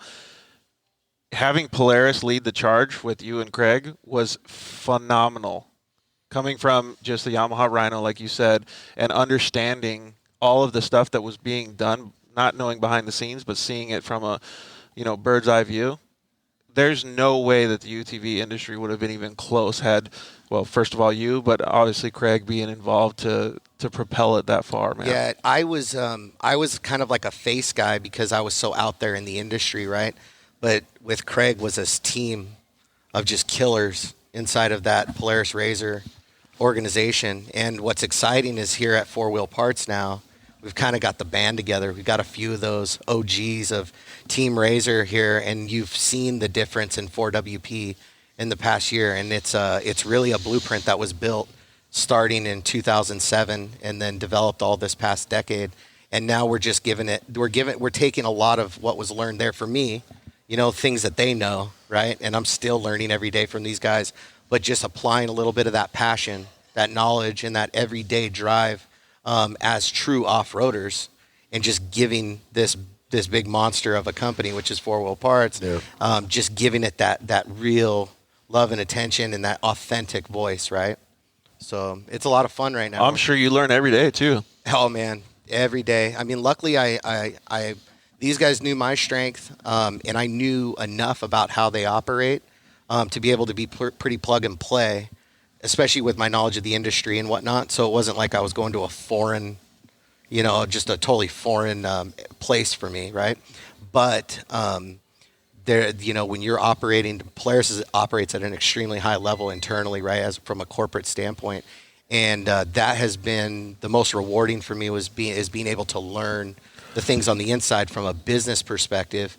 having Polaris lead the charge with you and Craig was phenomenal. Coming from just the Yamaha Rhino, like you said, and understanding all of the stuff that was being done, not knowing behind the scenes, but seeing it from a, bird's eye view. There's no way that the UTV industry would have been even close had, well, first of all, you, but obviously Craig being involved to propel it that far, man. Yeah, I was kind of like a face guy because I was so out there in the industry, right? But with Craig was this team of just killers inside of that Polaris Razor organization. And what's exciting is here at Four Wheel Parts now, we've kind of got the band together. We've got a few of those OGs of Team Razor here, and you've seen the difference in 4WP in the past year. And it's really a blueprint that was built starting in 2007 and then developed all this past decade. And now we're just we're taking a lot of what was learned there for me, things that they know, right? And I'm still learning every day from these guys, but just applying a little bit of that passion, that knowledge, and that everyday drive as true off-roaders, and just giving this big monster of a company, which is Four Wheel Parts, just giving it that real love and attention and that authentic voice, right? So it's a lot of fun right now. I'm sure you learn every day too. Oh man, every day. I mean, luckily I these guys knew my strength, and I knew enough about how they operate to be able to be pretty plug and play, especially with my knowledge of the industry and whatnot. So it wasn't like I was going to a foreign, just a totally foreign place for me, right? But there, when you're operating, Polaris operates at an extremely high level internally, right, as from a corporate standpoint, and that has been the most rewarding for me is being able to learn the things on the inside from a business perspective,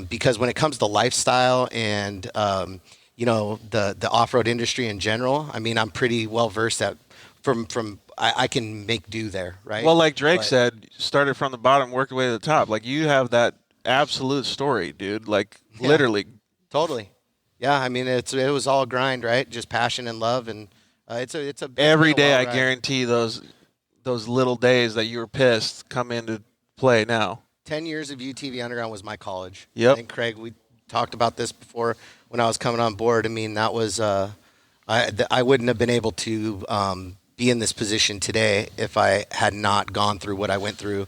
because when it comes to lifestyle and the off-road industry in general, I mean, I'm pretty well versed at I can make do there, right? Well, like Drake said, started from the bottom, worked your way to the top. Like, you have that absolute story, dude. Like, literally. Totally. Yeah, I mean, it was all grind, right? Just passion and love, and it's a every day. I guarantee those little days that you were pissed come into play now. 10 years of UTV Underground was my college. Yep. And Craig, we talked about this before when I was coming on board. I mean, that was I wouldn't have been able to be in this position today if I had not gone through what I went through,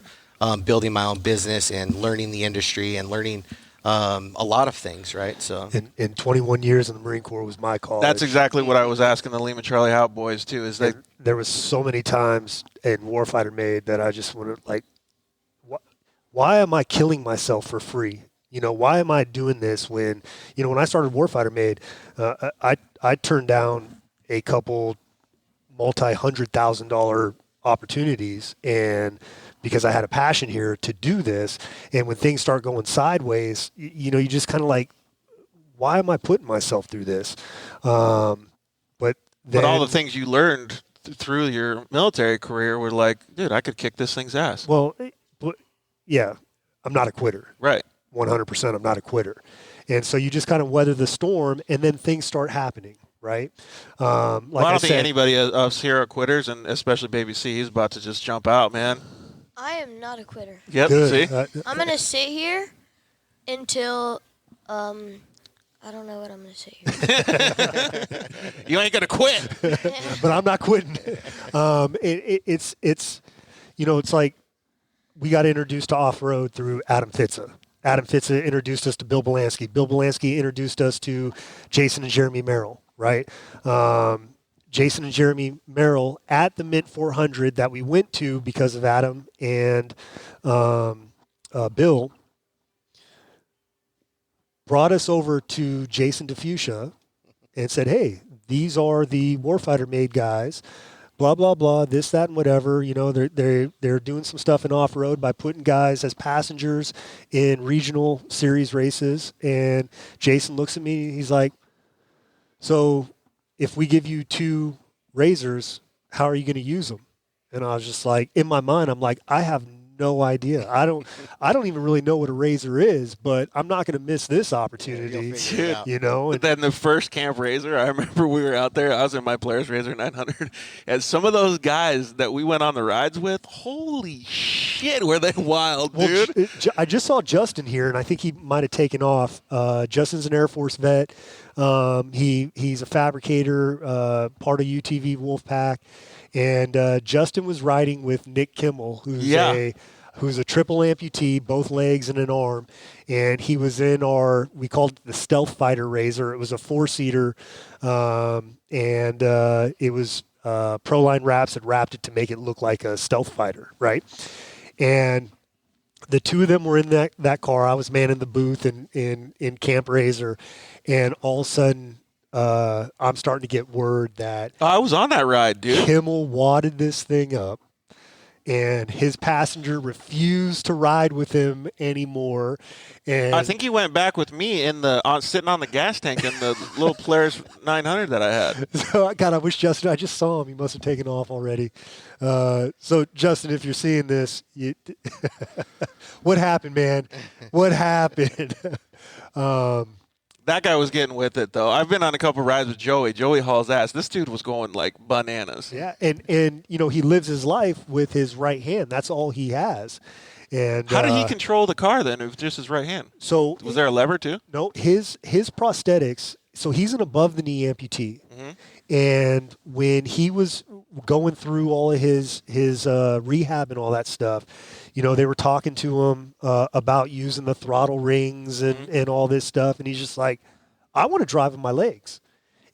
building my own business and learning the industry and learning a lot of things, right? So, in 21 years in the Marine Corps was my college. That's exactly what I was asking the Lima Charlie Hout boys too. Is that there was so many times in Warfighter Made that I just wanted, like, why am I killing myself for free? Why am I doing this when I started Warfighter Made, I turned down a couple multi-$100,000 opportunities, and because I had a passion here to do this, and when things start going sideways, you just kind of like, why am I putting myself through this? But all the things you learned through your military career were like, dude, I could kick this thing's ass. Well, yeah, I'm not a quitter. Right. 100%, I'm not a quitter. And so you just kind of weather the storm, and then things start happening, right? I don't think anybody of us here are quitters, and especially Baby C. He's about to just jump out, man. I am not a quitter. Yep, Good. see? I'm going to sit here until, I don't know what I'm going to sit here. You ain't going to quit. But I'm not quitting. It's it's like we got introduced to off-road through Adam Fitza. Adam Fitza introduced us to Bill Belansky. Bill Belansky introduced us to Jason and Jeremy Merrill, right? Jason and Jeremy Merrill at the Mint 400 that we went to because of Adam and Bill brought us over to Jason DeFucia and said, hey, these are the Warfighter Made guys, blah blah blah, this, that, and whatever. You know, they're doing some stuff in off road by putting guys as passengers in regional series races. And Jason looks at me. He's like, "So, if we give you 2 razors, how are you going to use them?" And I was just like, in my mind, I'm like, I have no idea. I don't even really know what a razor is, but I'm not going to miss this opportunity. Dude, you know. But then the first camp razor, I remember we were out there. I was in my Polaris Razor 900, and some of those guys that we went on the rides with, holy shit, were they wild, dude! I just saw Justin here, and I think he might have taken off. Justin's an Air Force vet. He's a fabricator, part of UTV Wolfpack, and Justin was riding with Nick Kimmel, who's a triple amputee, both legs and an arm, and he was in we called it the Stealth Fighter Razor. It was a 4-seater, and it was Proline Wraps had wrapped it to make it look like a Stealth Fighter, right? And the 2 of them were in that car. I was manning the booth in Camp Razor, and all of a sudden, I'm starting to get word that I was on that ride, dude. Kimmel wadded this thing up, and his passenger refused to ride with him anymore. And I think he went back with me in sitting on the gas tank in the little Polaris 900 that I had. So, God, I wish Justin. I just saw him. He must have taken off already. So, Justin, if you're seeing this, what happened, man? What happened? That guy was getting with it, though. I've been on a couple rides with Joey. Joey hauls ass. This dude was going like bananas. Yeah, and you know, he lives his life with his right hand. That's all he has. And how did he control the car then? It was just his right hand. So was there a lever too? No, his prosthetics. So he's an above the knee amputee, and when he was going through all of his rehab and all that stuff, you know, they were talking to him about using the throttle rings and all this stuff, and he's just like, I want to drive with my legs.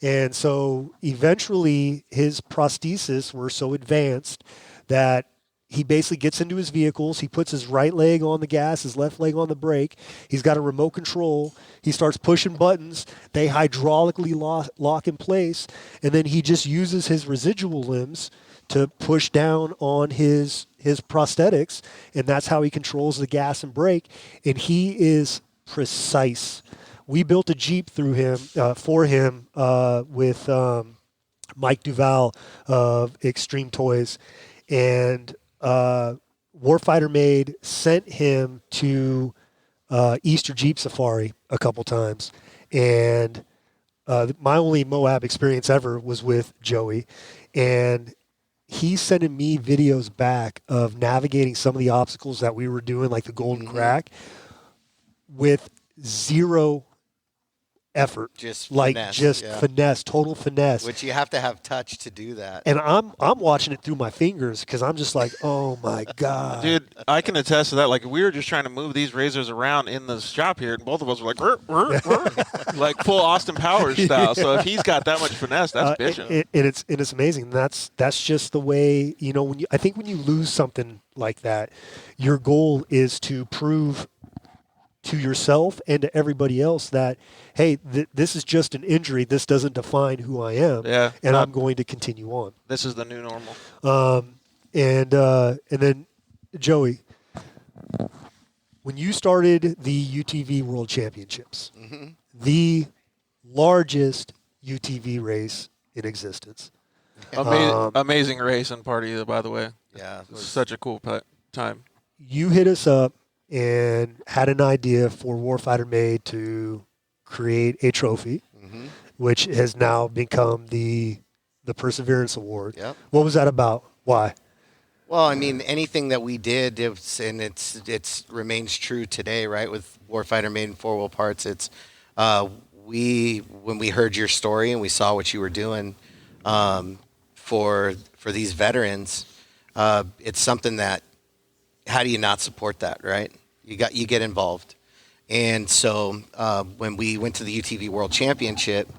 And so eventually his prostheses were so advanced that he basically gets into his vehicles. He puts his right leg on the gas, his left leg on the brake. He's got a remote control. He starts pushing buttons. They hydraulically lock in place. And then he just uses his residual limbs to push down on his prosthetics. And that's how he controls the gas and brake. And he is precise. We built a Jeep for him with Mike Duval of Extreme Toys. And Warfighter Made sent him to Easter Jeep Safari a couple times. And my only Moab experience ever was with Joey. And he's sending me videos back of navigating some of the obstacles that we were doing, like the Golden Crack, with zero effort, just finesse, total finesse. Which you have to have touch to do that. And I'm watching it through my fingers because I'm just like, oh my god, dude! I can attest to that. Like we were just trying to move these razors around in the shop here, and both of us were like, "Rrr, rrr, rrr," like full Austin Powers style. So if he's got that much finesse, that's bitching. And it's amazing. That's just the way, you know. I think when you lose something like that, your goal is to prove to yourself and to everybody else that, hey, this is just an injury. This doesn't define who I am. Yeah, and I'm going to continue on. This is the new normal. And then, Joey, when you started the UTV World Championships, the largest UTV race in existence. Amazing race and party, by the way. Yeah. It was such a cool time. You hit us up and had an idea for Warfighter Made to create a trophy, which has now become the Perseverance Award. Yep. What was that about? Why? Well, I mean, anything that we did, it's remains true today, right? With Warfighter Made in 4-wheel parts, it's when we heard your story and we saw what you were doing for these veterans, it's something that, how do you not support that, right? You get involved. And so when we went to the UTV World Championship,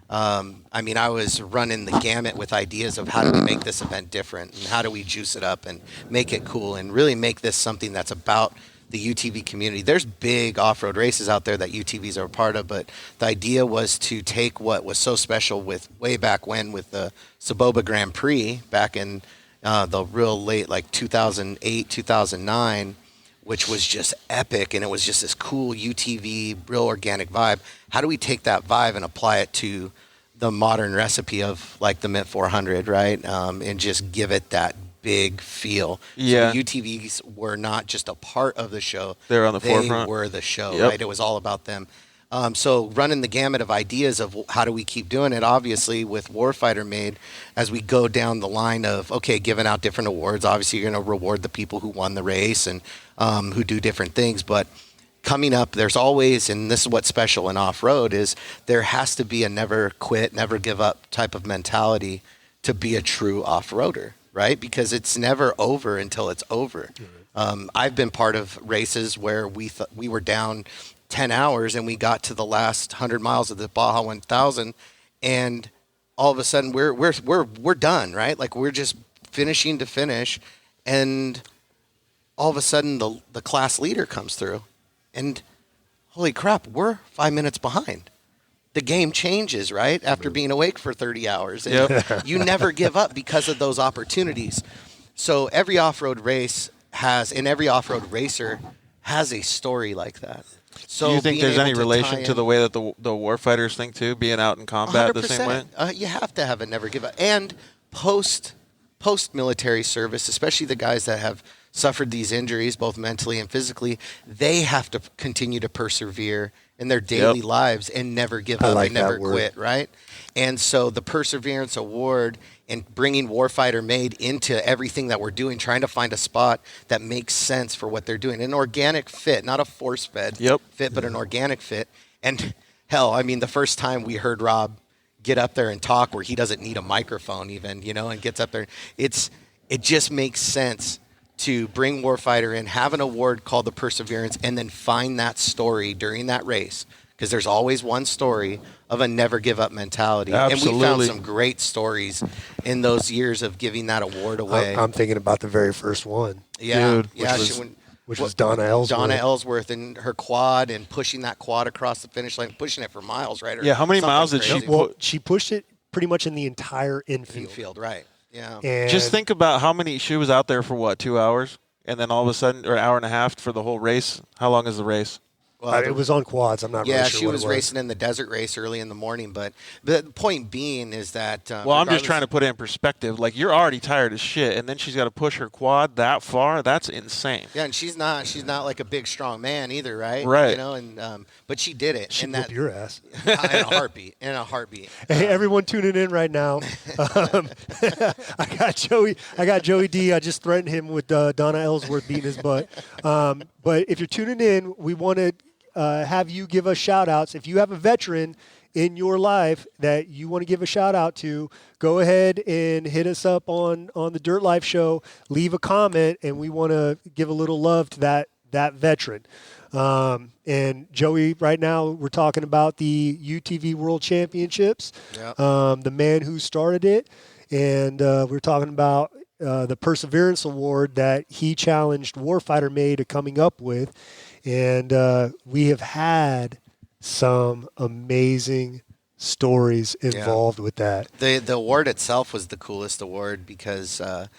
I mean, I was running the gamut with ideas of how do we make this event different and how do we juice it up and make it cool and really make this something that's about the UTV community. There's big off-road races out there that UTVs are a part of, but the idea was to take what was so special with way back when with the Saboba Grand Prix back in the real late, like 2008, 2009, which was just epic, and it was just this cool UTV, real organic vibe. How do we take that vibe and apply it to the modern recipe of like the Mint 400, right? And just give it that big feel. Yeah. So UTVs were not just a part of the show. They were on the forefront. They were the show, Yep. right? It was all about them. So running the gamut of ideas of how do we keep doing it, obviously with Warfighter Made, as we go down the line of, okay, giving out different awards, obviously you're going to reward the people who won the race and who do different things. But coming up, there's always, and this is what's special in off-road, is there has to be a never quit, never give up type of mentality to be a true off-roader, right? Because it's never over until it's over. I've been part of races where we were down 10 hours and we got to the last 100 miles of the Baja 1000, and all of a sudden we're done, right? Like we're just finishing to finish, and all of a sudden the class leader comes through, and holy crap, we're 5 minutes behind. The game changes, right? After being awake for 30 hours. And you never give up because of those opportunities. So every off-road race has, and every off-road racer has a story like that. So Do you think being there's able any to relation tie to in- the way that the warfighters think too, being out in combat the same way? 100%. You have to have a never give up. And post-military service, especially the guys that have suffered these injuries, both mentally and physically, they have to continue to persevere in their daily lives and never give up and never quit, right? And so the Perseverance Award and bringing Warfighter Made into everything that we're doing, trying to find a spot that makes sense for what they're doing. An organic fit, not a force-fed fit, but an organic fit. And hell, I mean, the first time we heard Rob get up there and talk where he doesn't need a microphone even, and gets up there, it just makes sense to bring Warfighter in, have an award called the Perseverance, and then find that story during that race, because there's always one story of a never give up mentality. Absolutely. And we found some great stories in those years of giving that award away. I'm thinking about the very first one. Yeah, Dude, yeah, which was Donna Ellsworth. Donna Ellsworth and her quad, and pushing that quad across the finish line, pushing it for miles, right? Or Yeah, how many something miles did she crazy. put? Well, she pushed it pretty much in the entire infield. Infield, right? Yeah. And Just think about how many, she was out there for what, 2 hours? And then all of a sudden, or an hour and a half for the whole race? How long is the race? Well, it was on quads. I'm not really sure she what was it was. racing in the desert race early in the morning. But the point being is that Well, I'm just trying to put it in perspective. Like, you're already tired as shit, and then she's got to push her quad that far? That's insane. Yeah, and she's not like a big, strong man either, right? Right. And but she did it. She'd and whoop your ass. in a heartbeat. In a heartbeat. Hey, everyone tuning in right now. I got Joey D. I just threatened him with Donna Ellsworth beating his butt. But if you're tuning in, we want to have you give us shout outs. If you have a veteran in your life that you want to give a shout out to, go ahead and hit us up on the Dirt Life Show. Leave a comment, and we want to give a little love to that veteran. And Joey, right now we're talking about the UTV World Championships. Yep. The man who started it, and we're talking about the Perseverance Award that he challenged Warfighter Made to coming up with. And we have had some amazing stories involved with that. The award itself was the coolest award because that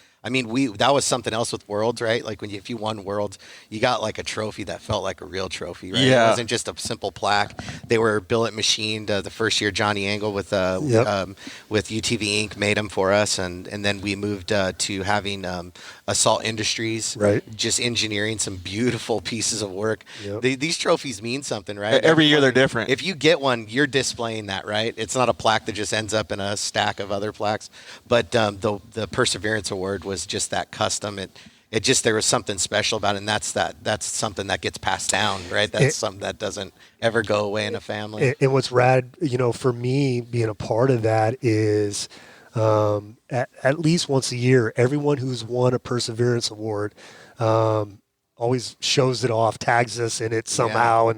was something else with Worlds, right? Like if you won Worlds, you got like a trophy that felt like a real trophy, right? Yeah. It wasn't just a simple plaque. They were billet machined. The first year Johnny Angle with UTV Inc. made them for us, and then we moved to having Assault Industries, right? Just engineering some beautiful pieces of work. Yep. These trophies mean something, right? Every year they're different. If you get one, you're displaying that, right? It's not a plaque that just ends up in a stack of other plaques. But the Perseverance Award was just that custom. It just, there was something special about it, and that's something that gets passed down, right? That's something that doesn't ever go away in a family. And what's rad, for me being a part of that is at least once a year, everyone who's won a Perseverance Award always shows it off, tags us in it somehow,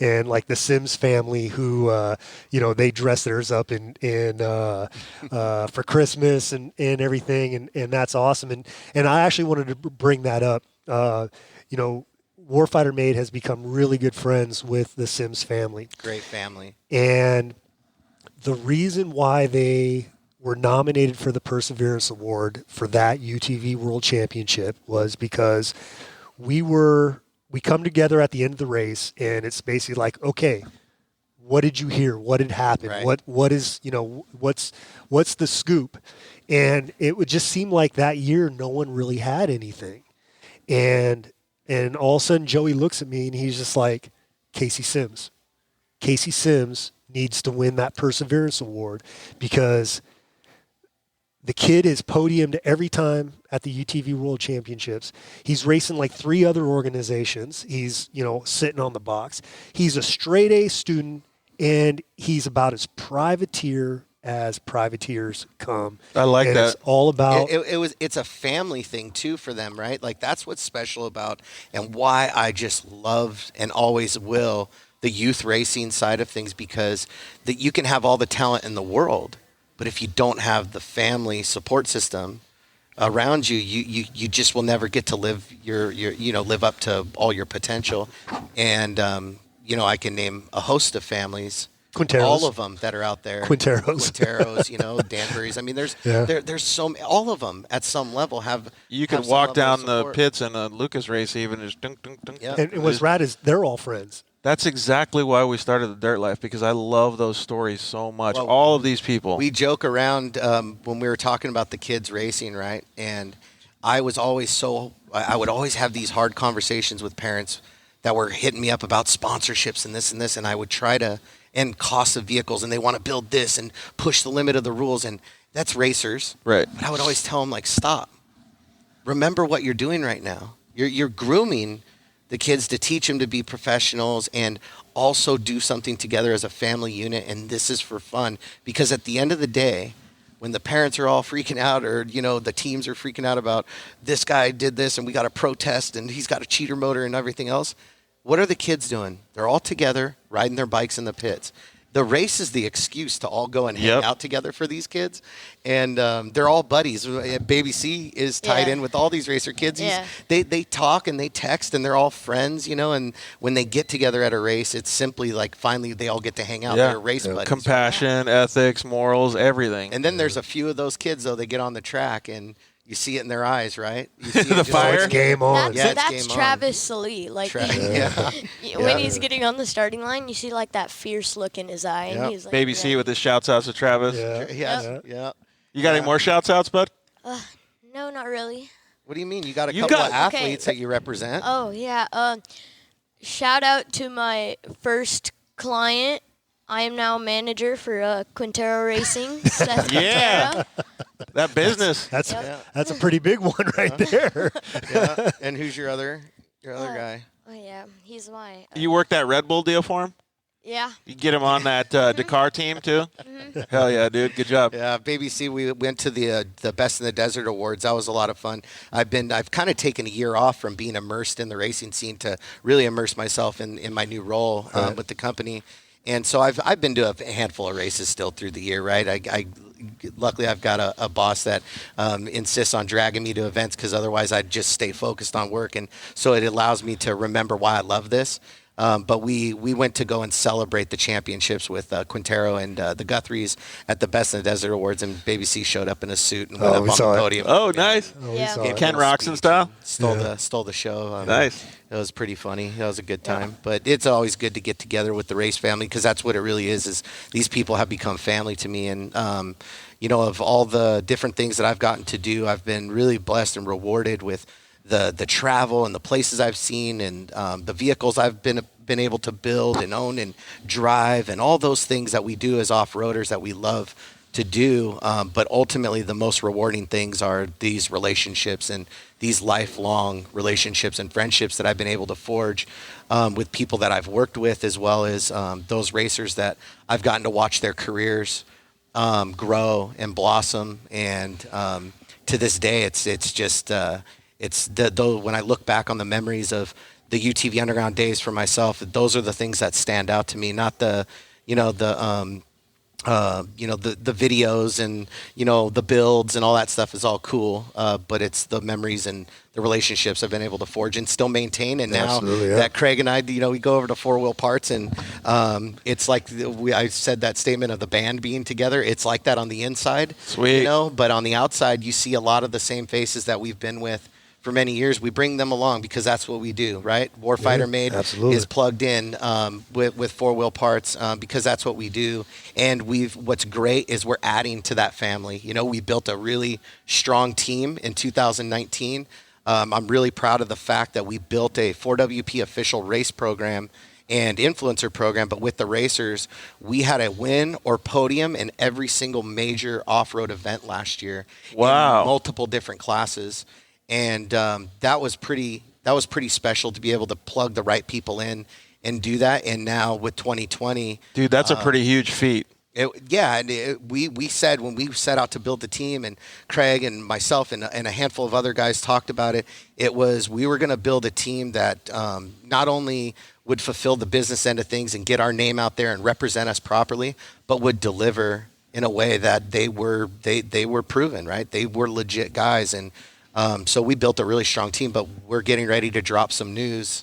and like the Sims family who they dress theirs up in for Christmas and everything, and that's awesome. And I actually wanted to bring that up. Warfighter Made has become really good friends with the Sims family. Great family. And the reason why they were nominated for the Perseverance Award for that UTV World Championship was because we come together at the end of the race, and it's basically like, okay, what did you hear? What had happened? Right. What is, what's the scoop? And it would just seem like that year no one really had anything. And all of a sudden Joey looks at me and he's just like, Casey Sims needs to win that Perseverance Award because the kid is podiumed every time at the UTV World Championships. He's racing like 3 other organizations. He's, sitting on the box. He's a straight A student, and he's about as privateer as privateers come. I like and that. It's all about It's a family thing too for them, right? Like that's what's special about and why I just love and always will the youth racing side of things, because that you can have all the talent in the world, but if you don't have the family support system around you, you just will never get to live your live up to all your potential. And I can name a host of families, Quinteros. all of them that are out there. Quinteros, Danburys. I mean, there's so many, all of them at some level have. You can have some walk level down of the support. pits in a Lucas race even just dunk, dunk, dunk. Yeah. and what's rad is they're all friends. That's exactly why we started the Dirt Life, because I love those stories so much. Well, all of these people. We joke around when we were talking about the kids racing, right? And I would always have these hard conversations with parents that were hitting me up about sponsorships and this, and I would try to, and costs of vehicles, and they want to build this and push the limit of the rules, and that's racers. Right. But I would always tell them, like, stop. Remember what you're doing right now. You're grooming the kids to teach them to be professionals and also do something together as a family unit, and this is for fun. Because at the end of the day, when the parents are all freaking out, or the teams are freaking out about this guy did this and we got to protest and he's got a cheater motor and everything else, what are the kids doing? They're all together riding their bikes in the pits. The race is the excuse to all go and hang out together for these kids, and they're all buddies. Baby C is tied in with all these racer kids. Yeah. They talk and they text, and they're all friends, and when they get together at a race, it's simply like finally they all get to hang out. They're race buddies. Compassion, ethics, morals, everything. And then there's a few of those kids, though, they get on the track, and you see it in their eyes, right? You see The it just fire? like- It's game on. Yeah, That's Travis Salee. Like when he's getting on the starting line, you see like that fierce look in his eye, and he's like, Baby C with his shouts outs to Travis. Yeah. You got any more shouts outs, bud? No, not really. What do you mean? You got a You couple got- of athletes that you represent? Oh yeah. Shout out to my first client. I am now manager for Quintero Racing. Seth Yeah. Quintero. That business. That's a pretty big one right there. Yeah. And who's your other guy? Oh yeah, he's my. You worked that Red Bull deal for him? Yeah. You get him on that Dakar team too? Hell yeah, dude. Good job. Yeah, Baby C. We went to the Best in the Desert Awards. That was a lot of fun. I've kind of taken a year off from being immersed in the racing scene to really immerse myself in my new role with the company. And so I've been to a handful of races still through the year, right? Luckily I've got a boss that insists on dragging me to events, because otherwise I'd just stay focused on work, and so it allows me to remember why I love this. But we went to go and celebrate the championships with Quintero and the Guthries at the Best in the Desert Awards, and Baby C showed up in a suit and went up on the podium. Oh, nice. Yeah. saw it. Ken Roxon style? Stole the show. Nice. It was pretty funny. That was a good time. But it's always good to get together with the race family, because that's what it really is these people have become family to me. And, of all the different things that I've gotten to do, I've been really blessed and rewarded with the travel and the places I've seen, and the vehicles I've been able to build and own and drive, and all those things that we do as off-roaders that we love to do. But ultimately, the most rewarding things are these relationships and these lifelong relationships and friendships that I've been able to forge with people that I've worked with, as well as those racers that I've gotten to watch their careers grow and blossom. And to this day, it's just when I look back on the memories of the UTV Underground days for myself, those are the things that stand out to me. Not the the videos and, the builds and all that stuff is all cool. But it's the memories and the relationships I've been able to forge and still maintain. And now that Craig and I, we go over to Four Wheel Parts, and it's like I said that statement of the band being together. It's like that on the inside, Sweet. but on the outside, you see a lot of the same faces that we've been with for many years. We bring them along because that's what we do, right? Warfighter Made is plugged in with Four Wheel Parts because that's what we do. And what's great is we're adding to that family. We built a really strong team in 2019. I'm really proud of the fact that we built a 4WP official race program and influencer program, but with the racers, we had a win or podium in every single major off-road event last year. Wow. In multiple different classes. And that was pretty special to be able to plug the right people in and do that. And now with 2020, dude, that's a pretty huge feat. We said when we set out to build the team, and Craig and myself and a handful of other guys talked about it, we were going to build a team that not only would fulfill the business end of things and get our name out there and represent us properly, but would deliver in a way that they were proven, right? They were legit guys. And so we built a really strong team, but we're getting ready to drop some news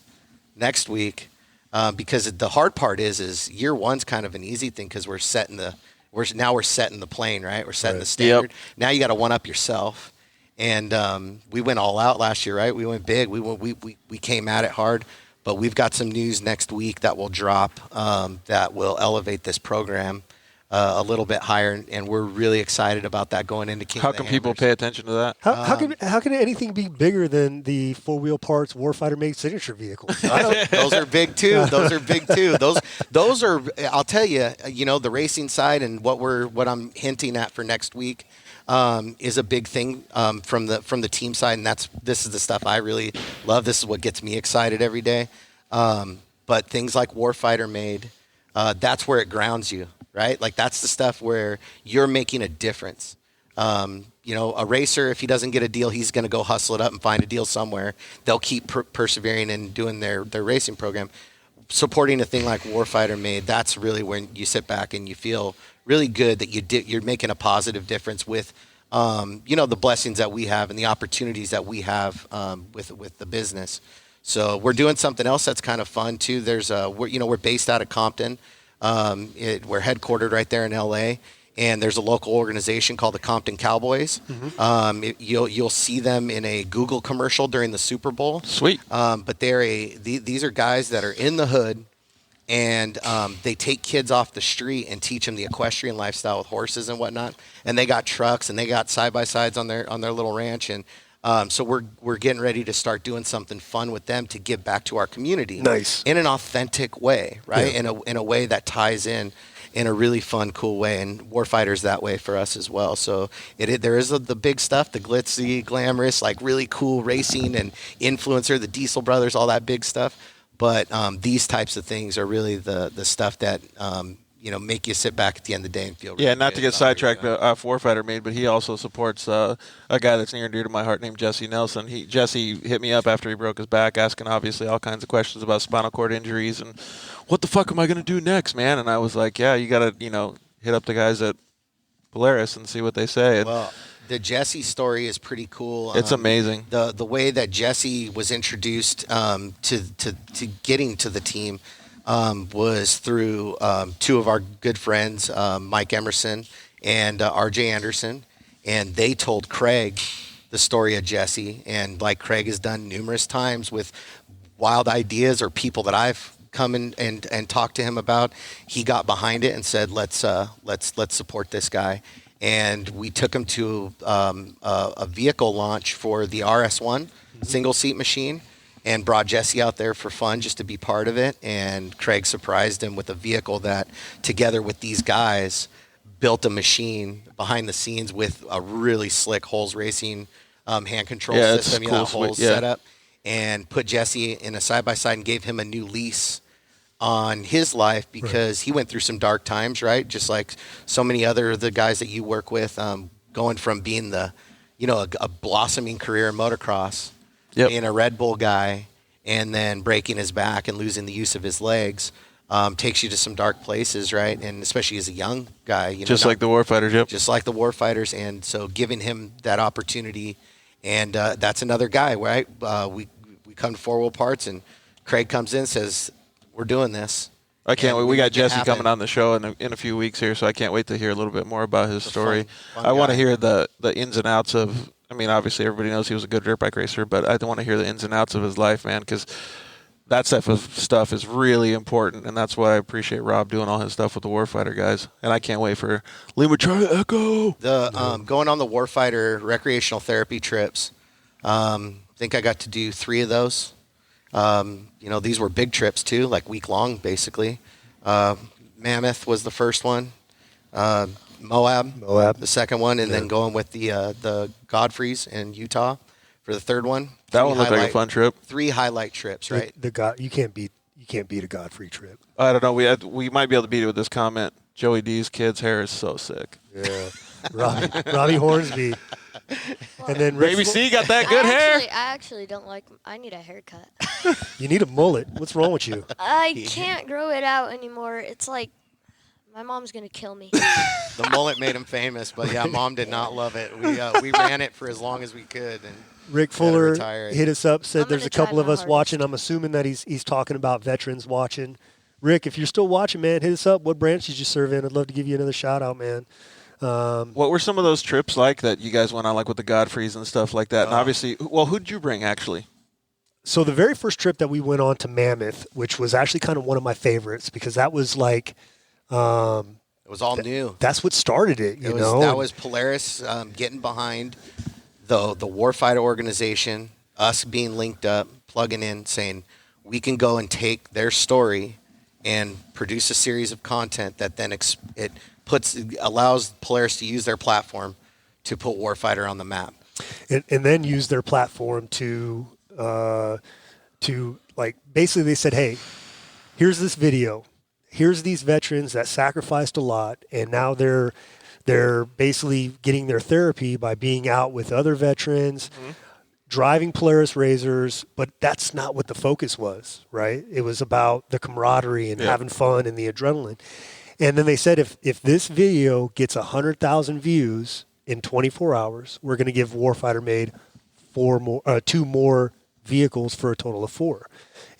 next week because the hard part is year one's kind of an easy thing because we're setting the plane, right? We're setting the standard. Yep. Now you got to one up yourself, and we went all out last year, right? We went big. We came at it hard, but we've got some news next week that will drop that will elevate this program a little bit higher, and we're really excited about that going into King. How can people pay attention to that? How can anything be bigger than the Four Wheel Parts Warfighter Made signature vehicle? Those are big too. Those are. I'll tell you. The racing side and what I'm hinting at for next week is a big thing from the team side, and this is the stuff I really love. This is what gets me excited every day. But things like Warfighter Made, that's where it grounds you. Right? Like that's the stuff where you're making a difference. A racer, if he doesn't get a deal, he's going to go hustle it up and find a deal somewhere. They'll keep persevering and doing their racing program. Supporting a thing like Warfighter Made, that's really when you sit back and you feel really good that you're making a positive difference with, the blessings that we have and the opportunities that we have with the business. So we're doing something else that's kind of fun too. We're based out of Compton. We're headquartered right there in LA, and there's a local organization called the Compton Cowboys. Mm-hmm. You'll see them in a Google commercial during the Super Bowl. Sweet. But these are guys that are in the hood, and they take kids off the street and teach them the equestrian lifestyle with horses and whatnot. And they got trucks and they got side-by-sides on their little ranch, and so we're getting ready to start doing something fun with them to give back to our community. Nice. In an authentic way, right? Yeah. In a way that ties in a really fun, cool way. And Warfighter's that way for us as well. So there is the big stuff, the glitzy, glamorous, like really cool racing and influencer, the Diesel Brothers, all that big stuff. But these types of things are really the stuff that make you sit back at the end of the day and feel really not to get sidetracked off Warfighter Made, but he also supports a guy that's near and dear to my heart named Jesse Nelson. Jesse hit me up after he broke his back, asking obviously all kinds of questions about spinal cord injuries and what the fuck am I going to do next, man? And I was like, yeah, you got to, hit up the guys at Polaris and see what they say. Well, the Jesse story is pretty cool. It's amazing. The way that Jesse was introduced to getting to the team was through two of our good friends, Mike Emerson and RJ Anderson, and they told Craig the story of Jesse. And like Craig has done numerous times with wild ideas or people that I've come in and talked to him about, he got behind it and said, let's support this guy. And we took him to a vehicle launch for the RS1 single seat machine, and brought Jesse out there for fun just to be part of it. And Craig surprised him with a vehicle that, together with these guys, built a machine behind the scenes with a really slick Holes Racing hand control system, cool, Holes setup, and put Jesse in a side-by-side and gave him a new lease on his life because he went through some dark times, right? Just like so many other of the guys that you work with, going from being a blossoming career in motocross, being a Red Bull guy, and then breaking his back and losing the use of his legs. takes you to some dark places, right? And especially as a young guy, Just like the Warfighters, yep. just like the Warfighters. And so giving him that opportunity, and that's another guy, right? We come to Four Wheel Parts, and Craig comes in and says, we're doing this. I can't wait. We got make it Jesse happen. coming on the show in a few weeks here, so I can't wait to hear a little bit more about his story. fun I want to guy. hear the ins and outs of. I mean, obviously everybody knows he was a good dirt bike racer, but I want to hear the ins and outs of his life, man, because that type of stuff is really important, and that's why I appreciate Rob doing all his stuff with the Warfighter guys. And I can't wait for Lima Charlie Echo. The going on the Warfighter recreational therapy trips. I think I got to do 3 of those. These were big trips too, like week long, basically. Mammoth was the first one. Moab, the second one, and then going with the Godfreys in Utah for the third one. That one looked like a fun trip. 3 highlight trips, right? You can't beat a Godfrey trip. I don't know. We might be able to beat it with this comment. Joey D's kid's hair is so sick. Yeah, Robbie Hornsby, and then Baby C got that good hair. I actually don't like. I need a haircut. You need a mullet. What's wrong with you? I can't grow it out anymore. It's like my mom's gonna kill me. The mullet made him famous, but yeah, Mom did not love it. We ran it for as long as we could, and Rick Fuller retire it. hit us up, said I'm there's a gonna try couple of my us hardest. watching. I'm assuming that he's talking about veterans watching. Rick, if you're still watching, man, hit us up. What branch did you serve in? I'd love to give you another shout out, man. What were some of those trips like that you guys went on, like with the Godfreys and stuff like that? And obviously, well, who did you bring actually? So the very first trip that we went on to Mammoth, which was actually kind of one of my favorites because that was like it was all new. that's what started it, you know. That was Polaris getting behind the Warfighter organization, us being linked up, plugging in, saying we can go and take their story and produce a series of content that then allows Polaris to use their platform to put Warfighter on the map. and then use their platform to like basically they said, hey, here's this video, here's these veterans that sacrificed a lot, and now they're basically getting their therapy by being out with other veterans, driving Polaris Razors, but that's not what the focus was, right? It was about the camaraderie and having fun and the adrenaline. And then they said, if this video gets 100,000 views in 24 hours, we're going to give Warfighter Made 2 more vehicles for a total of 4.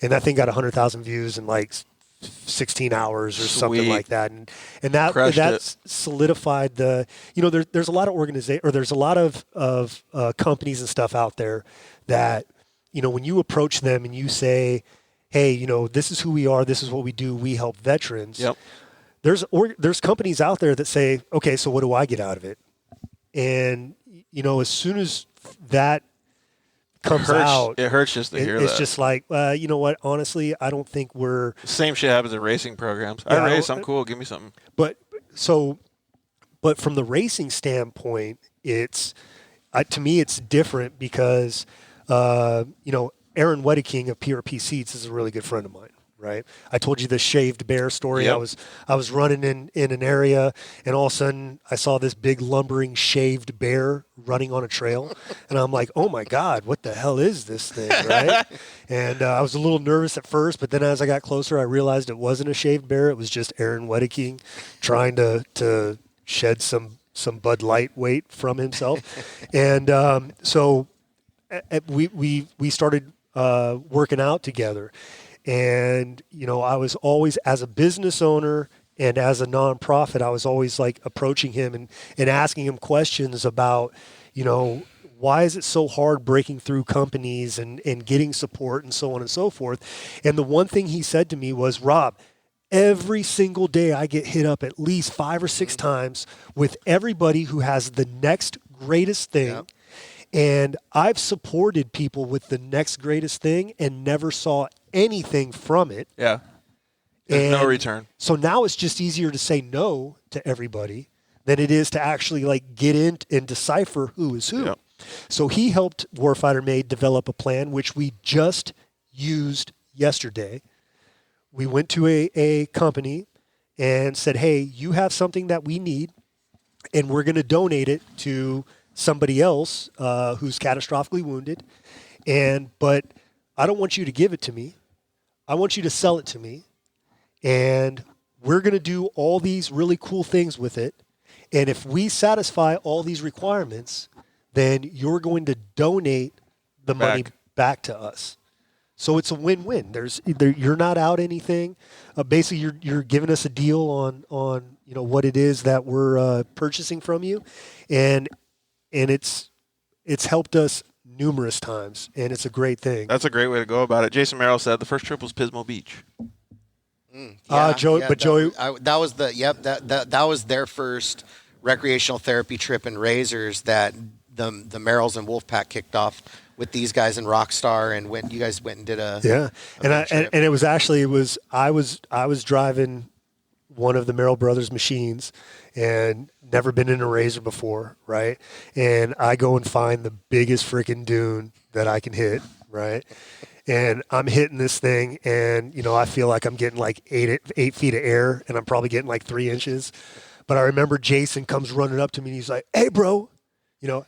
And that thing got 100,000 views in like 16 hours or something Sweet. like that. And that Crushed it. solidified there's a lot of there's a lot of companies and stuff out there that, when you approach them and you say, hey, this is who we are, this is what we do, we help veterans. Yep. There's companies out there that say, okay, so what do I get out of it? And, as soon as that comes out, It hurts just to hear it's that. just like, you know what? Honestly, I don't think we're. Same shit happens in racing programs. Yeah, I race. I'm cool. Give me something. But from the racing standpoint, it's to me it's different because Aaron Wedeking of PRP Seats is a really good friend of mine. Right, I told you the shaved bear story. Yep. I was running in an area, and all of a sudden I saw this big lumbering shaved bear running on a trail, and I'm like, oh my God, what the hell is this thing, right? And I was a little nervous at first, but then as I got closer, I realized it wasn't a shaved bear. It was just Aaron Wedeking trying to shed some Bud Light weight from himself, and so we started working out together. And, I was always, as a business owner and as a nonprofit, I was always like approaching him and asking him questions about, why is it so hard breaking through companies and getting support and so on and so forth. And the one thing he said to me was, Rob, every single day I get hit up at least 5 or 6 times with everybody who has the next greatest thing. Yep. And I've supported people with the next greatest thing and never saw anything from it. Yeah. There's no And return. So now it's just easier to say no to everybody than it is to actually like get in and decipher who is who. Yep. So he helped Warfighter Made develop a plan, which we just used yesterday. We went to a company and said, hey, you have something that we need, and we're going to donate it to somebody else who's catastrophically wounded. But I don't want you to give it to me. I want you to sell it to me. and we're going to do all these really cool things with it. And if we satisfy all these requirements, then you're going to donate the money back to us. So it's a win-win. You're not out anything. Basically, you're giving us a deal on what it is that we're purchasing from you, and it's helped us numerous times, and it's a great thing. That's a great way to go about it. Jason Merrill said the first trip was Pismo Beach. Joey, that was their first recreational therapy trip in Razors that the Merrills and Wolfpack kicked off with these guys in Rockstar, and you guys went and did a and it was I was driving one of the Merrill Brothers machines and never been in a Razor before, right? And I go and find the biggest freaking dune that I can hit, right? And I'm hitting this thing, and I feel like I'm getting like 8 feet of air, and I'm probably getting like 3 inches. But I remember Jason comes running up to me, and he's like, "Hey, bro."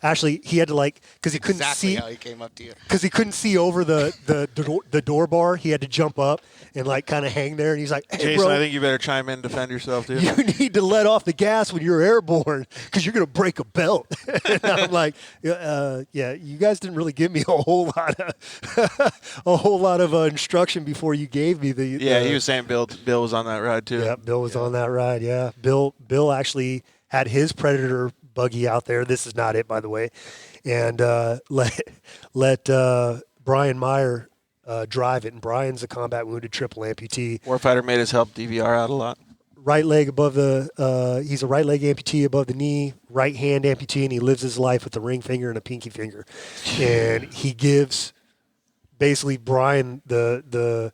Actually, he had to because he couldn't see how he came up to you. Because he couldn't see over the door bar. He had to jump up and kind of hang there. And he's like, "Hey, Jason, bro, I think you better chime in and defend yourself, dude. You need to let off the gas when you're airborne because you're gonna break a belt." And I'm like, "Yeah, you guys didn't really give me a whole lot of instruction before you gave me the." Yeah, he was saying Bill was on that ride too. Yeah, Bill was on that ride. Yeah, Bill actually had his Predator buggy out there. This is not it, by the way, and let Brian Meyer drive it. And Brian's a combat wounded triple amputee. Warfighter Made has helped DVR out a lot. Right leg above he's a right leg amputee above the knee, right hand amputee, and he lives his life with a ring finger and a pinky finger. And he gives basically Brian the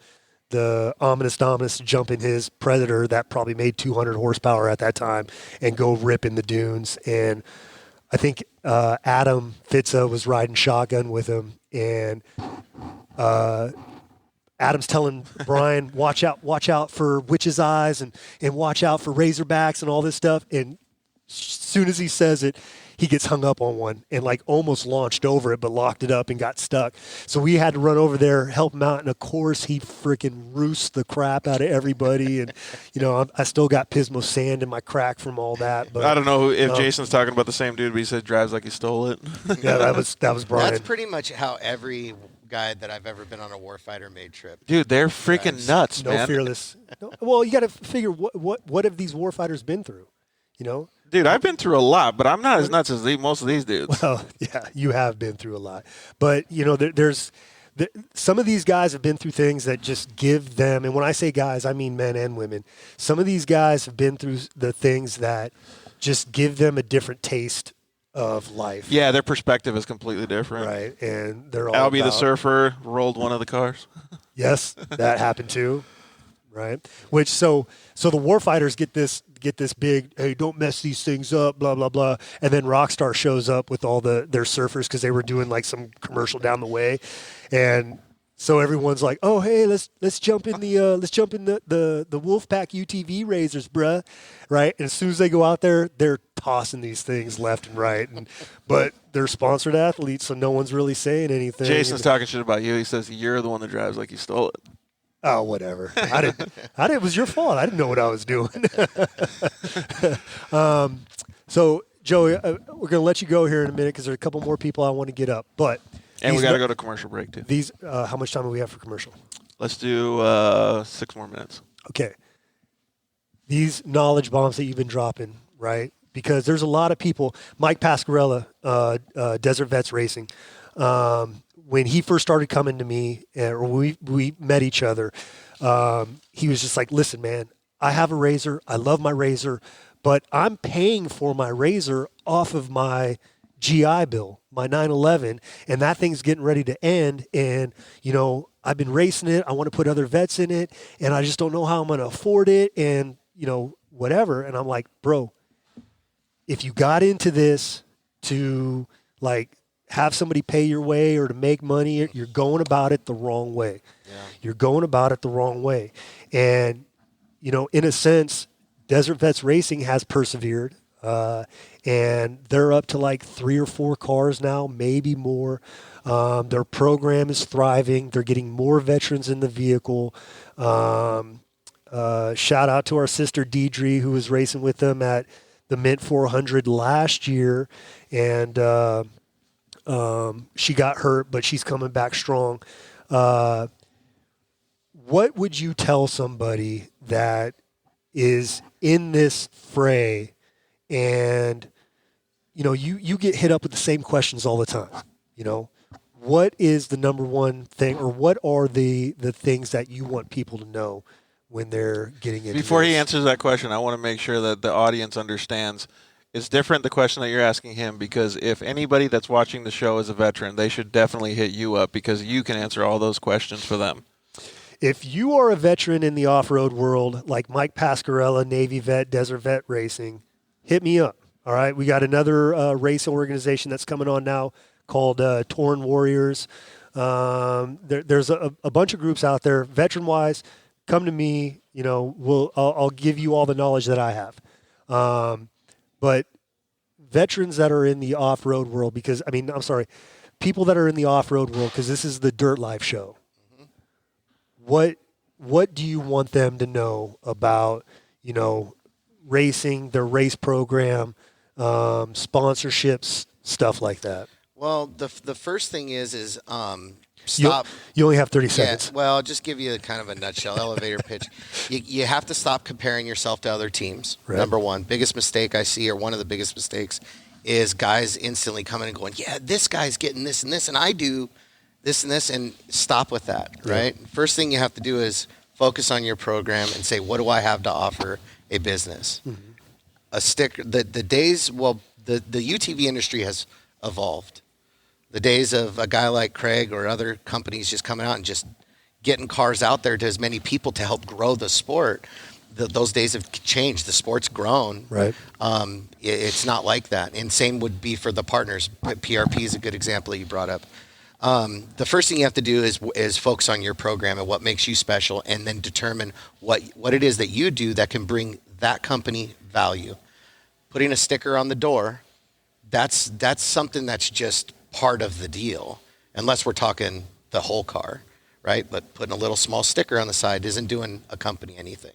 ominous to jump in his Predator that probably made 200 horsepower at that time and go rip in the dunes. And I think Adam Fitza was riding shotgun with him, and Adam's telling Brian, watch out for witches' eyes and watch out for razorbacks and all this stuff. And as soon as he says it, he gets hung up on one and almost launched over it, but locked it up and got stuck. So we had to run over there, help him out. And of course he freaking roosts the crap out of everybody. And, I still got Pismo sand in my crack from all that. But I don't know if Jason's talking about the same dude, but he said drives like he stole it. Yeah, that was Brian. That's pretty much how every guy that I've ever been on a Warfighter Made trip. Dude, they're freaking nuts, man. No fearless. Well, you got to figure what have these warfighters been through, Dude, I've been through a lot, but I'm not as nuts as most of these dudes. Well, yeah, you have been through a lot. But, there's some of these guys have been through things that just give them, and when I say guys, I mean men and women. Some of these guys have been through the things that just give them a different taste of life. Yeah, their perspective is completely different. Right, and they're all Albie about, the surfer rolled one of the cars. Yes, that happened too. Right, which so the warfighters get this big, hey, don't mess these things up, blah blah blah, and then Rockstar shows up with all their surfers because they were doing some commercial down the way, and so everyone's like, oh hey, let's jump in the Wolfpack UTV Razors, bruh, right? And as soon as they go out there, they're tossing these things left and right, but they're sponsored athletes, so no one's really saying anything. Jason's talking shit about you. He says you're the one that drives like you stole it. Oh, whatever. I didn't. It was your fault. I didn't know what I was doing. So, Joey, we're going to let you go here in a minute because there's a couple more people I want to get up. And we got to go to commercial break, too. How much time do we have for commercial? Let's do 6 more minutes. Okay. These knowledge bombs that you've been dropping, right? Because there's a lot of people. Mike Pasquarella, Desert Vets Racing, when he first started coming to me, or we met each other, he was just like, listen, man, I have a Razor. I love my Razor, but I'm paying for my Razor off of my GI Bill, my 911, and that thing's getting ready to end. And, I've been racing it. I want to put other vets in it, and I just don't know how I'm going to afford it and, whatever. And I'm like, bro, if you got into this to, have somebody pay your way or to make money, you're going about it the wrong way. Yeah. You're going about it the wrong way. And, in a sense, Desert Vets Racing has persevered. And they're up to 3 or 4 cars now, maybe more. Their program is thriving. They're getting more veterans in the vehicle. Shout out to our sister Deidre, who was racing with them at the Mint 400 last year, and she got hurt, but she's coming back strong. What would you tell somebody that is in this fray and, you get hit up with the same questions all the time, What is the number one thing, or what are the things that you want people to know when they're getting into Before this? he answers that question, I want to make sure that the audience understands it's different, the question that you're asking him, because if anybody that's watching the show is a veteran, they should definitely hit you up because you can answer all those questions for them. If you are a veteran in the off-road world, like Mike Pascarella, Navy vet, Desert Vet Racing, hit me up. All right, we got another race organization that's coming on now called Torn Warriors. There's a bunch of groups out there, veteran-wise. Come to me. I'll give you all the knowledge that I have. But veterans that are in the off-road world, people that are in the off-road world, because this is the Dirt Life show. What do you want them to know about, racing, their race program, sponsorships, stuff like that? Well, the first thing is stop. You only have 30 seconds. Yeah, well, I'll just give you kind of a nutshell elevator pitch. You have to stop comparing yourself to other teams. Right. Number one, biggest mistake I see, or one of the biggest mistakes, is guys instantly coming and going, yeah, this guy's getting this and this, and I do this and this, and stop with that, right? Yeah. First thing you have to do is focus on your program and say, what do I have to offer a business? Mm-hmm. A sticker. The days, well, the UTV industry has evolved. The days of a guy like Craig or other companies just coming out and just getting cars out there to as many people to help grow the sport, those days have changed. The sport's grown. Right. It's not like that. And same would be for the partners. PRP is a good example that you brought up. The first thing you have to do is focus on your program and what makes you special, and then determine what it is that you do that can bring that company value. Putting a sticker on the door, that's something that's just part of the deal, unless we're talking the whole car, right? But putting a little small sticker on the side isn't doing a company anything.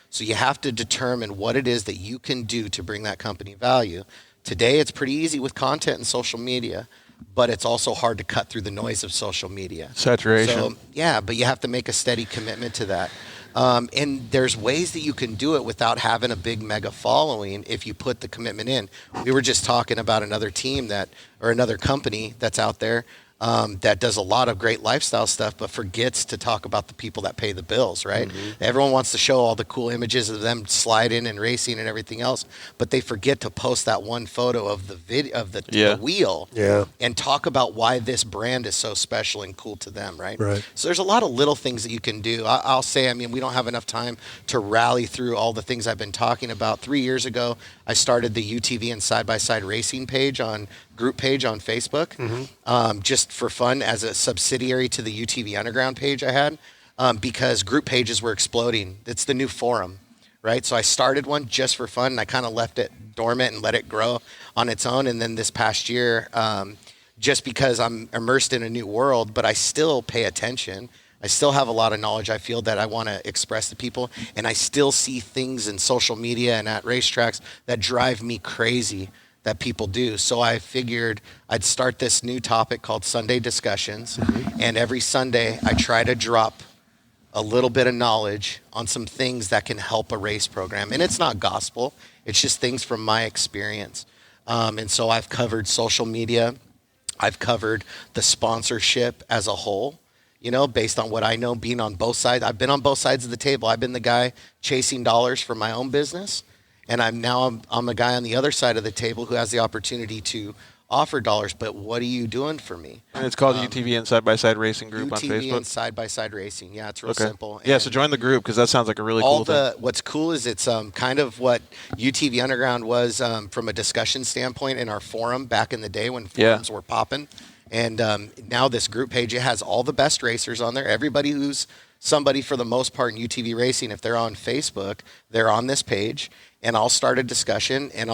So you have to determine what it is that you can do to bring that company value. Today, it's pretty easy with content and social media, but it's also hard to cut through the noise of social media. Saturation. So, yeah, but you have to make a steady commitment to that. And there's ways that you can do it without having a big mega following if you put the commitment in. We were just talking about another team or another company that's out there that does a lot of great lifestyle stuff, but forgets to talk about the people that pay the bills, right? Mm-hmm. Everyone wants to show all the cool images of them sliding and racing and everything else, but they forget to post that one photo of the the wheel, and talk about why this brand is so special and cool to them, right? So there's a lot of little things that you can do. I'll say, we don't have enough time to rally through all the things I've been talking about. 3 years ago, I started the UTV and side-by-side racing group page on Facebook, just for fun, as a subsidiary to the UTV Underground page I had, because group pages were exploding. It's the new forum, right? So I started one just for fun, and I kind of left it dormant and let it grow on its own. And then this past year, just because I'm immersed in a new world, but I still pay attention. I still have a lot of knowledge I feel that I want to express to people, and I still see things in social media and at racetracks that drive me crazy that people do. So I figured I'd start this new topic called Sunday Discussions, and every Sunday I try to drop a little bit of knowledge on some things that can help a race program. And it's not gospel, it's just things from my experience. And so I've covered social media, I've covered the sponsorship as a whole, based on what I know, being on both sides. I've been on both sides of the table. I've been the guy chasing dollars for my own business, and I'm a guy on the other side of the table who has the opportunity to offer dollars. But what are you doing for me? And it's called UTV and Side-by-Side Racing Group on Facebook? UTV and Side-by-Side Racing. Yeah, it's real simple. Yeah, so join the group, because that sounds like a really cool thing. What's cool is it's kind of what UTV Underground was from a discussion standpoint in our forum back in the day when forums were popping. And now this group page, it has all the best racers on there. Everybody who's somebody for the most part in UTV racing, if they're on Facebook, they're on this page. And I'll start a discussion, and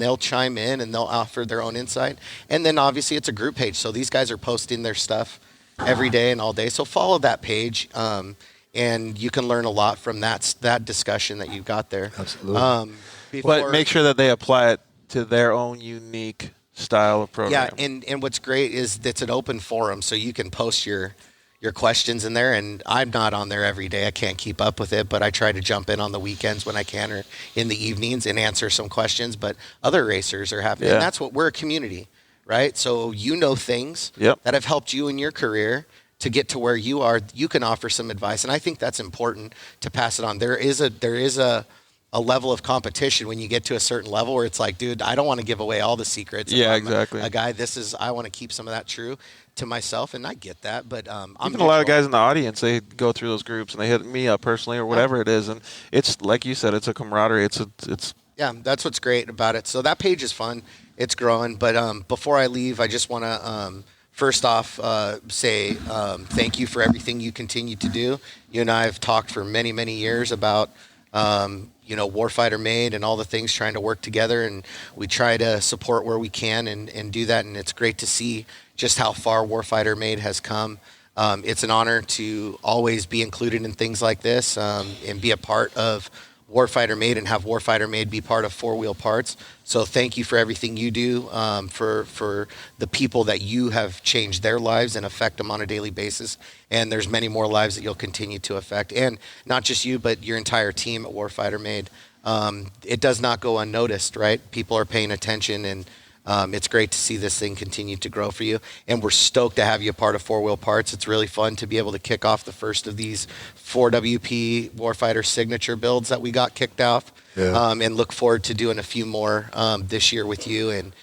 they'll chime in, and they'll offer their own insight. And then obviously it's a group page, so these guys are posting their stuff every day and all day. So follow that page. and you can learn a lot from that discussion that you've got there. Absolutely. But make sure that they apply it to their own unique style of program. Yeah, and what's great is it's an open forum, so you can post your questions in there. And I'm not on there every day. I can't keep up with it, but I try to jump in on the weekends when I can or in the evenings and answer some questions. But other racers are having, and that's what we're a community, right? So you know things that have helped you in your career to get to where you are. You can offer some advice, and I think that's important to pass it on. There is a level of competition when you get to a certain level where it's like, dude, I don't want to give away all the secrets. Yeah, exactly. A guy, I want to keep some of that true to myself, and I get that. But even a lot of guys in the audience, they go through those groups and they hit me up personally or whatever it is, and it's like you said, it's a camaraderie. It's yeah, that's what's great about it. So that page is fun. It's growing. But before I leave, I just want to first off say thank you for everything you continue to do. You and I have talked for many, many years about Warfighter Made and all the things trying to work together, and we try to support where we can and do that, and it's great to see just how far Warfighter Made has come. It's an honor to always be included in things like this and be a part of Warfighter Made and have Warfighter Made be part of Four Wheel Parts. So thank you for everything you do for the people that you have changed their lives and affect them on a daily basis. And there's many more lives that you'll continue to affect. And not just you, but your entire team at Warfighter Made. It does not go unnoticed, right? People are paying attention, and it's great to see this thing continue to grow for you. And we're stoked to have you a part of Four Wheel Parts. It's really fun to be able to kick off the first of these 4WP Warfighter signature builds that we got kicked off. Yeah. And look forward to doing a few more this year with you, and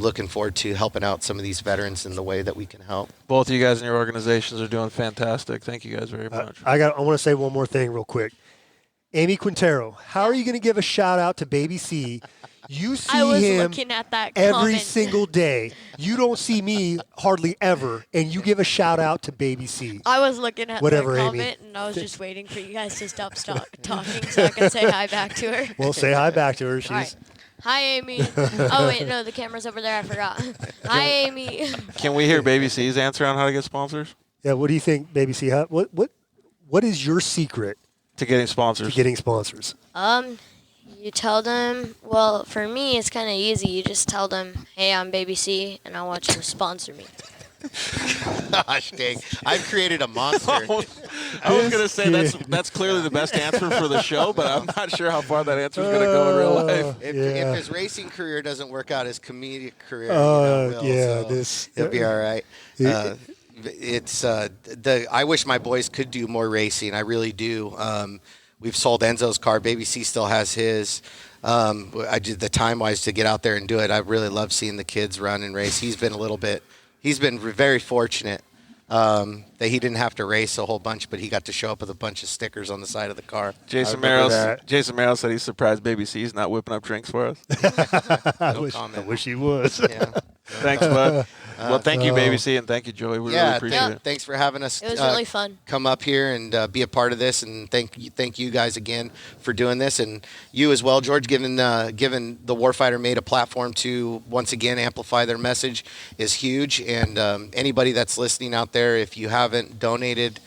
looking forward to helping out some of these veterans in the way that we can help. Both of you guys and your organizations are doing fantastic. Thank you guys very much. I want to say one more thing real quick. Amy Quintero, how are you going to give a shout out to Baby C? You see him looking at that every comment. single day. You don't see me hardly ever, and you give a shout out to Baby C. I was looking at Whatever, the comment, Amy. and I was just waiting for you guys to stop talking so I can say hi back to her. Well, say hi back to her. She's All right. Hi, Amy. Oh, wait, no, the camera's over there. I forgot. Hi, Amy. Can we hear Baby C's answer on how to get sponsors? Yeah, what do you think, Baby C? What is your secret to getting sponsors? You tell them, well, for me, it's kind of easy. You just tell them, hey, I'm Baby C, and I want you to sponsor me. Gosh dang, I've created a monster. I was going to say that's clearly the best answer for the show, but I'm not sure how far that answer is going to go in real life. If his racing career doesn't work out, his comedic career will. He'll be all right. I wish my boys could do more racing. I really do. We've sold Enzo's car. Baby C still has his. I did the time-wise to get out there and do it. I really love seeing the kids run and race. He's been very fortunate that he didn't have to race a whole bunch, but he got to show up with a bunch of stickers on the side of the car. Jason Merrill said he's surprised Baby C's not whipping up drinks for us. I wish he was. Yeah. Thanks, bud. Well, thank you, Baby C, and thank you, Joey. We really appreciate it. Thanks for having us. It was really fun. Come up here and be a part of this, and thank you guys again for doing this, and you as well, George, giving the Warfighter Made a platform to once again amplify their message is huge. And anybody that's listening out there, if you haven't donated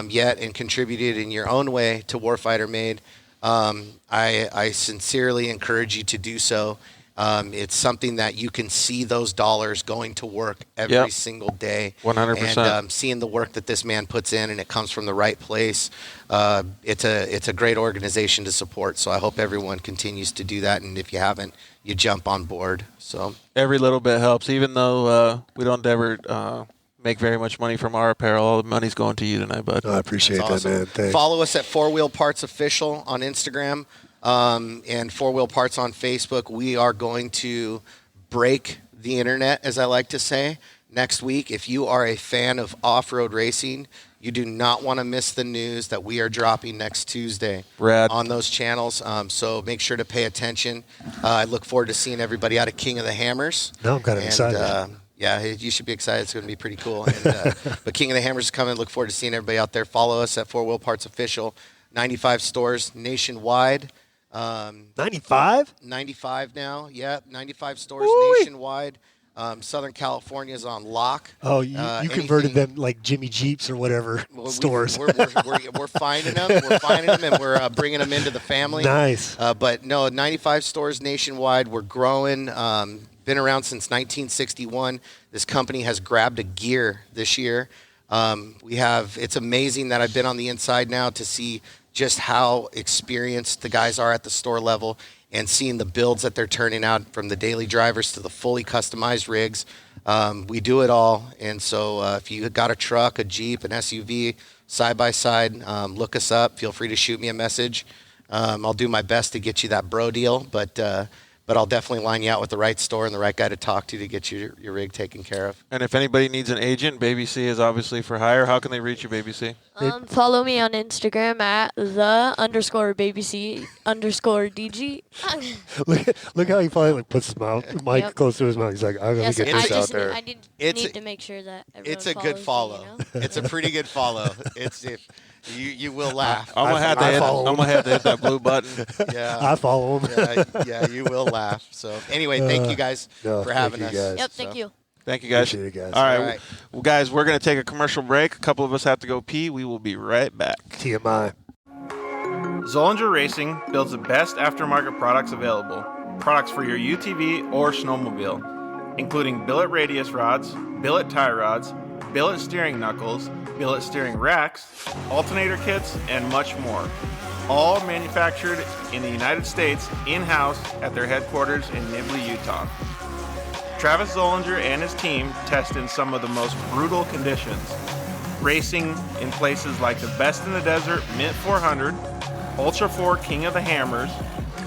yet and contributed in your own way to Warfighter Made, I sincerely encourage you to do so. It's something that you can see those dollars going to work every single day. 100%. And seeing the work that this man puts in, and it comes from the right place. It's a great organization to support. So I hope everyone continues to do that. And if you haven't, you jump on board. So every little bit helps, even though we don't ever make very much money from our apparel. All the money's going to you tonight, bud. I appreciate that, man. Thanks. Follow us at 4 Wheel Parts Official on Instagram. And 4 Wheel Parts on Facebook. We are going to break the internet, as I like to say, next week. If you are a fan of off-road racing, you do not want to miss the news that we are dropping next Tuesday on those channels. So make sure to pay attention. I look forward to seeing everybody out of King of the Hammers. No, I'm kind of excited. Yeah, you should be excited. It's going to be pretty cool. And, but King of the Hammers is coming. Look forward to seeing everybody out there. Follow us at 4 Wheel Parts Official. 95 stores nationwide. 95? 95 now. Yeah, 95 stores nationwide. Southern California is on lock. Oh, you converted them like Jimmy Jeeps or whatever stores. We're finding them. We're finding them, and we're bringing them into the family. Nice. But no, 95 stores nationwide. We're growing. Been around since 1961. This company has grabbed a gear this year. It's amazing that I've been on the inside now to see just how experienced the guys are at the store level, and seeing the builds that they're turning out, from the daily drivers to the fully customized rigs. We do it all. And so if you got a truck, a Jeep, an SUV, side-by-side, look us up. Feel free to shoot me a message. I'll do my best to get you that bro deal, but I'll definitely line you out with the right store and the right guy to talk to get your rig taken care of. And if anybody needs an agent, Baby C is obviously for hire. How can they reach you, Baby C? Follow me on Instagram at _babyc_DG. Look how he finally puts the mic close to his mouth. He's like, I'm going to get this out there. I need to make sure that everyone It's a good follow. Me, It's a pretty good follow. You will laugh. I'm gonna have to hit that blue button. Yeah, I follow him. Yeah, you will laugh. So anyway, thank you guys for having us. Guys. Yep, thank you. Thank you, guys. Appreciate it, guys. All right. Well, guys, we're going to take a commercial break. A couple of us have to go pee. We will be right back. TMI. Zollinger Racing builds the best aftermarket products available. Products for your UTV or snowmobile, including billet radius rods, billet tie rods, billet steering knuckles, billet steering racks, alternator kits, and much more. All manufactured in the United States in-house at their headquarters in Nibley, Utah. Travis Zollinger and his team test in some of the most brutal conditions, racing in places like the Best in the Desert Mint 400, Ultra 4 King of the Hammers,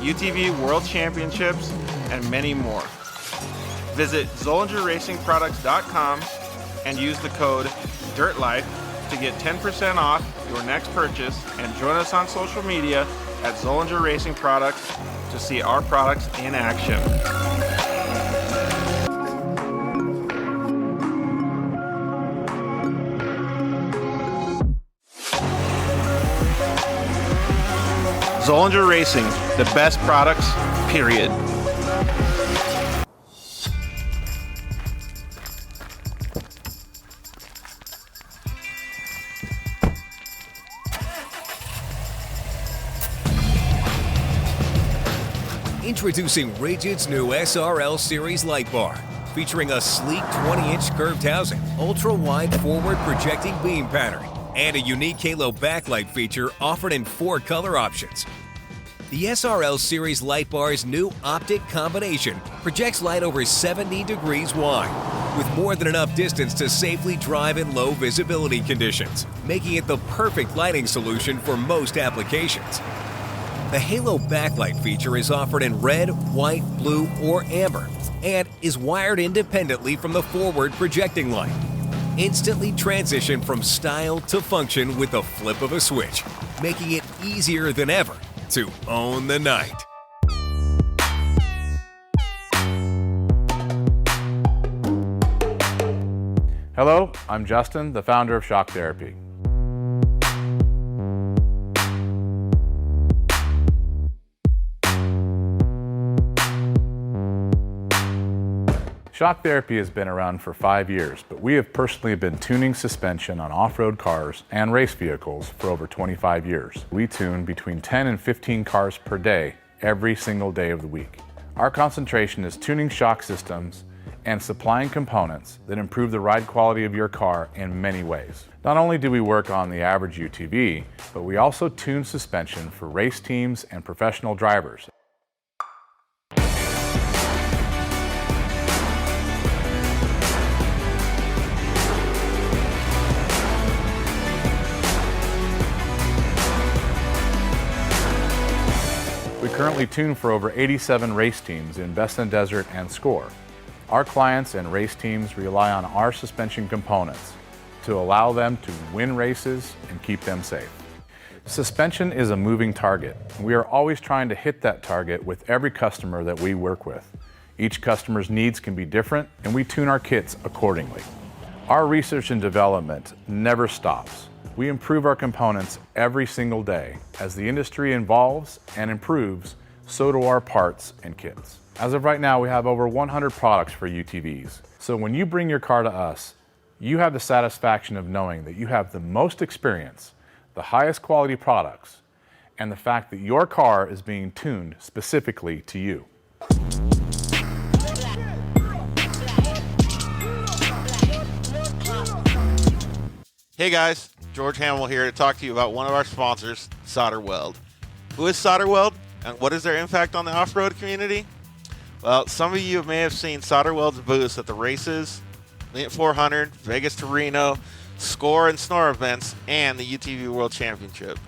UTV World Championships, and many more. Visit ZollingerRacingProducts.com and use the code DIRTLIFE to get 10% off your next purchase, and join us on social media at Zollinger Racing Products to see our products in action. Zollinger Racing, the best products, period. Introducing Rigid's new SRL Series light bar, featuring a sleek 20-inch curved housing, ultra-wide forward projecting beam pattern, and a unique halo backlight feature offered in 4 color options. The SRL Series light bar's new optic combination projects light over 70 degrees wide, with more than enough distance to safely drive in low visibility conditions, making it the perfect lighting solution for most applications. The halo backlight feature is offered in red, white, blue, or amber, and is wired independently from the forward projecting light. Instantly transition from style to function with the flip of a switch, making it easier than ever to own the night. Hello, I'm Justin, the founder of Shock Therapy. Shock Therapy has been around for 5 years, but we have personally been tuning suspension on off-road cars and race vehicles for over 25 years. We tune between 10 and 15 cars per day, every single day of the week. Our concentration is tuning shock systems and supplying components that improve the ride quality of your car in many ways. Not only do we work on the average UTV, but we also tune suspension for race teams and professional drivers. We currently tune for over 87 race teams in Best in Desert and Score. Our clients and race teams rely on our suspension components to allow them to win races and keep them safe. Suspension is a moving target. We are always trying to hit that target with every customer that we work with. Each customer's needs can be different, and we tune our kits accordingly. Our research and development never stops. We improve our components every single day. As the industry evolves and improves, so do our parts and kits. As of right now, we have over 100 products for UTVs. So when you bring your car to us, you have the satisfaction of knowing that you have the most experience, the highest quality products, and the fact that your car is being tuned specifically to you. Hey guys, George Hamill here to talk to you about one of our sponsors, Solder Weld. Who is Solder Weld, and what is their impact on the off-road community? Well, some of you may have seen Solder Weld's booths at the races, Lint 400, Vegas to Reno, Score and Snore events, and the UTV World Championship.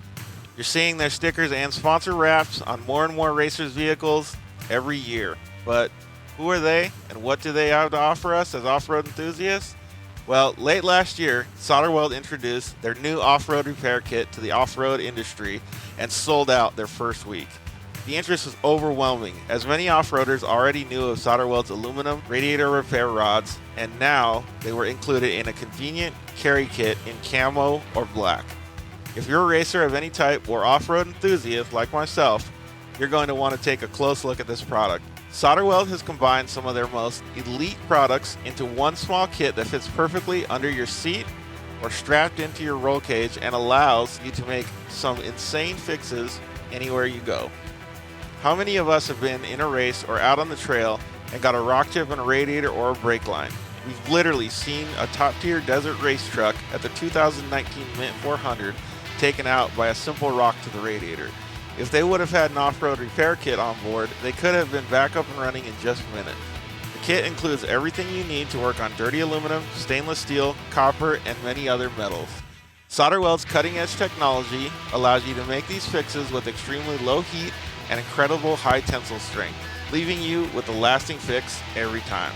You're seeing their stickers and sponsor wraps on more and more racers' vehicles every year. But who are they, and what do they have to offer us as off-road enthusiasts? Well, late last year, Solder Weld introduced their new off-road repair kit to the off-road industry and sold out their first week. The interest was overwhelming, as many off-roaders already knew of Solder Weld's aluminum radiator repair rods, and now they were included in a convenient carry kit in camo or black. If you're a racer of any type or off-road enthusiast like myself, you're going to want to take a close look at this product. Solder Weld has combined some of their most elite products into one small kit that fits perfectly under your seat or strapped into your roll cage and allows you to make some insane fixes anywhere you go. How many of us have been in a race or out on the trail and got a rock chip in a radiator or a brake line? We've literally seen a top-tier desert race truck at the 2019 Mint 400 taken out by a simple rock to the radiator. If they would have had an off-road repair kit on board, they could have been back up and running in just minutes. The kit includes everything you need to work on dirty aluminum, stainless steel, copper, and many other metals. Solder Weld's cutting-edge technology allows you to make these fixes with extremely low heat and incredible high tensile strength, leaving you with a lasting fix every time.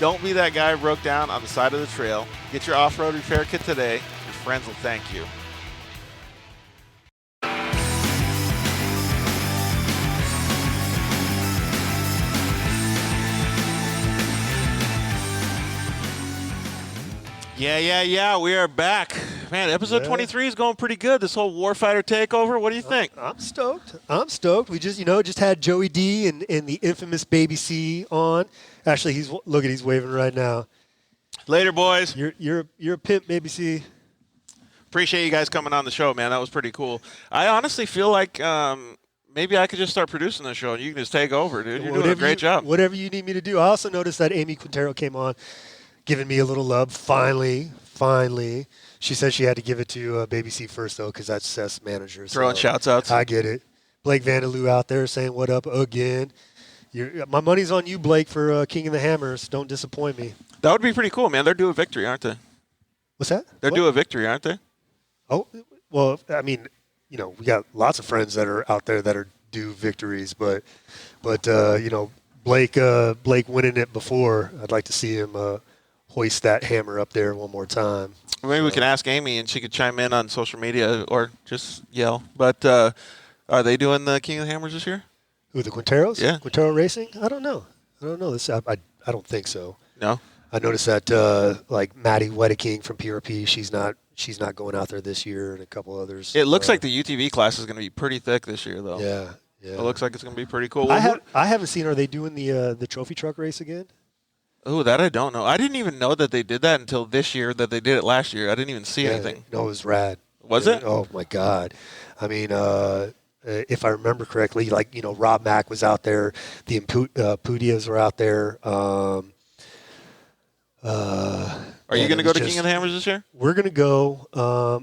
Don't be that guy who broke down on the side of the trail. Get your off-road repair kit today. Your friends will thank you. Yeah. We are back. Man, episode 23 is going pretty good. This whole Warfighter takeover. What do you think? I'm stoked. We just had Joey D and the infamous Baby C on. Actually, he's waving right now. Later, boys. You're a pimp, Baby C. Appreciate you guys coming on the show, man. That was pretty cool. I honestly feel like maybe I could just start producing the show and you can just take over, dude. You're doing a great job. Whatever you need me to do. I also noticed that Amy Quintero came on, giving me a little love. Finally. She said she had to give it to Baby C first, though, because that's Seth's manager. Throwing shouts outs. I get it. Blake Vandaloo out there saying what up again. My money's on you, Blake, for King of the Hammers. Don't disappoint me. That would be pretty cool, man. They're due a victory, aren't they? What's that? They're due a victory, aren't they? Oh, well, I mean, we got lots of friends that are out there that are due victories, but Blake winning it before. I'd like to see him hoist that hammer up there one more time. Maybe we can ask Amy and she could chime in on social media or just yell. But are they doing the King of the Hammers this year? Who, the Quinteros? Yeah. Quintero Racing? I don't know. I don't think so. No? I noticed that like Maddie Wedeking from PRP, she's not going out there this year, and a couple others. It looks like the UTV class is going to be pretty thick this year, though. Yeah. It looks like it's going to be pretty cool. I haven't seen. Are they doing the trophy truck race again? Oh, that I don't know. I didn't even know that they did that until this year, that they did it last year. I didn't even see anything. No, it was rad. Was it? Oh, my God. I mean, if I remember correctly, Rob Mack was out there. The Pudias were out there. Are you going to go to King of the Hammers this year? We're going to go.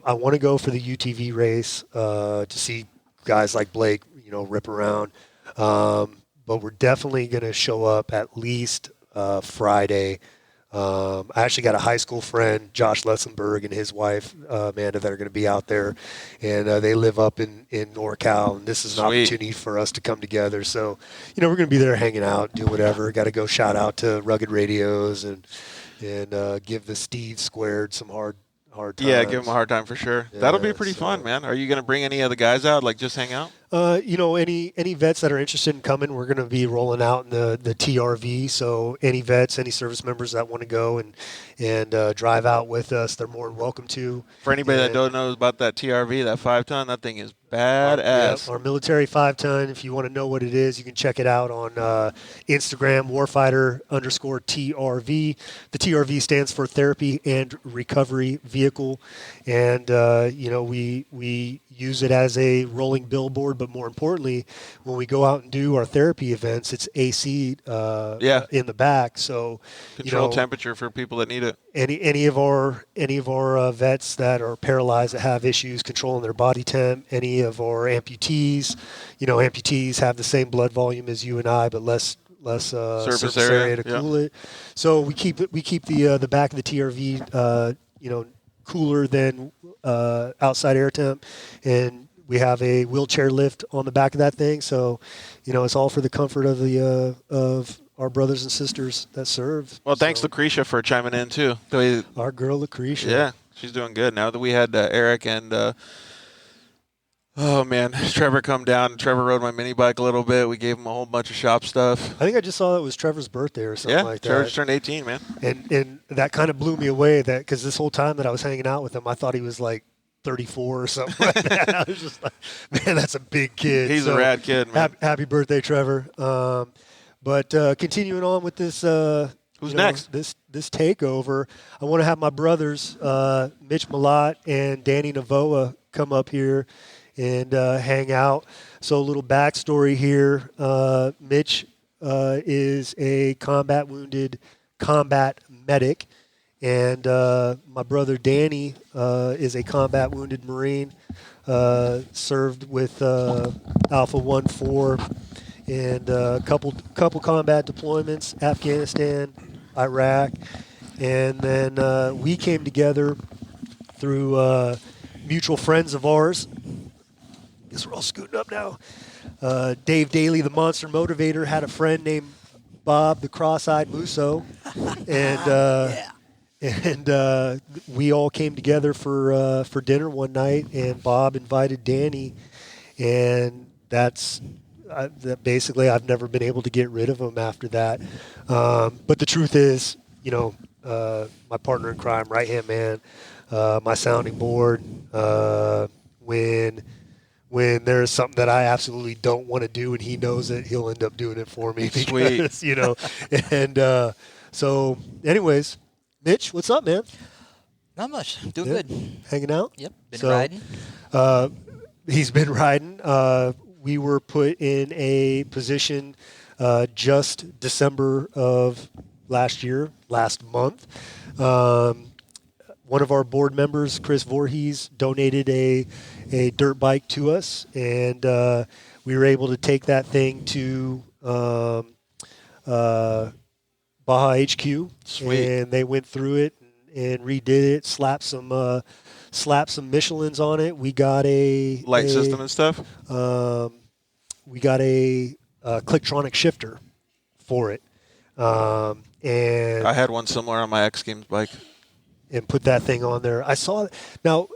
I want to go for the UTV race to see guys like Blake, rip around. But we're definitely going to show up at least Friday. I actually got a high school friend, Josh Lessenberg, and his wife, Amanda, that are going to be out there. And they live up in NorCal, and this is an opportunity for us to come together. So, we're going to be there hanging out, do whatever. Got to go shout out to Rugged Radios and give the Steve Squared some hard times. Yeah, give them a hard time for sure. Yeah, that'll be pretty fun, man. Are you going to bring any other guys out, like just hang out? Any vets that are interested in coming, we're going to be rolling out in the TRV. So any vets, any service members that want to go and drive out with us, they're more than welcome to. For anybody that don't know about that TRV, that 5-ton, that thing is Badass. Our military 5-ton. If you want to know what it is, you can check it out on Instagram, Warfighter_TRV. The TRV stands for Therapy and Recovery Vehicle. And, we use it as a rolling billboard, but more importantly, when we go out and do our therapy events, it's AC in the back. So Control temperature for people that need it. Any of our vets that are paralyzed that have issues controlling their body temp, any of our amputees, amputees have the same blood volume as you and I, but less surface area to cool it. So we keep the back of the TRV cooler than outside air temp, and we have a wheelchair lift on the back of that thing. So it's all for the comfort of the of our brothers and sisters that serve. Well, thanks Lucretia for chiming in too. Our girl Lucretia. Yeah, she's doing good now that we had Eric and Trevor come down. Trevor rode my mini bike a little bit. We gave him a whole bunch of shop stuff. I think I just saw it was Trevor's birthday or something like that. Yeah, Trevor turned 18, man. And that kind of blew me away because this whole time that I was hanging out with him, I thought he was like 34 or something like that. I was just like, man, that's a big kid. He's a rad kid, man. Happy birthday, Trevor. But continuing on with this, who's next? This takeover, I want to have my brothers, Mitch Malott and Danny Navoa, come up here and hang out. So a little backstory here. Mitch is a combat wounded combat medic, and my brother Danny is a combat wounded Marine, served with Alpha 1-4 and a couple combat deployments, Afghanistan, Iraq, and then we came together through mutual friends of ours. Guess we're all scooting up now. Dave Daly, the Monster Motivator, had a friend named Bob, the Cross-Eyed Musso, and we all came together for dinner one night, and Bob invited Danny, and that basically I've never been able to get rid of him after that. But the truth is, my partner in crime, right-hand man, my sounding board, when there's something that I absolutely don't want to do and he knows it, he'll end up doing it for me. Because, Sweet. And so anyways, Mitch, what's up, man? Not much. Doing good. Hanging out? Yep. Been riding. He's been riding. We were put in a position just December of last month. One of our board members, Chris Voorhees, donated a dirt bike to us, and we were able to take that thing to Baja HQ. Sweet. And they went through it and redid it, slapped some Michelins on it. We got a light system and stuff. We got a Clicktronic shifter for it, and I had one similar on my X Games bike. And put that thing on there. I saw it. Now,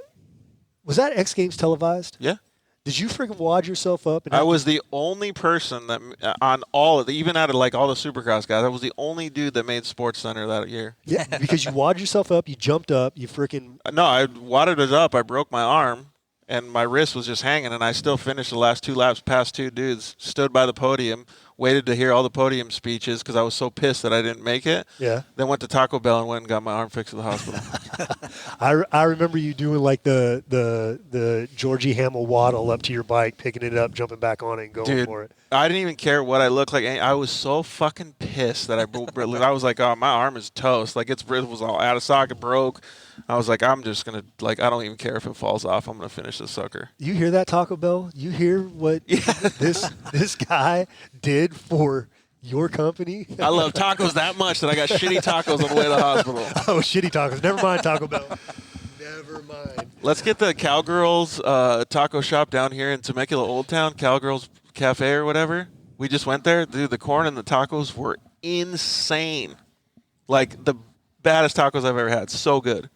was that X Games televised? Yeah. Did you freaking wad yourself up? And I was the only person that on all of the, even out of like all the Supercross guys, I was the only dude that made Sports Center that year. Yeah, because you wad yourself up, you jumped up, you freaking. No, I wadded it up. I broke my arm, and my wrist was just hanging, and I still finished the last 2 laps past 2 dudes. Stood by the podium, waited to hear all the podium speeches because I was so pissed that I didn't make it. Yeah. Then went to Taco Bell and went and got my arm fixed at the hospital. I remember you doing like the Georgie Hamill waddle up to your bike, picking it up, jumping back on it, and going for it. I didn't even care what I looked like. I was so fucking pissed that I was like, oh, my arm is toast. Like it was all out of socket, broke. I was like, I'm just going to, I don't even care if it falls off. I'm going to finish this sucker. You hear that, Taco Bell? You hear what this guy did for your company? I love tacos that much that I got shitty tacos on the way to the hospital. Oh, shitty tacos. Never mind, Taco Bell. Never mind. Let's get the Cowgirls taco shop down here in Temecula Old Town, Cowgirls Cafe or whatever. We just went there. Dude, the corn and the tacos were insane. Like the baddest tacos I've ever had. So good.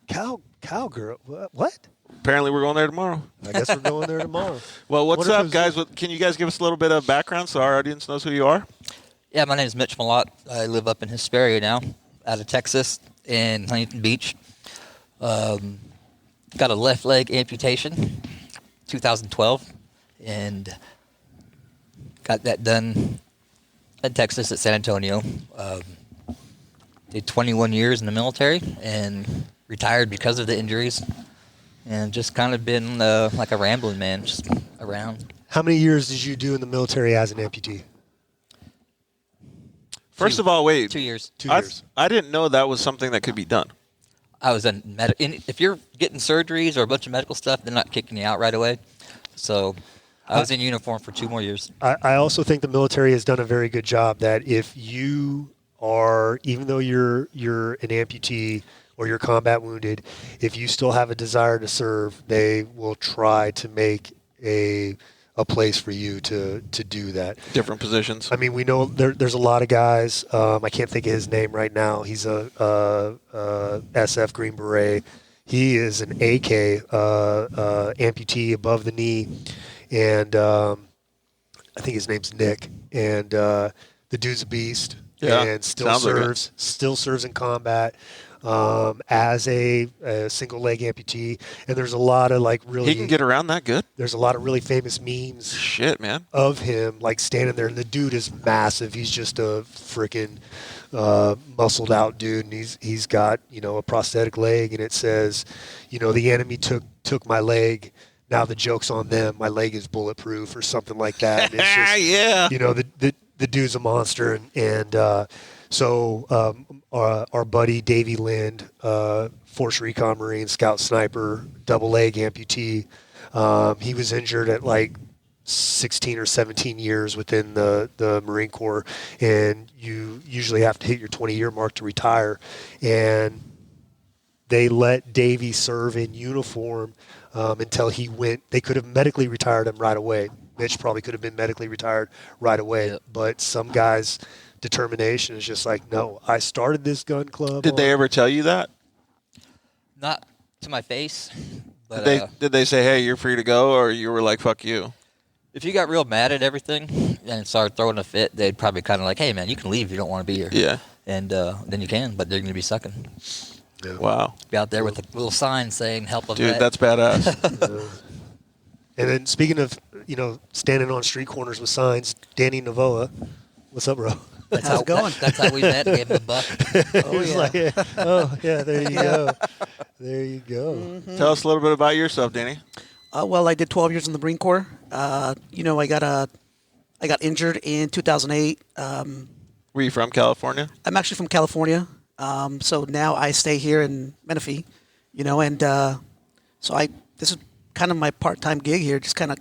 Cowgirl? What? Apparently we're going there tomorrow. I guess we're going there tomorrow. Well, what's up, guys? Can you guys give us a little bit of background so our audience knows who you are? Yeah, my name is Mitch Malott. I live up in Hesperia now, out of Texas, in Huntington Beach. Got a left leg amputation, 2012. and got that done in Texas at San Antonio. Did 21 years in the military and retired because of the injuries, and just kind of been like a rambling man, just around. How many years did you do in the military as an amputee? First of all, wait. 2 years. 2 years. I didn't know that was something that could be done. I was in if you're getting surgeries or a bunch of medical stuff, they're not kicking you out right away. So I was in uniform for 2 more years. I also think the military has done a very good job that if you are, even though you're an amputee or you're combat wounded, if you still have a desire to serve, they will try to make a place for you to do that. Different positions. I mean, we know there's a lot of guys. I can't think of his name right now. He's a SF Green Beret. He is an AK amputee above the knee, and I think his name's Nick. And the dude's a beast, and still serves in combat. As a single leg amputee, and there's a lot of like really. He can get around that good. There's a lot of really famous memes. Shit, man. Of him like standing there, and the dude is massive. He's just a freaking muscled out dude, and he's got a prosthetic leg, and it says, the enemy took my leg. Now the joke's on them. My leg is bulletproof, or something like that. And it's just, yeah. The dude's a monster, and so our buddy Davey Lind, Force Recon Marine, Scout Sniper, double leg amputee, he was injured at like 16 or 17 years within the Marine Corps, and you usually have to hit your 20-year mark to retire. And they let Davey serve in uniform until he went. They could have medically retired him right away. Mitch probably could have been medically retired right away, but some guys' determination is just like, no, I started this gun club. Did they ever tell you that? Not to my face. But, did they say, hey, you're free to go, or you were like, fuck you? If you got real mad at everything and started throwing a fit, they'd probably kind of like, hey, man, you can leave if you don't want to be here. Yeah. And then you can, but they're going to be sucking. Yeah. Wow. Be out there with a little sign saying, help a Dude, vet. that's badass. And then speaking of, standing on street corners with signs, Danny Navoa, what's up, bro? That's How's it going? That's how we met. Gave him a buck. There you go. There you go. Mm-hmm. Tell us a little bit about yourself, Danny. Well, I did 12 years in the Marine Corps. I got injured in 2008. Were you from California? I'm actually from California. So now I stay here in Menifee, and so this is kind of my part-time gig here. Just kind of,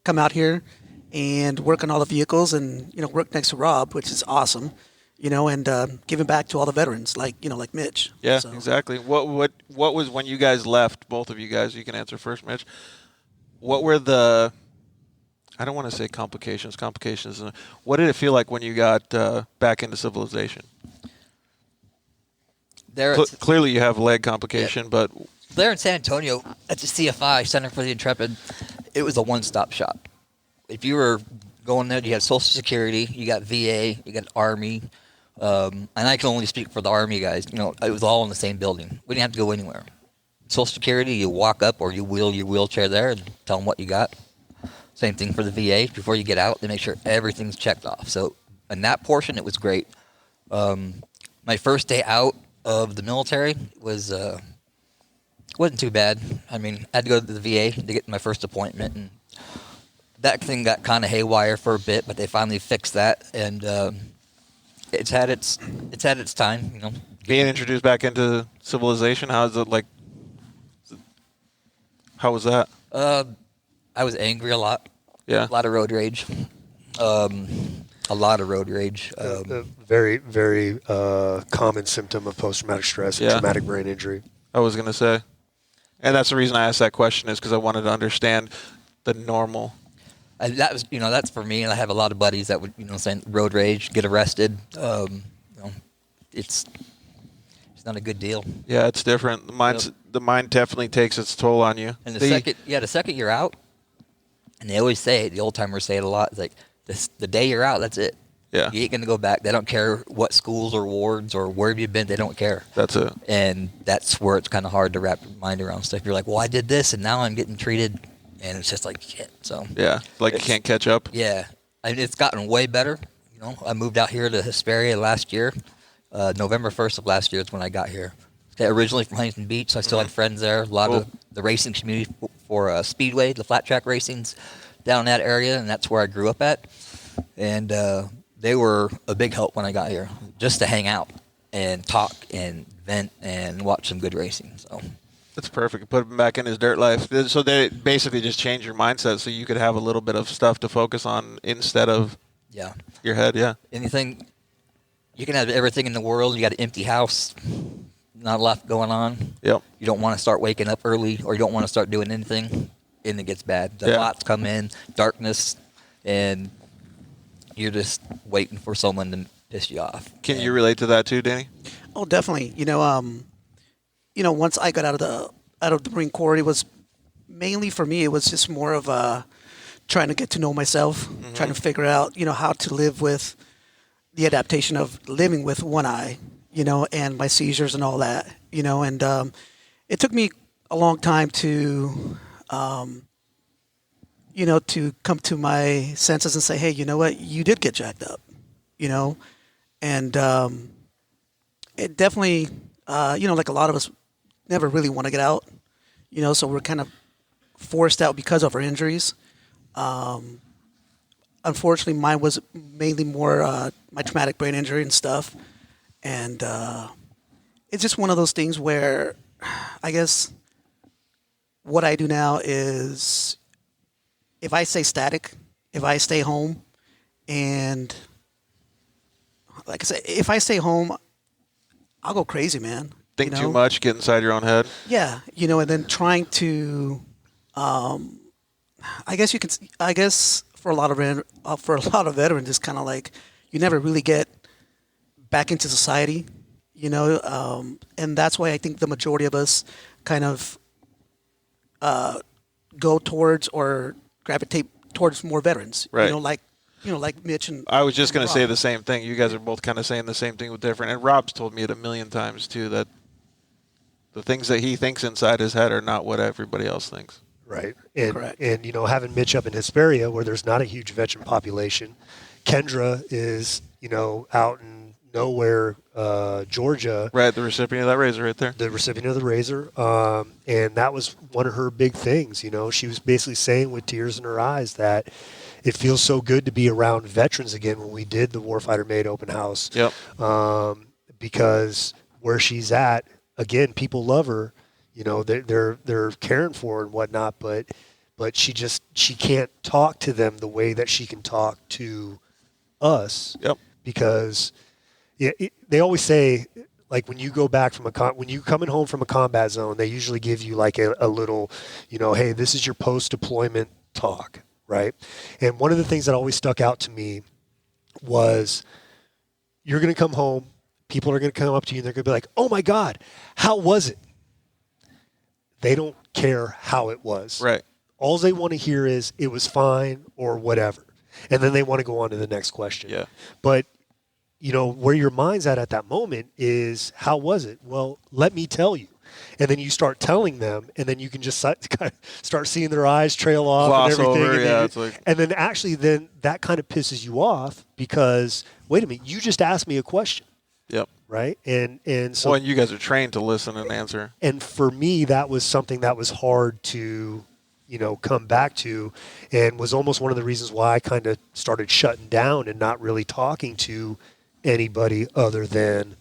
come out here and work on all the vehicles and, work next to Rob, which is awesome, and giving back to all the veterans like Mitch. Yeah, So, exactly. What was when you guys left, both of you guys, you can answer first, Mitch. What were the, I don't want to say complications. What did it feel like when you got back into civilization? Clearly you have leg complication, but... There in San Antonio, at the CFI, Center for the Intrepid, it was a one-stop shop. If you were going there, you had Social Security, you got VA, you got Army, and I can only speak for the Army guys. It was all in the same building. We didn't have to go anywhere. Social Security, you walk up or you wheel your wheelchair there and tell them what you got. Same thing for the VA. Before you get out, they make sure everything's checked off. So in that portion, it was great. My first day out of the military wasn't too bad. I mean, I had to go to the VA to get my first appointment, and that thing got kind of haywire for a bit, but they finally fixed that, and it's had its time. Being introduced back into civilization, how is it like? How was that? I was angry a lot. Yeah, a lot of road rage. A lot of road rage. Very, very common symptom of post-traumatic stress and traumatic brain injury. I was going to say. And that's the reason I asked that question, is because I wanted to understand the normal. That was, that's for me. And I have a lot of buddies that would, saying road rage, get arrested. It's not a good deal. Yeah, it's different. The mind definitely takes its toll on you. And the second you're out, and they always say it, the old timers say it a lot. It's like the day you're out, that's it. Yeah. You ain't going to go back. They don't care what schools or wards or where you've been. They don't care. That's it. And that's where it's kind of hard to wrap your mind around stuff. You're like, well, I did this, and now I'm getting treated, and it's just like shit. So Yeah, like you can't catch up. yeah, I mean, it's gotten way better. You know, I moved out here to Hesperia last year. November 1st of last year is when I got here. Okay, originally from Huntington Beach, so I still had friends there. A lot of the racing community for Speedway, the flat track racings down in that area, and that's where I grew up at. And they were a big help when I got here, just to hang out and talk and vent and watch some good racing. So That's perfect. Put him back in his dirt life. So they basically just change your mindset so you could have a little bit of stuff to focus on instead of your head. Yeah. Anything, you can have everything in the world. You got an empty house, not a lot going on. Yep. You don't want to start waking up early, or you don't want to start doing anything, and it gets bad. The thoughts come in, darkness, and you're just waiting for someone to piss you off. Can you relate to that too, Danny? Oh, definitely. Once I got out of the Marine Corps, it was mainly for me. It was just more of trying to get to know myself, trying to figure out, how to live with the adaptation of living with one eye, and my seizures and all that, and it took me a long time to, to come to my senses and say, hey, you know what, you did get jacked up, and it definitely, like a lot of us never really want to get out, so we're kind of forced out because of our injuries. Unfortunately, mine was mainly more my traumatic brain injury and stuff. And it's just one of those things where I guess what I do now is if I stay static, if I stay home, and like I said, if I stay home, I'll go crazy, man. Think too much, get inside your own head. Yeah, and then trying to, I guess for a lot of veterans, it's kind of like you never really get back into society, and that's why I think the majority of us kind of go towards or gravitate towards more veterans, right? Like Mitch and I was just going to Rob. say the same thing. You guys are both kind of saying the same thing with different. And Rob's told me it a million times too that the things that he thinks inside his head are not what everybody else thinks. Right. And, Correct. and having Mitch up in Hesperia where there's not a huge veteran population, Kendra is, out in nowhere, Georgia. Right, the recipient of that razor right there. The recipient of the razor. And that was one of her big things, She was basically saying with tears in her eyes that it feels so good to be around veterans again when we did the Warfighter Made open house. Yep. Because where she's at, again, people love her. They're caring for her and whatnot, but she can't talk to them the way that she can talk to us. Yep. Because they always say, like when you go back from when you coming home from a combat zone, they usually give you like a little, hey, this is your post-deployment talk, right? And one of the things that always stuck out to me was you're going to come home, people are going to come up to you and they're going to be like, oh my God, how was it? They don't care how it was. Right. All they want to hear is it was fine or whatever. And then they want to go on to the next question. Yeah. But, where your mind's at that moment is, how was it? Well, let me tell you. And then you start telling them, and then you can just kind of start seeing their eyes trail off Gloss and everything. over, and, yeah, then, it's like... and then actually then that kind of pisses you off because, wait a minute, you just asked me a question. Yep. Right. And so. Well, and you guys are trained to listen and answer. And for me, that was something that was hard to, come back to, and was almost one of the reasons why I kind of started shutting down and not really talking to anybody other than,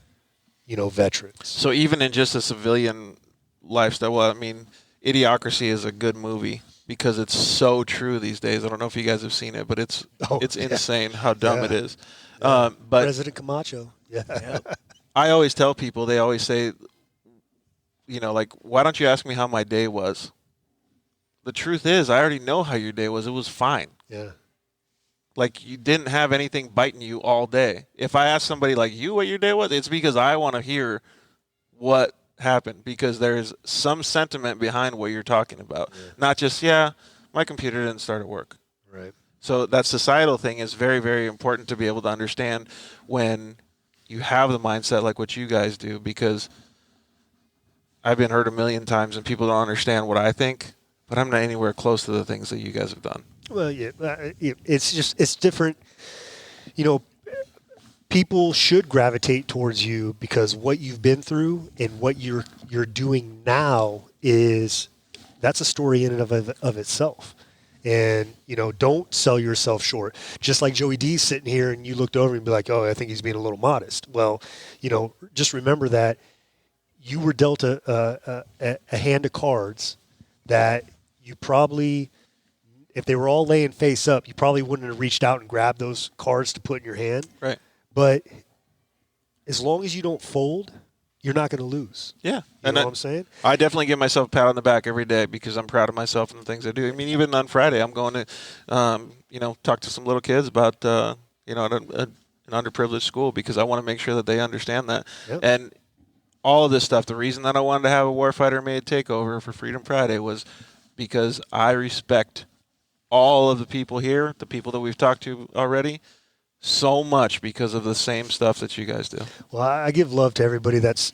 veterans. So even in just a civilian lifestyle, well, I mean, Idiocracy is a good movie because it's so true these days. I don't know if you guys have seen it, but it's insane how dumb it is. Yeah. But President Camacho. Yeah. I always tell people, they always say, like, why don't you ask me how my day was? The truth is, I already know how your day was. It was fine. Yeah. Like, you didn't have anything biting you all day. If I ask somebody like you what your day was, it's because I want to hear what happened, because there's some sentiment behind what you're talking about. Yeah. Not just, my computer didn't start at work. Right. So that societal thing is very, very important to be able to understand when you have the mindset like what you guys do, because I've been hurt a million times and people don't understand what I think. but I'm not anywhere close to the things that you guys have done. Well, yeah, it's different. You know, people should gravitate towards you because what you've been through and what you're doing now that's a story in and of itself. And, you know, don't sell yourself short. Just like Joey D's sitting here and you looked over and be like, oh, I think he's being a little modest. Well, you know, just remember that you were dealt a hand of cards that you probably, if they were all laying face up, you probably wouldn't have reached out and grabbed those cards to put in your hand. Right. But as long as you don't fold, you're not going to lose. Yeah. You know what I'm saying? I definitely give myself a pat on the back every day because I'm proud of myself and the things I do. I mean, even on Friday, I'm going to, talk to some little kids about, an underprivileged school because I want to make sure that they understand that. Yep. And all of this stuff, the reason that I wanted to have a Warfighter Made takeover for Freedom Friday was because I respect all of the people here, the people that we've talked to already, so much because of the same stuff that you guys do. Well, I give love to everybody that's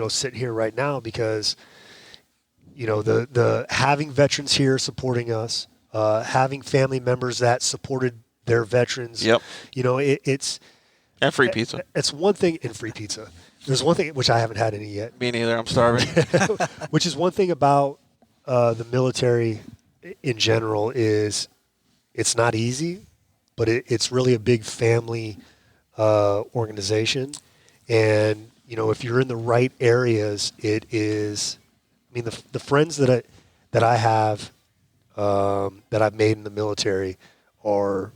sitting here right now because the having veterans here supporting us, having family members that supported their veterans. Yep. It's and free pizza. It's one thing in free pizza. There's one thing which I haven't had any yet. Me neither. I'm starving. Which is one thing about the military in general is it's not easy. But it's really a big family organization. And, if you're in the right areas, it is – I mean, the friends that I have that I've made in the military are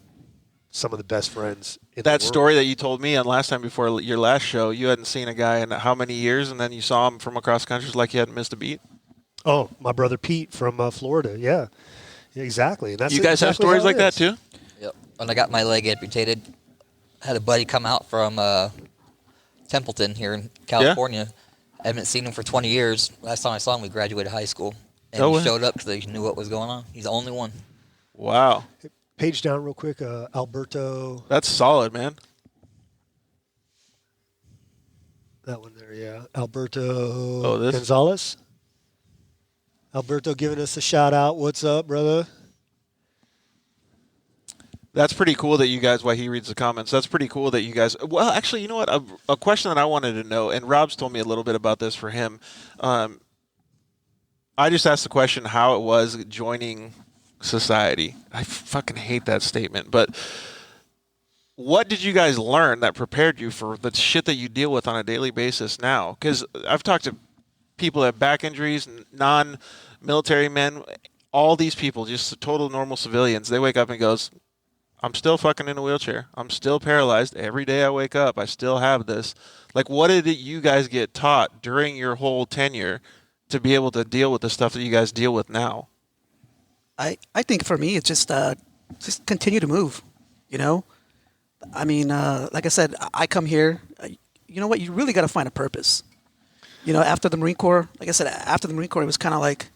some of the best friends in the world. That story that you told me on last time before your last show, you hadn't seen a guy in how many years, and then you saw him from across the country like you hadn't missed a beat? Oh, my brother Pete from Florida, yeah. Exactly. And that's you guys exactly have stories like that too? Yep. When I got my leg amputated, I had a buddy come out from Templeton here in California. I haven't seen him for 20 years. Last time I saw him, we graduated high school. And he showed up because they knew what was going on. He's the only one. Wow. Page down real quick. Alberto. That's solid, man. That one there, yeah. Alberto Gonzalez. Alberto giving us a shout out. What's up, brother? That's pretty cool that you guys, while he reads the comments, that's pretty cool that you guys, well, actually, you know what? A question that I wanted to know, and Rob's told me a little bit about this for him. I just asked the question how it was joining society. I fucking hate that statement, but what did you guys learn that prepared you for the shit that you deal with on a daily basis now? Because I've talked to people that have back injuries, non-military men, all these people, just total normal civilians. They wake up and goes, I'm still fucking in a wheelchair. I'm still paralyzed. Every day I wake up, I still have this. Like, what did you guys get taught during your whole tenure to be able to deal with the stuff that you guys deal with now? I think for me, it's just continue to move, I mean, like I said, I come here. You know what? You really got to find a purpose. After the Marine Corps, like I said, after the Marine Corps, it was kind of like,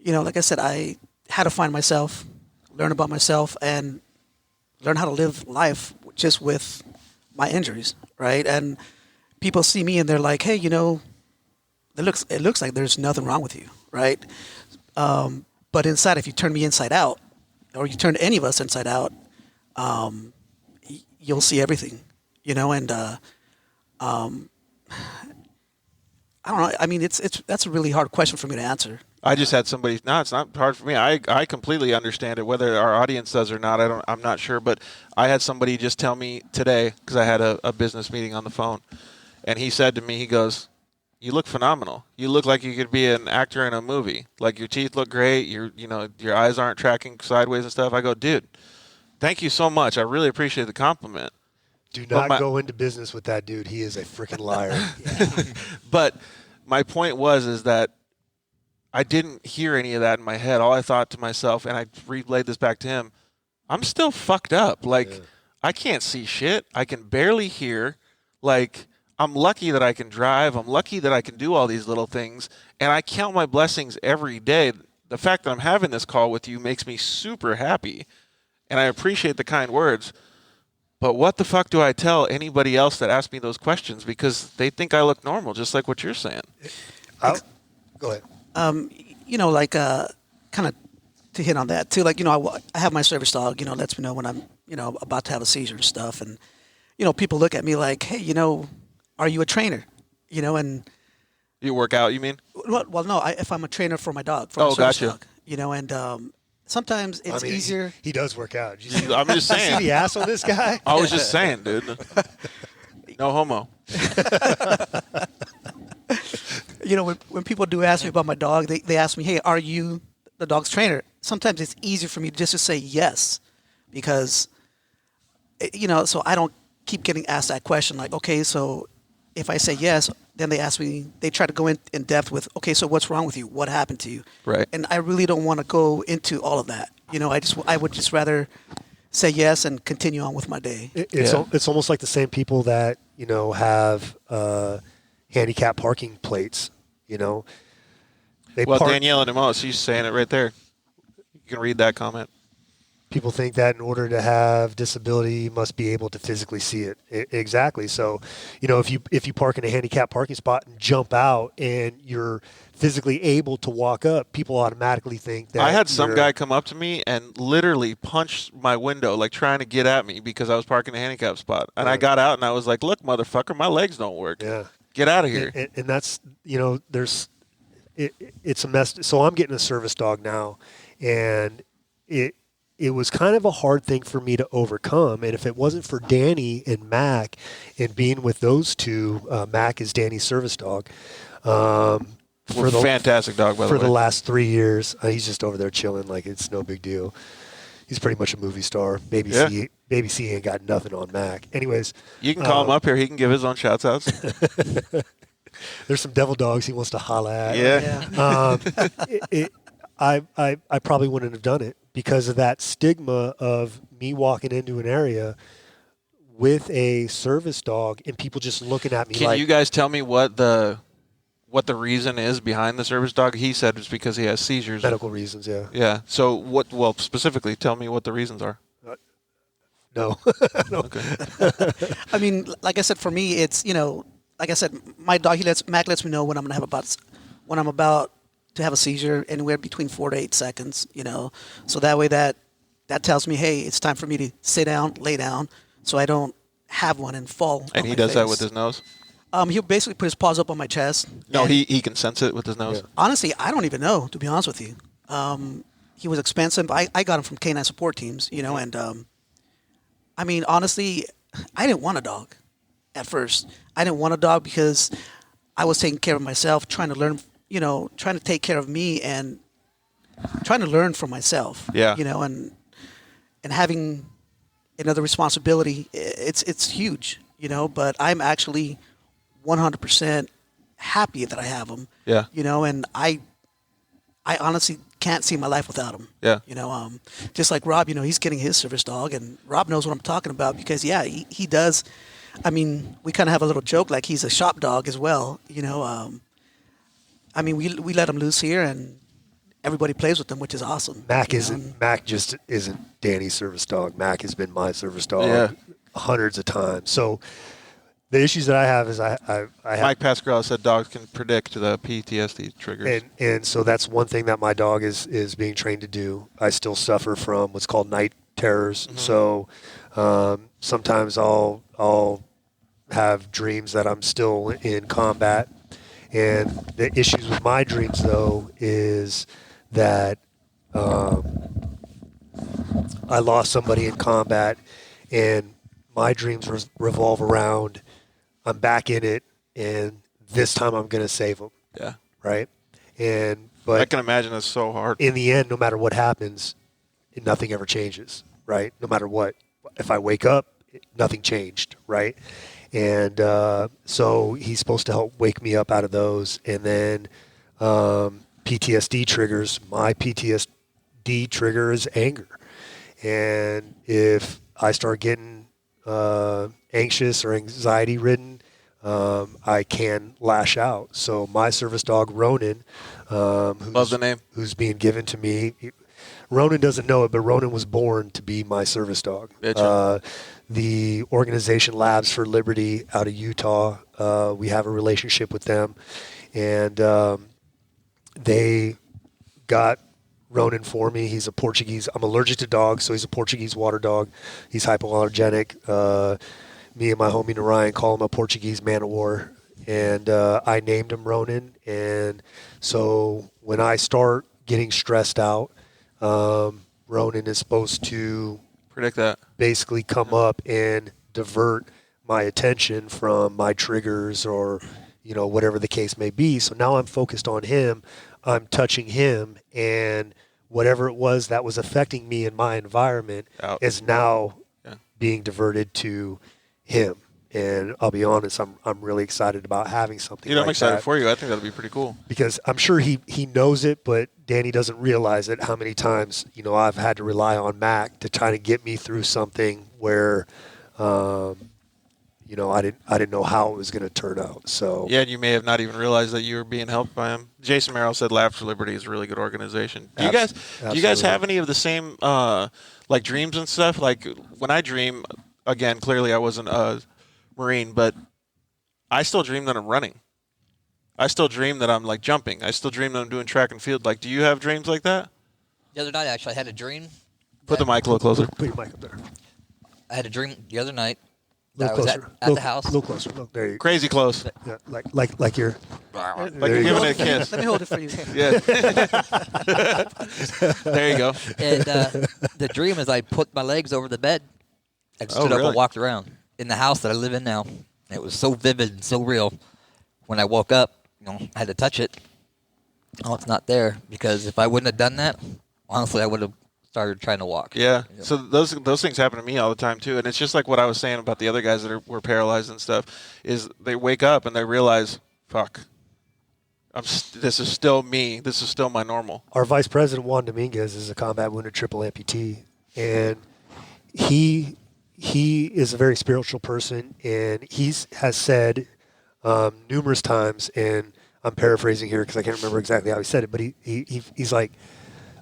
like I said, I had to find myself, learn about myself, and learn how to live life just with my injuries, right? And people see me and they're like, hey, it looks like there's nothing wrong with you, right? But inside, if you turn me inside out, or you turn any of us inside out, you'll see everything, and I don't know. I mean, that's a really hard question for me to answer. I just had somebody. No, it's not hard for me. I completely understand it. Whether our audience does or not, I'm not sure. But I had somebody just tell me today because I had a business meeting on the phone, and he said to me, he goes, "You look phenomenal. You look like you could be an actor in a movie. Like your teeth look great. Your eyes aren't tracking sideways and stuff." I go, "Dude, thank you so much. I really appreciate the compliment." Do not go into business with that dude. He is a freaking liar. But my point is that I didn't hear any of that in my head. All I thought to myself, and I relayed this back to him, I'm still fucked up. Like, I can't see shit. I can barely hear. Like, I'm lucky that I can drive. I'm lucky that I can do all these little things. And I count my blessings every day. The fact that I'm having this call with you makes me super happy. And I appreciate the kind words. But what the fuck do I tell anybody else that asks me those questions? Because they think I look normal, just like what you're saying. Go ahead. like kind of to hit on that too. Like, I have my service dog. Lets me know when I'm about to have a seizure and stuff. And people look at me like, hey, are you a trainer? And You work out, you mean? well, no. If I'm a trainer for my dog, for my service gotcha. dog, and sometimes it's easier. He does work out. I'm just saying. See the ass on this guy? I was just saying, dude. No homo. When people do ask me about my dog, they ask me, hey, are you the dog's trainer? Sometimes it's easier for me just to say yes, because, so I don't keep getting asked that question. Like, okay, so if I say yes, then they try to go in depth with, okay, so what's wrong with you? What happened to you? Right. And I really don't want to go into all of that. I would just rather say yes and continue on with my day. It's almost like the same people that, have handicap parking plates, They Danielle and Amos, she's saying it right there. You can read that comment. People think that in order to have disability, you must be able to physically see it. Exactly. So, if you park in a handicap parking spot and jump out and you're physically able to walk up, people automatically think that I had some guy come up to me and literally punch my window, like trying to get at me because I was parking a handicap spot. And I got out and I was like, look, motherfucker, my legs don't work. Yeah. Get out of here. And that's, it's a mess. So I'm getting a service dog now, and it was kind of a hard thing for me to overcome. And if it wasn't for Danny and Mac and being with those two, Mac is Danny's service dog. Fantastic dog, by the way. For the last 3 years, he's just over there chilling like it's no big deal. He's pretty much a movie star. Baby C ain't got nothing on Mac. Anyways. You can call him up here. He can give his own shouts outs. There's some devil dogs he wants to holla at. Yeah. I probably wouldn't have done it because of that stigma of me walking into an area with a service dog and people just looking at me Can you guys tell me what the reason is behind the service dog? He said it's because he has seizures. Medical reasons, yeah. Yeah. So specifically, tell me what the reasons are. No. No. Okay. I mean, like I said, for me, it's, like I said, my dog, Mac lets me know when I'm about to have a seizure, anywhere between 4 to 8 seconds, so that way that tells me, hey, it's time for me to sit down, lay down, so I don't have one and fall. And he does that with his nose? He'll basically put his paws up on my chest. No, he can sense it with his nose. Yeah. Honestly, I don't even know, to be honest with you. He was expensive. I got him from Canine Support Teams, and I mean, honestly, I didn't want a dog at first. I didn't want a dog because I was taking care of myself, trying to learn, trying to take care of me and trying to learn from myself. Yeah. And having another responsibility, it's huge, but I'm actually 100% happy that I have him. Yeah. And I honestly can't see my life without him. Yeah. Just like Rob, he's getting his service dog, and Rob knows what I'm talking about because, yeah, he does. I mean, we kind of have a little joke like he's a shop dog as well. I mean, we let him loose here, and everybody plays with him, which is awesome. Mac just isn't Danny's service dog. Mac has been my service dog hundreds of times. So the issues that I have is I have Mike Pascal said dogs can predict the PTSD triggers. And so that's one thing that my dog is being trained to do. I still suffer from what's called night terrors. Mm-hmm. So sometimes I'll have dreams that I'm still in combat. And the issues with my dreams, though, is that I lost somebody in combat, and my dreams revolve around I'm back in it, and this time I'm going to save them. Yeah. Right? But I can imagine it's so hard. In the end, no matter what happens, nothing ever changes, right? No matter what. If I wake up, nothing changed, right? And so he's supposed to help wake me up out of those. And then PTSD triggers. My PTSD trigger is anger. And if I start getting anxious or anxiety-ridden, I can lash out. So my service dog, Ronan, love the name, who's being given to me. Ronan doesn't know it, but Ronan was born to be my service dog. The organization Labs for Liberty out of Utah, we have a relationship with them, and they got Ronin for me. He's a Portuguese. I'm allergic to dogs, so he's a Portuguese water dog. He's hypoallergenic. Me and my homie Narayan call him a Portuguese man of war. And I named him Ronin. And so when I start getting stressed out, Ronin is supposed to predict that, basically come up and divert my attention from my triggers or, whatever the case may be. So now I'm focused on him. I'm touching him, and whatever it was that was affecting me in my environment is now being diverted to him. And I'll be honest, I'm really excited about having something like that. I'm excited for you. I think that'll be pretty cool. Because I'm sure he knows it, but Danny doesn't realize it, how many times, I've had to rely on Mac to try to get me through something where, I didn't know how it was going to turn out. So yeah, and you may have not even realized that you were being helped by him. Jason Merrill said Labs for Liberty is a really good organization. Do you guys have any of the same like dreams and stuff? Like when I dream, again, clearly I wasn't a Marine, but I still dream that I'm running. I still dream that I'm like jumping. I still dream that I'm doing track and field. Like, do you have dreams like that? The other night, actually, I had a dream. Put the mic a little closer. Put your mic up there. I had a dream the other night. Little I was closer. at the house. A little closer. Look, there you go. Crazy close. Yeah, like you're. Like you're giving it a kiss. Let me hold it for you. Yeah. There you go. And the dream is I put my legs over the bed and stood up and walked around in the house that I live in now. It was so vivid and so real. When I woke up, I had to touch it. Oh, it's not there, because if I wouldn't have done that, honestly, I would have started trying to walk. Yeah. So those things happen to me all the time too, and it's just like what I was saying about the other guys that were paralyzed and stuff. Is they wake up and they realize, fuck, this is still me. This is still my normal. Our vice president Juan Dominguez is a combat wounded triple amputee, and he is a very spiritual person, and has said numerous times, and I'm paraphrasing here because I can't remember exactly how he said it, but he's like,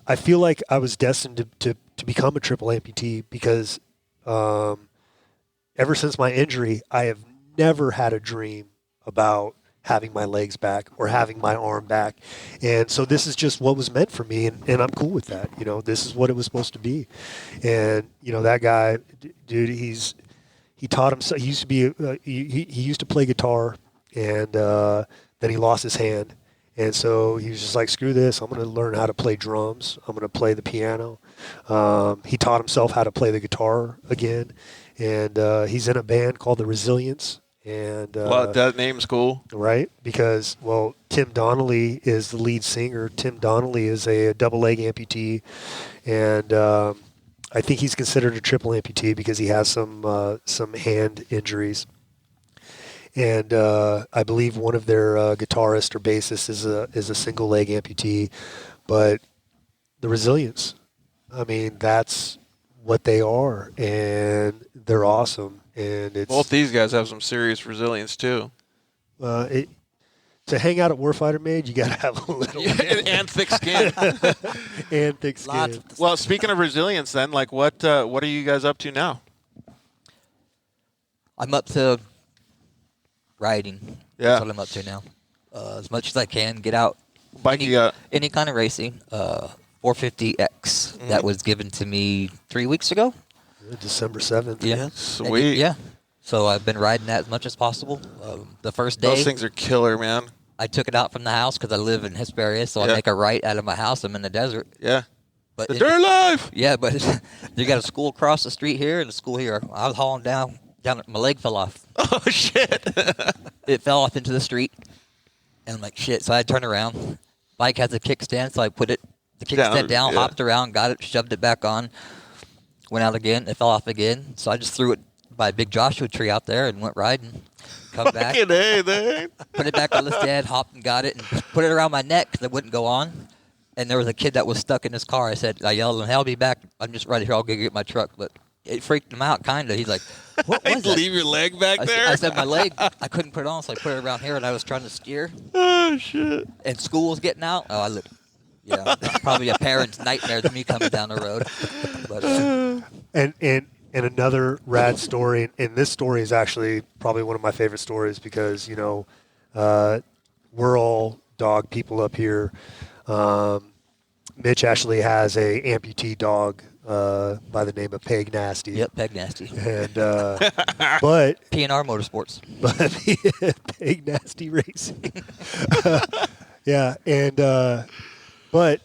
I feel like I was destined to become a triple amputee because ever since my injury, I have never had a dream about having my legs back or having my arm back. And so this is just what was meant for me, and I'm cool with that. This is what it was supposed to be. And, that guy, dude, he taught himself. He used to be, he used to play guitar, and then he lost his hand. And so he was just like, screw this. I'm going to learn how to play drums. I'm going to play the piano. He taught himself how to play the guitar again. And he's in a band called The Resilience. And well, that name's cool. Right? Because, Tim Donnelly is the lead singer. Tim Donnelly is a double leg amputee. And I think he's considered a triple amputee because he has some hand injuries. And I believe one of their guitarists or bassists is a single leg amputee. But the Resilience, I mean, that's what they are, and they're awesome. And it's both these guys have some serious resilience too. To hang out at Warfighter Made, you got to have a little and thick skin. And thick skin. Well, speaking of resilience, then, like, what are you guys up to now? I'm up to riding. Yeah. That's what I'm up to now. As much as I can, get out. Any kind of racing. 450X. That was given to me 3 weeks ago. December 7th. Yeah. Sweet. Yeah. So I've been riding that as much as possible. The first day. Those things are killer, man. I took it out from the house because I live in Hesperia, so I make a right out of my house. I'm in the desert. Yeah. But the dirt life! Yeah, but you got a school across the street here and a school here. I was hauling down, my leg fell off. Oh, shit. It fell off into the street. And I'm like, shit. So I turned around. Bike has a kickstand, so I put the kickstand down, hopped around, got it, shoved it back on. Went out again. It fell off again. So I just threw it by a big Joshua tree out there and went riding. Come back. Put it back on the stand, hopped and got it, and put it around my neck because it wouldn't go on. And there was a kid that was stuck in his car. I yelled, "Hey, I'll be back. I'm just right here. I'll go get my truck." But it freaked him out, kind of. He's like, "What was that?" Leave your leg back there? I said, "My leg. I couldn't put it on, so I put it around here, and I was trying to steer." Oh, shit. And school was getting out. Oh, I look. Yeah, probably a parent's nightmare to me coming down the road. But, and another rad story, and this story is actually probably one of my favorite stories because, we're all dog people up here. Mitch actually has a amputee dog by the name of Peg Nasty. Yep, Peg Nasty. And but P&R Motorsports. But Peg Nasty Racing. Yeah, and but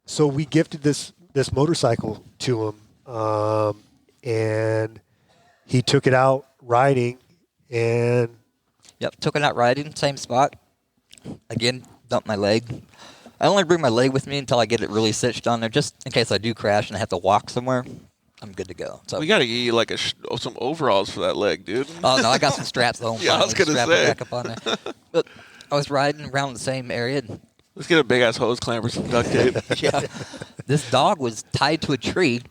so we gifted this motorcycle to him, and he took it out riding, and Yep, took it out riding, same spot. Again, dumped my leg. I only bring my leg with me until I get it really stitched on there, just in case I do crash and I have to walk somewhere. I'm good to go. So We got to get you like some overalls for that leg, dude. Oh no, I got some straps though. Yeah, I was gonna Strap it say. back up on there. But I was riding around the same area. Let's get a big ass hose clamp or some duct tape. Yeah, this dog was tied to a tree.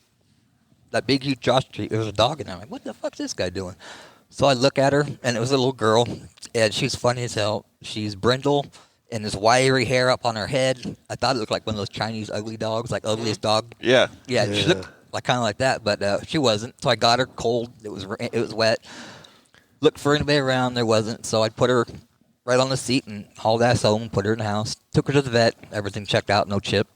That big huge josh tree. There was a dog in there. I'm like, what the fuck's this guy doing? So I look at her, and it was a little girl, and she's funny as hell. She's brindle, and this wiry hair up on her head. I thought it looked like one of those Chinese ugly dogs, like ugliest dog. Yeah. Yeah, she looked like kind of like that, but she wasn't. So I got her cold. It was wet. Looked for anybody around. There wasn't. So I put her right on the seat and hauled ass home. Put her in the house. Took her to the vet. Everything checked out. No chip.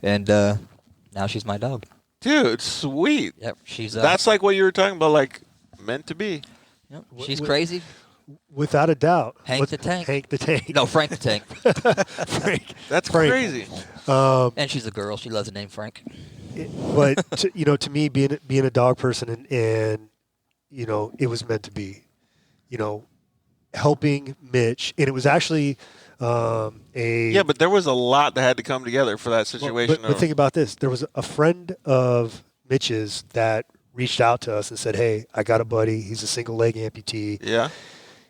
And now she's my dog. Dude, sweet. Yep, she's. That's like what you were talking about, like meant to be. Yep, she's crazy. without a doubt, Hank the Tank. Hank the Tank. No, Frank the Tank. Frank. That's Frank. crazy. And she's a girl. She loves the name Frank. But to me, being a dog person, and it was meant to be. Helping Mitch, and it was actually Yeah, but there was a lot that had to come together for that situation. But think about this: there was a friend of Mitch's that reached out to us and said, "Hey, I got a buddy. He's a single leg amputee. Yeah,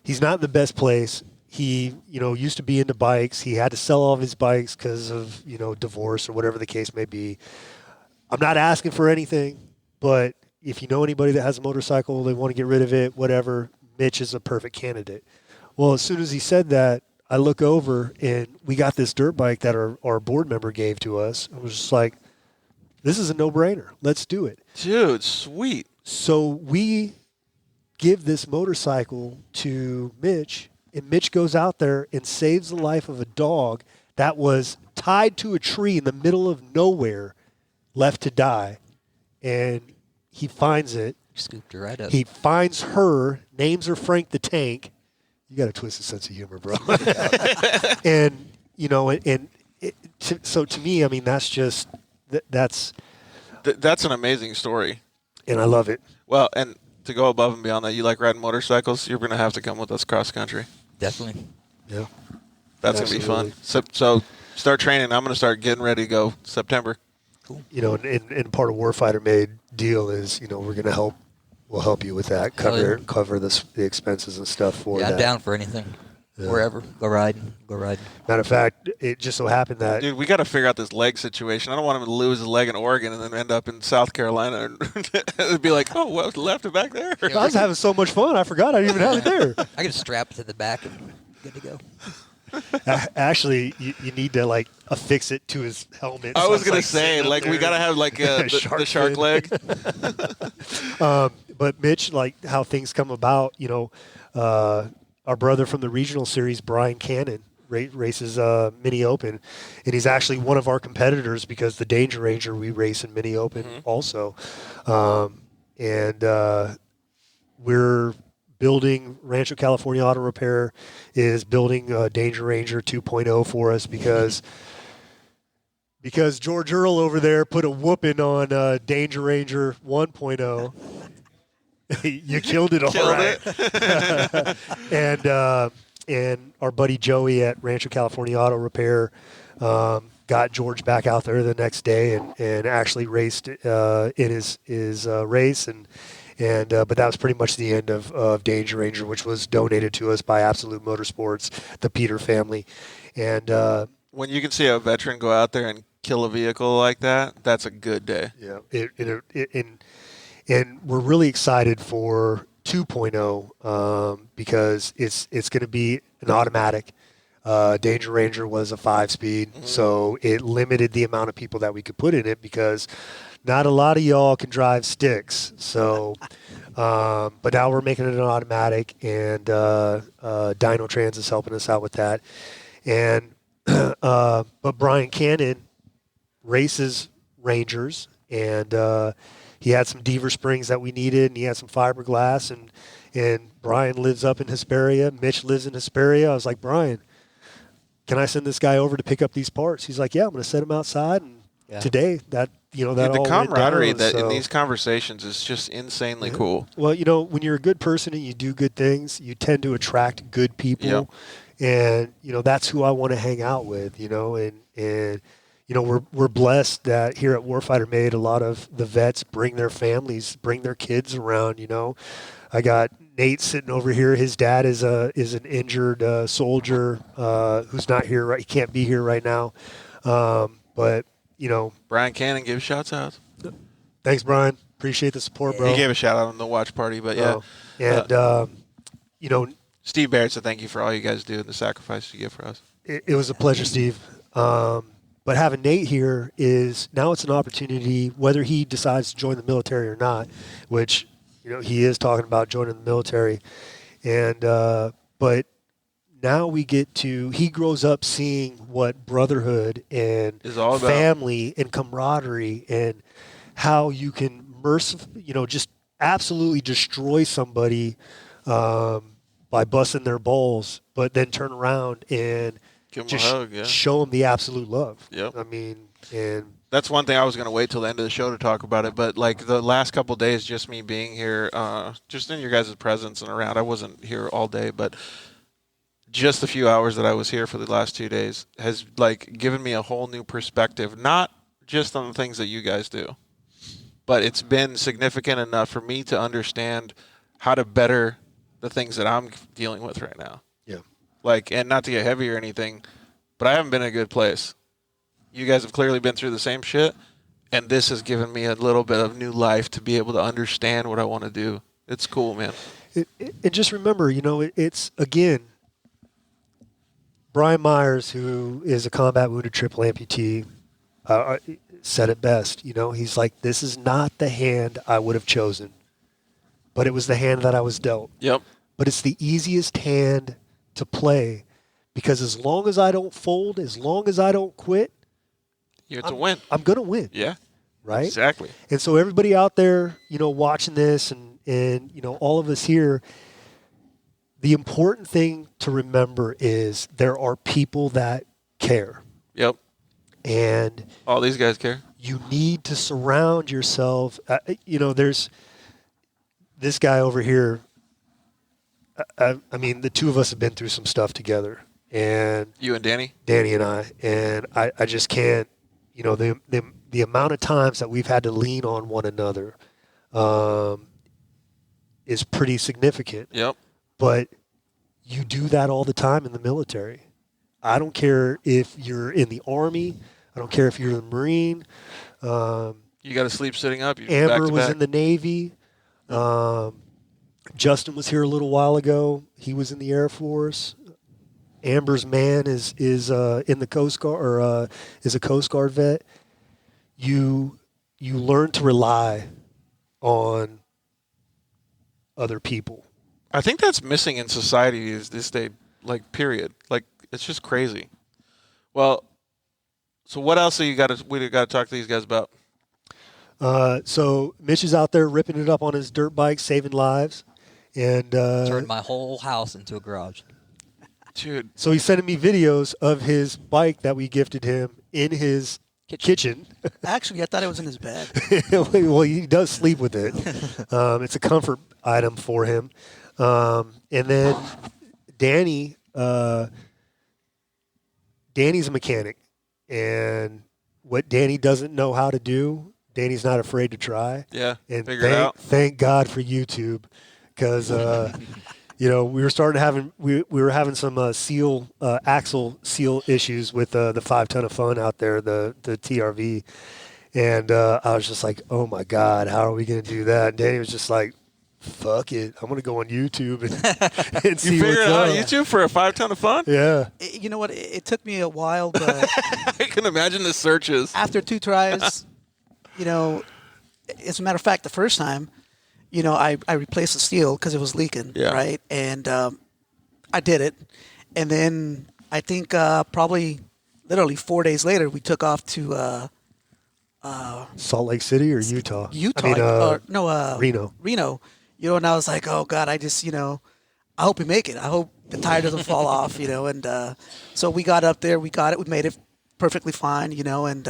he's not in the best place. He, used to be into bikes. He had to sell all of his bikes because of divorce or whatever the case may be. I'm not asking for anything, but if you know anybody that has a motorcycle, they want to get rid of it, whatever. Mitch is a perfect candidate." Well, as soon as he said that, I look over and we got this dirt bike that our board member gave to us. I was just like, this is a no-brainer. Let's do it. Dude, sweet. So we give this motorcycle to Mitch, and Mitch goes out there and saves the life of a dog that was tied to a tree in the middle of nowhere, left to die. And he finds it. Scooped her right up. He finds her, names her Frank the Tank. You got a twisted sense of humor, bro. And so to me, I mean, that's just that's an amazing story, and I love it. Well, and to go above and beyond that, you like riding motorcycles. You're gonna have to come with us cross country. Definitely. Yeah, that's gonna be fun. So start training. I'm gonna start getting ready to go September. Cool. And part of Warfighter Made deal is we're gonna help. We'll help you with that. Cover the expenses and stuff for that. I'm down for anything. Yeah. Wherever. Go ride. Matter of fact, it just so happened that... Dude, we got to figure out this leg situation. I don't want him to lose his leg in Oregon and then end up in South Carolina and be like, oh, well, left it back there. I was having so much fun. I forgot I didn't even have it there. I can strap it to the back and good to go. Actually, you need to affix it to his helmet. I was gonna say, we gotta have the shark leg. But Mitch, how things come about, our brother from the regional series, Brian Cannon, races Mini Open, and he's actually one of our competitors because the Danger Ranger we race in Mini Open also, and we're building Rancho California Auto Repair is building Danger Ranger 2.0 for us because George Earl over there put a whooping on Danger Ranger 1.0. You killed it all right. And our buddy Joey at Rancho California Auto Repair got George back out there the next day and actually raced in his race but that was pretty much the end of Danger Ranger, which was donated to us by Absolute Motorsports, the Peter family. And when you can see a veteran go out there and kill a vehicle like that, that's a good day. Yeah, and we're really excited for 2.0 because it's going to be an automatic. Danger Ranger was a 5-speed, so it limited the amount of people that we could put in it because not a lot of y'all can drive sticks. So, but now we're making it an automatic, and Dyno Trans is helping us out with that. And but Brian Cannon races Rangers, and he had some Deaver Springs that we needed, and he had some fiberglass, and Brian lives up in Hesperia. Mitch lives in Hesperia. I was like, Brian, can I send this guy over to pick up these parts? He's like, yeah, I'm going to set him outside, and today that that the all camaraderie went down, that in so. these conversations is just insanely cool. Well, when you're a good person and you do good things, you tend to attract good people, and that's who I want to hang out with. And we're blessed that here at Warfighter Made, a lot of the vets bring their families, bring their kids around. I got Nate sitting over here. His dad is an injured soldier who's not here. Right, he can't be here right now, but. Brian Cannon gives shouts out. Thanks, Brian. Appreciate the support, bro. He gave a shout out on the watch party, but yeah. And Steve Barrett said thank you for all you guys do and the sacrifice you give for us. It was a pleasure, Steve. But having Nate here is now it's an opportunity, whether he decides to join the military or not, which he is talking about joining the military, and but. Now we get to, he grows up seeing what brotherhood and is all about. Family and camaraderie and how you can just absolutely destroy somebody by busting their balls, but then turn around and give just them a hug, yeah. show them the absolute love. Yep. I mean, and that's one thing I was going to wait till the end of the show to talk about it, but like the last couple of days, just me being here, just in your guys' presence and around, I wasn't here all day, but just the few hours that I was here for the last 2 days has like given me a whole new perspective, not just on the things that you guys do, but it's been significant enough for me to understand how to better the things that I'm dealing with right now. Yeah. Like, and not to get heavy or anything, but I haven't been in a good place. You guys have clearly been through the same shit, and this has given me a little bit of new life to be able to understand what I want to do. It's cool, man. And just remember, it's, again, Brian Myers, who is a combat wounded triple amputee, said it best. He's like, this is not the hand I would have chosen, but it was the hand that I was dealt. Yep. But it's the easiest hand to play because as long as I don't fold, as long as I don't quit, you have to win. I'm going to win. Yeah. Right? Exactly. And so everybody out there, watching this and all of us here, the important thing to remember is there are people that care. Yep. And all these guys care. You need to surround yourself. There's this guy over here. I mean, the two of us have been through some stuff together. And you and Danny? Danny and I. And I just can't, the amount of times that we've had to lean on one another is pretty significant. Yep. But you do that all the time in the military. I don't care if you're in the Army. I don't care if you're in the Marine. You got to sleep sitting up. Amber was in the Navy. Justin was here a little while ago. He was in the Air Force. Amber's man is in the Coast Guard or is a Coast Guard vet. You learn to rely on other people. I think that's missing in society is this day, like, period. Like, it's just crazy. Well, so what else we got to talk to these guys about? So Mitch is out there ripping it up on his dirt bike, saving lives. And turned my whole house into a garage. Dude. So he's sending me videos of his bike that we gifted him in his kitchen. Actually, I thought it was in his bed. Well, he does sleep with it. It's a comfort item for him. And then Danny's a mechanic. And what Danny doesn't know how to do, Danny's not afraid to try. Yeah, and figure it out. Thank God for YouTube, because we were having some axle seal issues with the 5 ton of fun out there, the TRV, and I was just like, oh my God, how are we gonna do that? And Danny was just like, fuck it, I'm gonna go on YouTube and see you figured what's it out up. on YouTube for a 5 ton of fun? Yeah. You know what? It took me a while, but I can imagine the searches. After 2 tries, as a matter of fact, the first time, I replaced the steel because it was leaking, right? And I did it. And then I think probably literally 4 days later, we took off to Salt Lake City or Utah? Utah. I mean, Reno. Reno. You know, and I was like, oh God, I just, I hope we make it. I hope the tire doesn't fall off, and so we got up there, we got it, we made it perfectly fine, and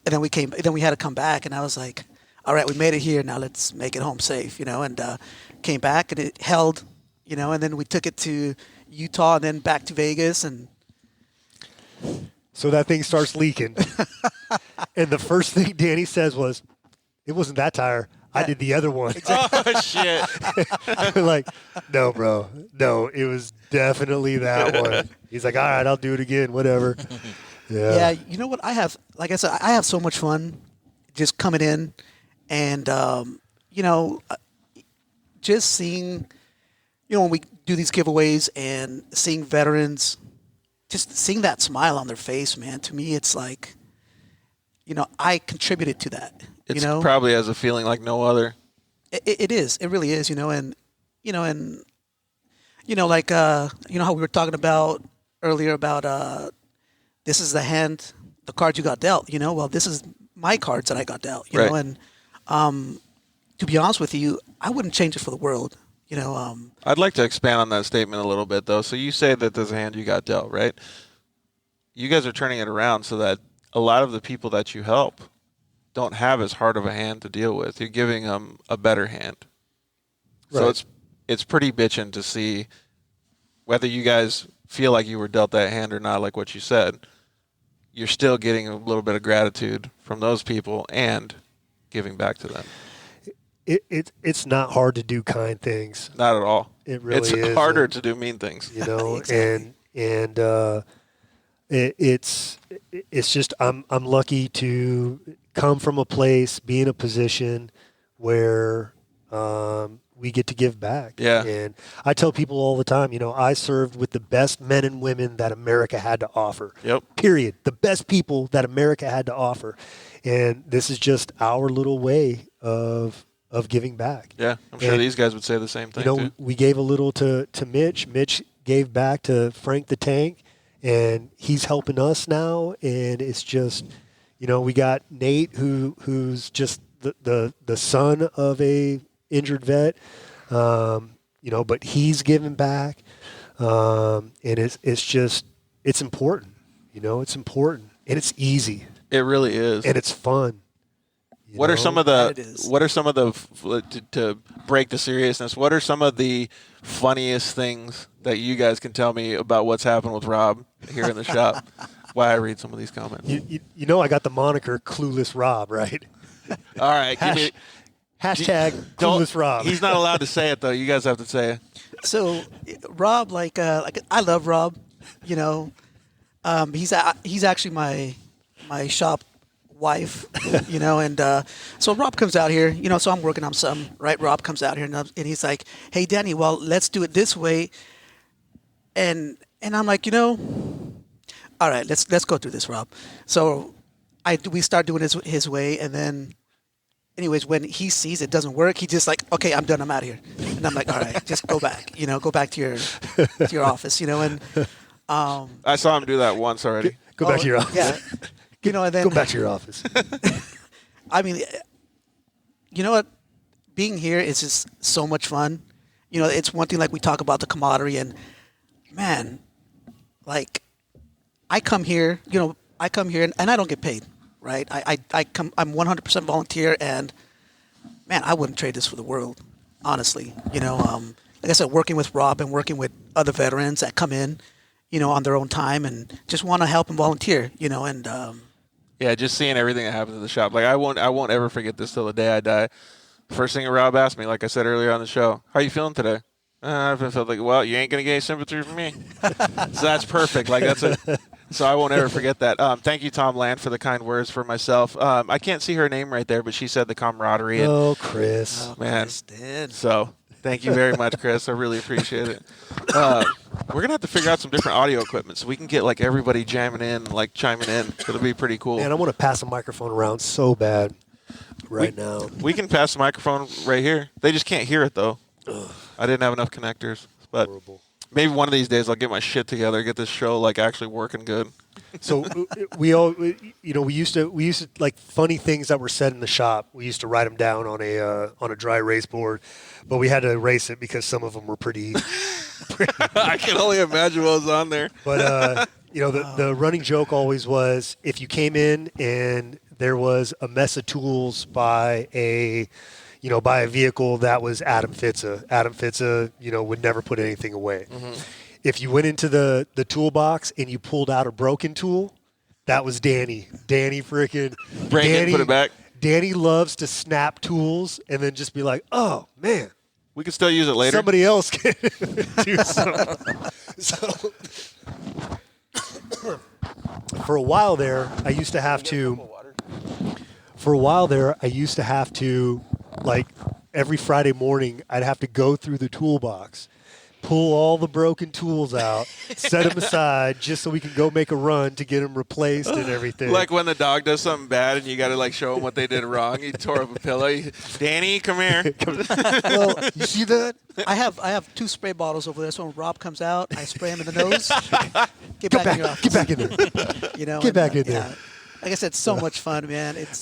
then we had to come back, and I was like, all right, we made it here, now let's make it home safe, and came back and it held, and then we took it to Utah and then back to Vegas, and so that thing starts leaking. And the first thing Danny says was, it wasn't that tire. I did the other one. Oh, shit. I'm like, no, bro. No, it was definitely that one. He's like, all right, I'll do it again, whatever. Yeah, you know what? Like I said, I have so much fun just coming in and, just seeing, when we do these giveaways and seeing veterans, just seeing that smile on their face, man, to me, it's like, I contributed to that. It's probably has a feeling like no other. It is. It really is, and like, how we were talking about earlier about this is the cards you got dealt, well, this is my cards that I got dealt, you know, and to be honest with you, I wouldn't change it for the world, I'd like to expand on that statement a little bit, though. So you say that there's a hand you got dealt, right? You guys are turning it around so that a lot of the people that you help don't have as hard of a hand to deal with. You're giving them a better hand. Right. So it's pretty bitchin' to see whether you guys feel like you were dealt that hand or not, like what you said. You're still getting a little bit of gratitude from those people and giving back to them. It's not hard to do kind things. Not at all. It really is. It's harder to do mean things. Exactly. and it's just I'm lucky to come from a place, be in a position where we get to give back. Yeah. And I tell people all the time, I served with the best men and women that America had to offer. Yep. Period. The best people that America had to offer. And this is just our little way of giving back. Yeah, I'm sure these guys would say the same thing, too. We gave a little to Mitch. Mitch gave back to Frank the Tank, and he's helping us now. And it's just, we got Nate, who's just the son of a injured vet, but he's giving back. And it's important, it's important, and it's easy. It really is. And it's fun. What are some of the to break the seriousness, what are some of the funniest things that you guys can tell me about what's happened with Rob here in the shop? Why I read some of these comments. I got the moniker Clueless Rob, right? All right. Hashtag Clueless Rob. He's not allowed to say it, though. You guys have to say it. So Rob, like I love Rob, he's actually my shop wife, and so Rob comes out here, so I'm working on something, right? Rob comes out here and he's like, hey, Danny, well, let's do it this way. And I'm like, all right, let's go through this, Rob. So we start doing it his way, and then anyways, when he sees it doesn't work, he just like, okay, I'm done, I'm out of here. And I'm like, all right, just go back, go back to your office, and I saw him do that once already. Go back to your office. Yeah. And then go back to your office. I mean, you know what? Being here is just so much fun. It's one thing, like we talk about the camaraderie, and man, like I come here, and I don't get paid, right? I come, I'm 100% volunteer, and man, I wouldn't trade this for the world, honestly. Like I said, working with Rob and working with other veterans that come in, on their own time and just want to help and volunteer, and yeah, just seeing everything that happens in the shop. Like I won't ever forget this till the day I die. First thing Rob asked me, like I said earlier on the show, how are you feeling today? I felt like, well, you ain't gonna get any sympathy from me. So that's perfect. Like that's it. So I won't ever forget that. Thank you, Tom Land, for the kind words for myself. I can't see her name right there, but she said the camaraderie. Oh, Chris. Man. Chris did. So thank you very much, Chris. I really appreciate it. We're going to have to figure out some different audio equipment so we can get like everybody jamming in, like chiming in. It'll be pretty cool. Man, I want to pass a microphone around so bad now. We can pass the microphone right here. They just can't hear it, though. Ugh. I didn't have enough connectors. But horrible. Maybe one of these days I'll get my shit together, get this show like actually working good. So we all, we used to like funny things that were said in the shop. We used to write them down on a dry erase board, but we had to erase it because some of them were pretty. I can only imagine what was on there. But the running joke always was if you came in and there was a mess of tools by a vehicle that was Adam Fitza. Adam Fitza, would never put anything away. Mm-hmm. If you went into the toolbox and you pulled out a broken tool, that was Danny. Danny freaking Danny put it back. Danny loves to snap tools and then just be like, "Oh man, we can still use it later. Somebody else can do something." So for a while there, I used to have to, like, every Friday morning, I'd have to go through the toolbox, pull all the broken tools out, set them aside just so we can go make a run to get them replaced and everything. Like when the dog does something bad and you got to like show him what they did wrong. He tore up a pillow. Danny, come here. Well, you see that? I have 2 spray bottles over there. So when Rob comes out, I spray him in the nose. Get back in your office. Get back in there. Get back in there. Like I said, so much fun, man. It's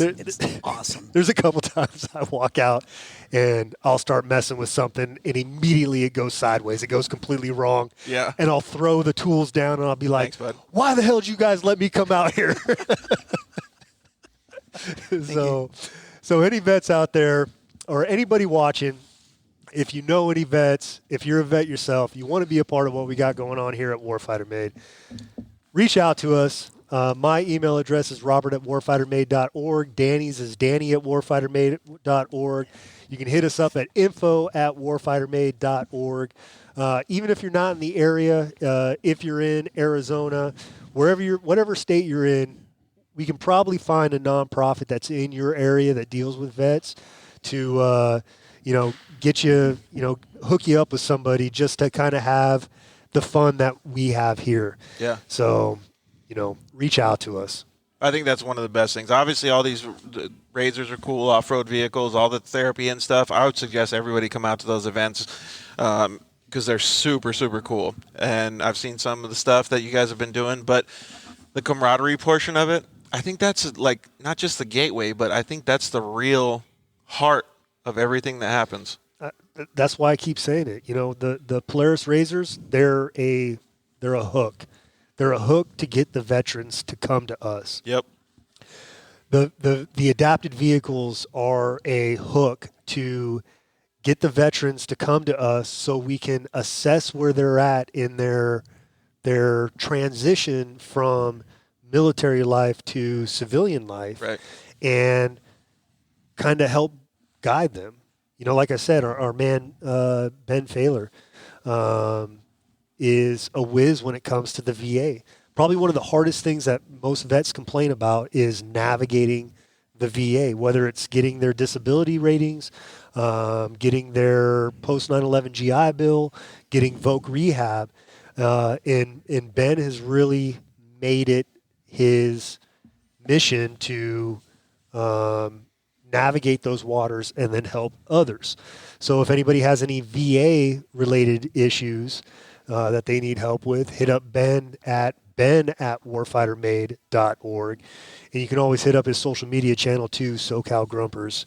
awesome. There's a couple times I walk out and I'll start messing with something and immediately it goes sideways. It goes completely wrong. Yeah. And I'll throw the tools down and I'll be like, "Thanks, bud. Why the hell did you guys let me come out here?" So any vets out there or anybody watching, if you know any vets, if you're a vet yourself, you want to be a part of what we got going on here at Warfighter Made, reach out to us. My email address is robert@warfightermade.org. Danny's is danny@warfightermade.org. You can hit us up at info@warfightermade.org. Even if you're not in the area, if you're in Arizona, whatever state you're in, we can probably find a nonprofit that's in your area that deals with vets to, get you, hook you up with somebody just to kind of have the fun that we have here. Yeah. So, reach out to us. I think that's one of the best things. Obviously, all these razors are cool, off-road vehicles, all the therapy and stuff. I would suggest everybody come out to those events because they're super, super cool. And I've seen some of the stuff that you guys have been doing, but the camaraderie portion of it, I think that's like not just the gateway, but I think that's the real heart of everything that happens. That's why I keep saying it. The Polaris razors, they're a hook. They're a hook to get the veterans to come to us. Yep. The adapted vehicles are a hook to get the veterans to come to us so we can assess where they're at in their transition from military life to civilian life, right, and kind of help guide them. Like I said, our man Ben Failer is a whiz when it comes to the VA. Probably one of the hardest things that most vets complain about is navigating the VA, whether it's getting their disability ratings, getting their post 9/11 GI Bill, getting voc rehab, and Ben has really made it his mission to navigate those waters and then help others. So if anybody has any VA related issues that they need help with, hit up Ben at warfightermade.org. And you can always hit up his social media channel too, SoCal Grumpers.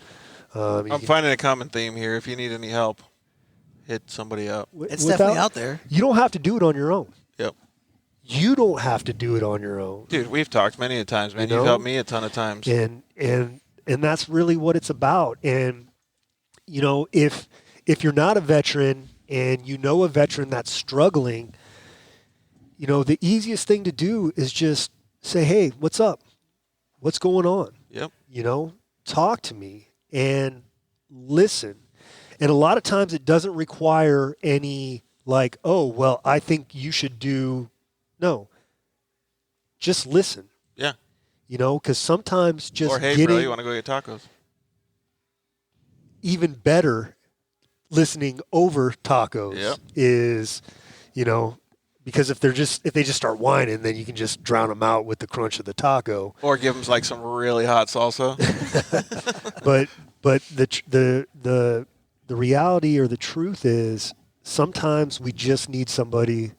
I'm finding a common theme here. If you need any help, hit somebody up. It's definitely out there. You don't have to do it on your own. Yep. You don't have to do it on your own. Dude, we've talked many a times, man. You've helped me a ton of times. And that's really what it's about. And, if you're not a veteran and you know a veteran that's struggling, the easiest thing to do is just say, "Hey, what's up? What's going on?" Yep. Talk to me and listen. And a lot of times it doesn't require any like, "Oh, well, I think you should do." No. Just listen. Yeah. Because sometimes just or, "Hey, getting, bro, you want to go get tacos?" Even better, listening over tacos is, because if they just start whining, then you can just drown them out with the crunch of the taco. Or give them like some really hot salsa. but the reality or the truth is sometimes we just need somebody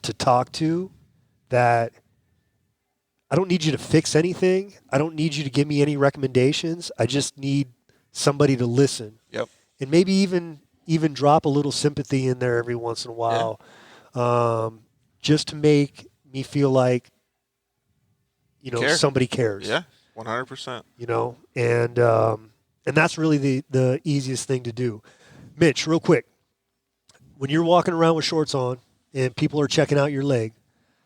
to talk to that I don't need you to fix anything. I don't need you to give me any recommendations. I just need somebody to listen. Yep. And maybe even drop a little sympathy in there every once in a while, just to make me feel like, somebody cares. Yeah, 100%. And that's really the easiest thing to do. Mitch, real quick, when you're walking around with shorts on and people are checking out your leg,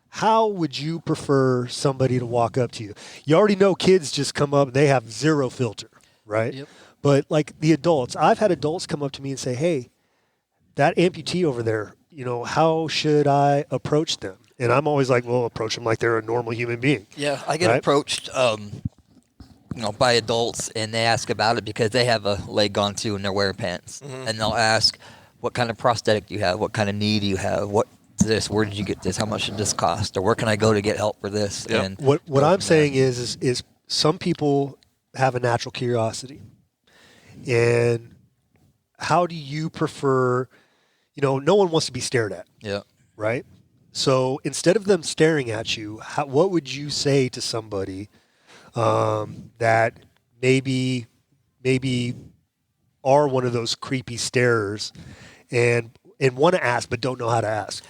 how would you prefer somebody to walk up to you? You already know kids just come up and they have zero filter, right? Yep. But like the adults, I've had adults come up to me and say, hey, that amputee over there, how should I approach them? And I'm always like, well, approach them like they're a normal human being. Yeah, I get approached, by adults, and they ask about it because they have a leg gone too, and they're wearing pants. Mm-hmm. And they'll ask, what kind of prosthetic do you have? What kind of knee do you have? What's this? Where did you get this? How much did this cost? Or where can I go to get help for this? Yep. And What I'm saying is some people have a natural curiosity. And how do you prefer, no one wants to be stared at. Yeah. Right? So instead of them staring at you, what would you say to somebody that maybe are one of those creepy starers and want to ask but don't know how to ask?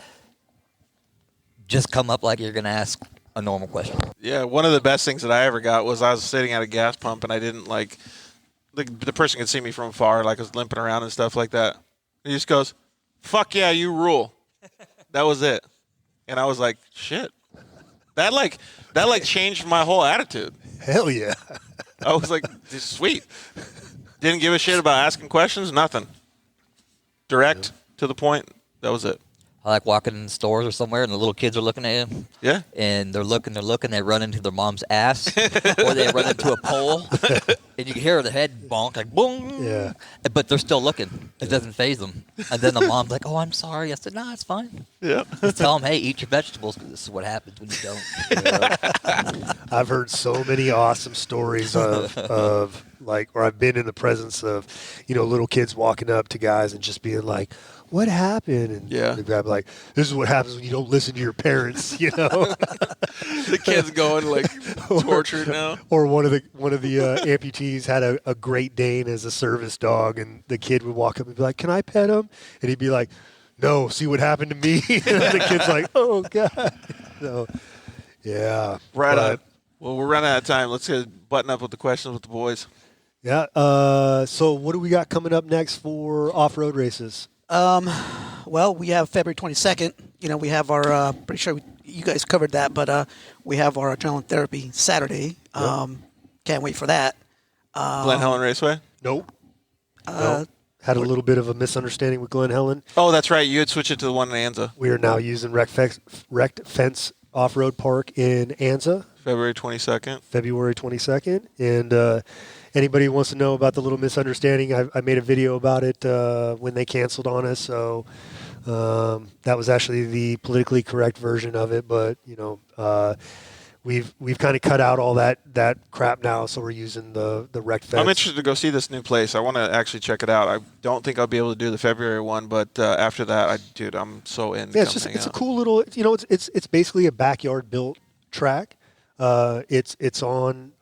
Just come up like you're going to ask a normal question. Yeah, one of the best things that I ever got was I was sitting at a gas pump and I didn't the person could see me from afar, like I was limping around and stuff like that. He just goes, "Fuck yeah, you rule." That was it. And I was like, shit. That changed my whole attitude. Hell yeah. I was like, this is sweet. Didn't give a shit about asking questions, nothing. Direct to the point. That was it. I like walking in stores or somewhere and the little kids are looking at you. Yeah. And they're looking, they run into their mom's ass or they run into a pole and you can hear the head bonk like boom. Yeah. But they're still looking. It doesn't faze them. And then the mom's like, "Oh, I'm sorry." I said, "No, it's fine." Yeah. Just tell them, "Hey, eat your vegetables because this is what happens when you don't." I've heard so many awesome stories of or I've been in the presence of, little kids walking up to guys and just being like, "What happened?" And the guy be like, "This is what happens when you don't listen to your parents," The kid's going tortured now. Or one of the amputees had a Great Dane as a service dog, and the kid would walk up and be like, "Can I pet him?" And he'd be like, "No, see what happened to me." And the kid's like, "Oh God." So, yeah. Right on. Well, we're running out of time. Let's button up with the questions with the boys. Yeah. So what do we got coming up next for off-road races? Well, we have February 22nd. We have our, pretty sure you guys covered that, but we have our adrenaline therapy Saturday. Can't wait for that. Glen Helen Raceway? Nope. Had a little bit of a misunderstanding with Glen Helen. Oh, that's right. You had switched it to the one in Anza. We are now using Wrecked Fence Off-Road Park in Anza. February 22nd. February 22nd. And anybody who wants to know about the little misunderstanding, I made a video about it when they canceled on us. So that was actually the politically correct version of it. But, we've kind of cut out all that crap now. So we're using the Wrecked Fence. I'm interested to go see this new place. I want to actually check it out. I don't think I'll be able to do the February one, but after that, I'm so in. Yeah, it's a cool little, it's basically a backyard built track. It's on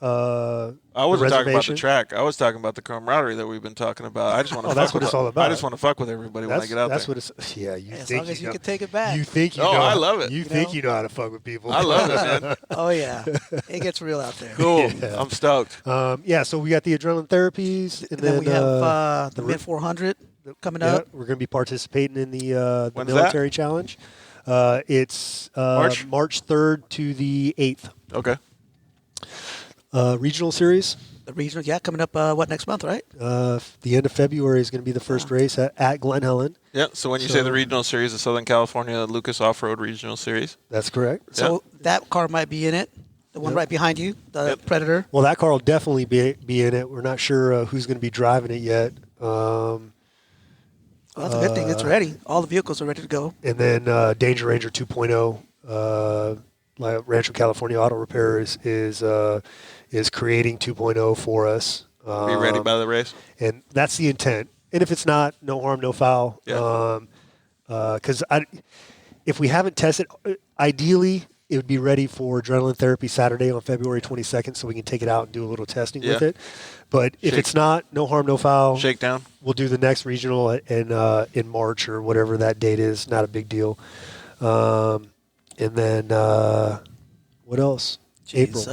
I wasn't talking about the track. I was talking about the camaraderie that we've been talking about. I just want to. That's what it's all about. I just want to fuck with everybody when I get out that's there. That's what it's. Yeah, you as think long as you know, can take it back. You think you know. I love it. You think you know how to fuck with people. I love it, man. Oh yeah, it gets real out there. Cool. Yeah. I'm stoked. So we got the adrenaline therapies, and then we have the Mid 400 coming up. We're going to be participating in the When's military challenge. It's March 3rd to the 8th. Okay. Regional series. The regional, coming up, next month, right? The end of February is going to be the first race at Glen Helen. Yeah, so when you say the regional series, the Southern California Lucas Off-Road Regional Series. That's correct. So that car might be in it, the one right behind you, the Predator. Well, that car will definitely be in it. We're not sure who's going to be driving it yet. Well, that's a good thing. It's ready. All the vehicles are ready to go. And then Danger Ranger 2.0, Rancho California Auto Repair is creating 2.0 for us. Be ready by the race. And that's the intent. And if it's not, no harm, no foul. Yeah. because if we haven't tested, ideally it would be ready for Adrenaline Therapy Saturday on February 22nd, so we can take it out and do a little testing with it. But if it's not, no harm, no foul. Shakedown. We'll do the next regional in March or whatever that date is. Not a big deal. And then what else? April.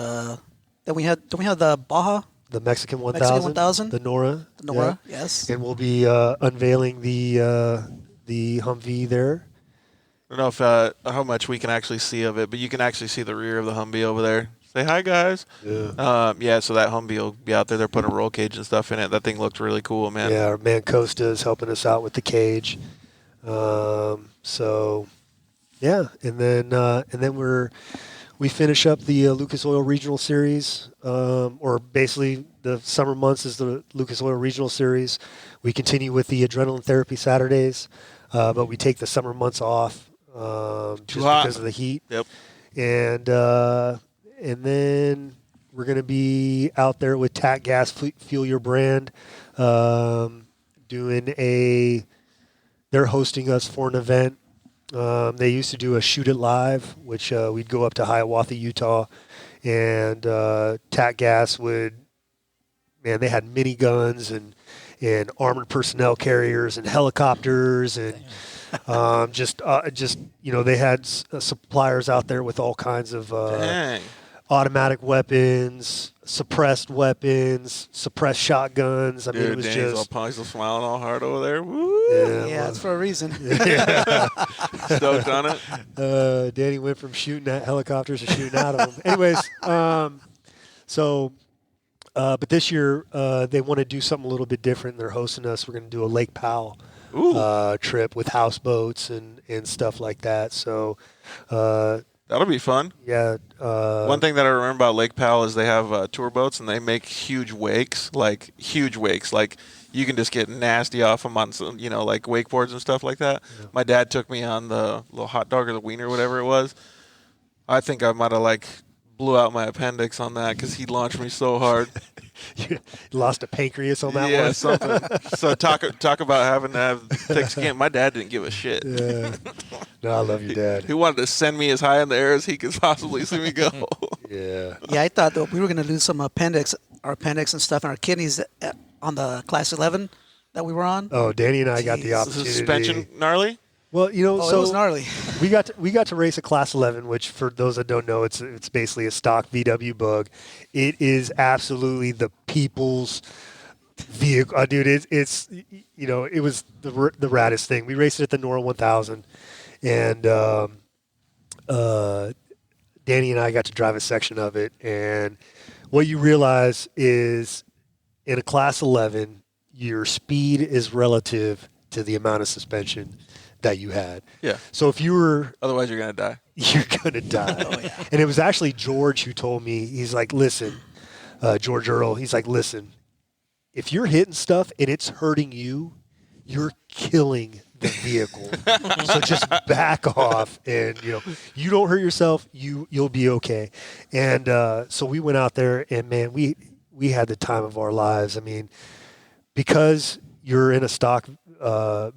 Then we had the Baja. The Mexican 1000. Mexican 1000. The Nora. The Nora, yes. And we'll be unveiling the Humvee there. I don't know if how much we can actually see of it, but you can actually see the rear of the Humvee over there. Say hi, guys. Yeah. So that Humvee will be out there. They're putting a roll cage and stuff in it. That thing looked really cool, man. Yeah, our man Costa is helping us out with the cage. So, yeah, and then we finish up the Lucas Oil Regional Series, or basically the summer months is the Lucas Oil Regional Series. We continue with the Adrenaline Therapy Saturdays, but we take the summer months off just because of the heat. Yep. And then we're going to be out there with Tac Gas Fuel Your Brand, they're hosting us for an event. They used to do a Shoot It Live, which we'd go up to Hiawatha, Utah, and Tac Gas they had miniguns and armored personnel carriers and helicopters and they had suppliers out there with all kinds of automatic weapons, suppressed weapons, suppressed shotguns. I mean, it was Danny's just all smiling all hard over there. Woo! Yeah, it's for a reason. Stoked on it. Danny went from shooting at helicopters to shooting out of them. Anyways, but this year they want to do something a little bit different. They're hosting us. We're going to do a Lake Powell trip with houseboats and stuff like that. So that'll be fun. Yeah. One thing that I remember about Lake Powell is they have tour boats and they make huge wakes. Like you can just get nasty off them on some, like wakeboards and stuff like that. Yeah. My dad took me on the little hot dog or the wiener, whatever it was. I think I might have blew out my appendix on that because he launched me so hard. You lost a pancreas on that one? Yeah, something. So talk about having to have thick skin. My dad didn't give a shit. Yeah. No, I love your dad. He wanted to send me as high in the air as he could possibly see me go. Yeah. Yeah, I thought that we were going to lose some our appendix and stuff and our kidneys on the Class 11 that we were on. Oh, Danny and I got the opportunity. Suspension gnarly? Well, it was gnarly. We got to race a Class 11, which for those that don't know, it's basically a stock VW Bug. It is absolutely the people's vehicle, dude. It was the raddest thing. We raced it at the Nora 1000, and Danny and I got to drive a section of it. And what you realize is, in a Class 11, your speed is relative to the amount of suspension that you had. Yeah. So if you were... Otherwise, you're going to die. You're going to die. Oh, yeah. And it was actually George who told me, he's like, listen, George Earl, he's like, listen, if you're hitting stuff and it's hurting you, you're killing the vehicle. So just back off and, you don't hurt yourself, you'll be okay. And so we went out there and, man, we had the time of our lives. I mean, because you're in a stock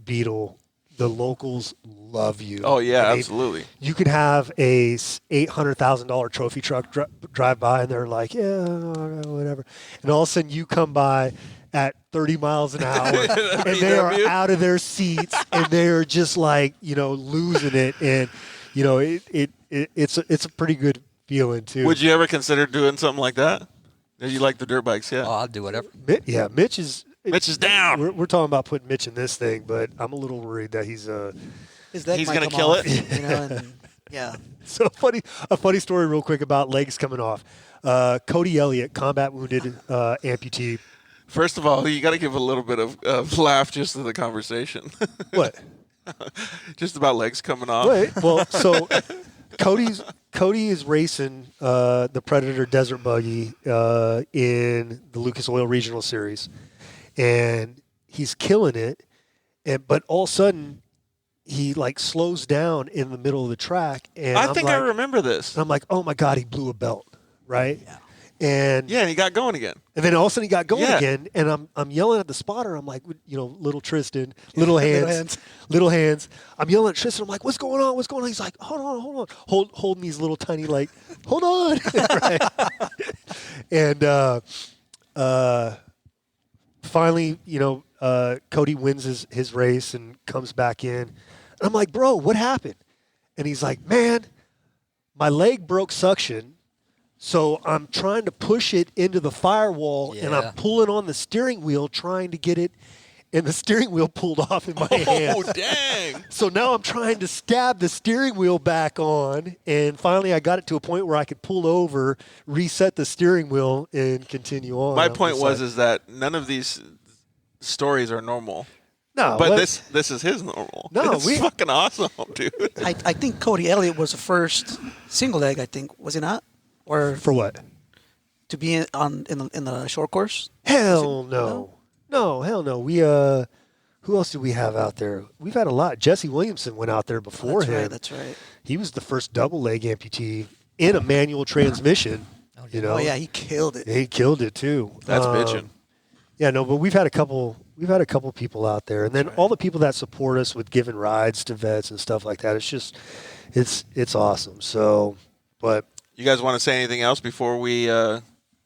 Beetle, the locals love you. Oh, yeah, absolutely. You can have a $800,000 trophy truck drive by, and they're like, yeah, whatever. And all of a sudden, you come by at 30 miles an hour, and they are out of their seats, and they are just losing it. And, it's a pretty good feeling, too. Would you ever consider doing something like that? You like the dirt bikes, yeah? Oh, I'll do whatever. Yeah, Mitch is down. We're talking about putting Mitch in this thing, but I'm a little worried that he's going to kill it. Yeah. So a funny story real quick about legs coming off. Cody Elliott, combat wounded amputee. First of all, you got to give a little bit of laugh just to the conversation. What? Just about legs coming off. Wait, well, so Cody is racing the Predator Desert Buggy in the Lucas Oil Regional Series. And he's killing it, but all of a sudden he slows down in the middle of the track. And I think I remember this. I'm like, oh my God, he blew a belt, right? Yeah. And yeah, and he got going again. And then all of a sudden he got going Yeah. again, and I'm yelling at the spotter. I'm like, little Tristan, little hands, little hands. I'm yelling at Tristan. I'm like, what's going on? What's going on? He's like, hold on, holding these little tiny like, hold on. Right? And finally, Cody wins his race and comes back in. And I'm like, bro, what happened? And he's like, man, my leg broke suction. So I'm trying to push it into the firewall, and I'm pulling on the steering wheel, trying to get it, and the steering wheel pulled off in my hand. Oh, dang. So now I'm trying to stab the steering wheel back on, and finally I got it to a point where I could pull over, reset the steering wheel, and continue on. My point is that none of these stories are normal. No, but this is his normal. No, it's fucking awesome, dude. I think Cody Elliott was the first single leg. I think, was he not? Or for what? To be in the short course? Hell no. No, hell no. We who else do we have out there? We've had a lot. Jesse Williamson went out there before him. That's right. He was the first double leg amputee in a manual transmission. Oh yeah, he killed it. He killed it too. That's bitching. Yeah, no, but we've had a couple people out there, and then all the people that support us with giving rides to vets and stuff like that. It's just it's awesome. So, but you guys want to say anything else before we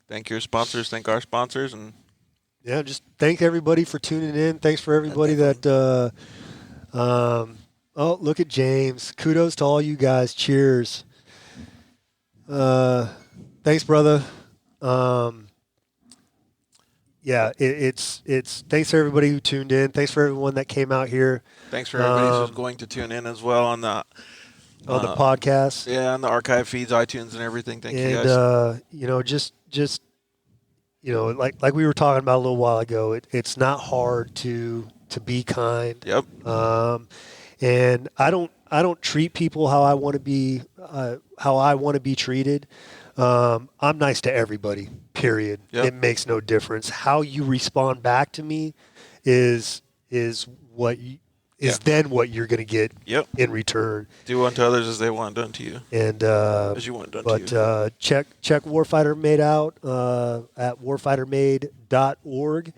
thank your sponsors, thank our sponsors, and yeah, just thank everybody for tuning in. Thanks for everybody that. Oh, look at James! Kudos to all you guys. Cheers. Thanks, brother. Yeah, it's thanks to everybody who tuned in. Thanks for everyone that came out here. Thanks for everybody who's going to tune in as well on the podcast. Yeah, on the archive feeds, iTunes, and everything. Thank you guys. And like we were talking about a little while ago, it's not hard to be kind. Yep. And I don't treat people how I want to be treated. I'm nice to everybody, period. Yep. It makes no difference. How you respond back to me is what then what you're going to get in return. Do unto others as they want done to you. And as you want done to you. Check Warfighter Made out at warfightermade.org.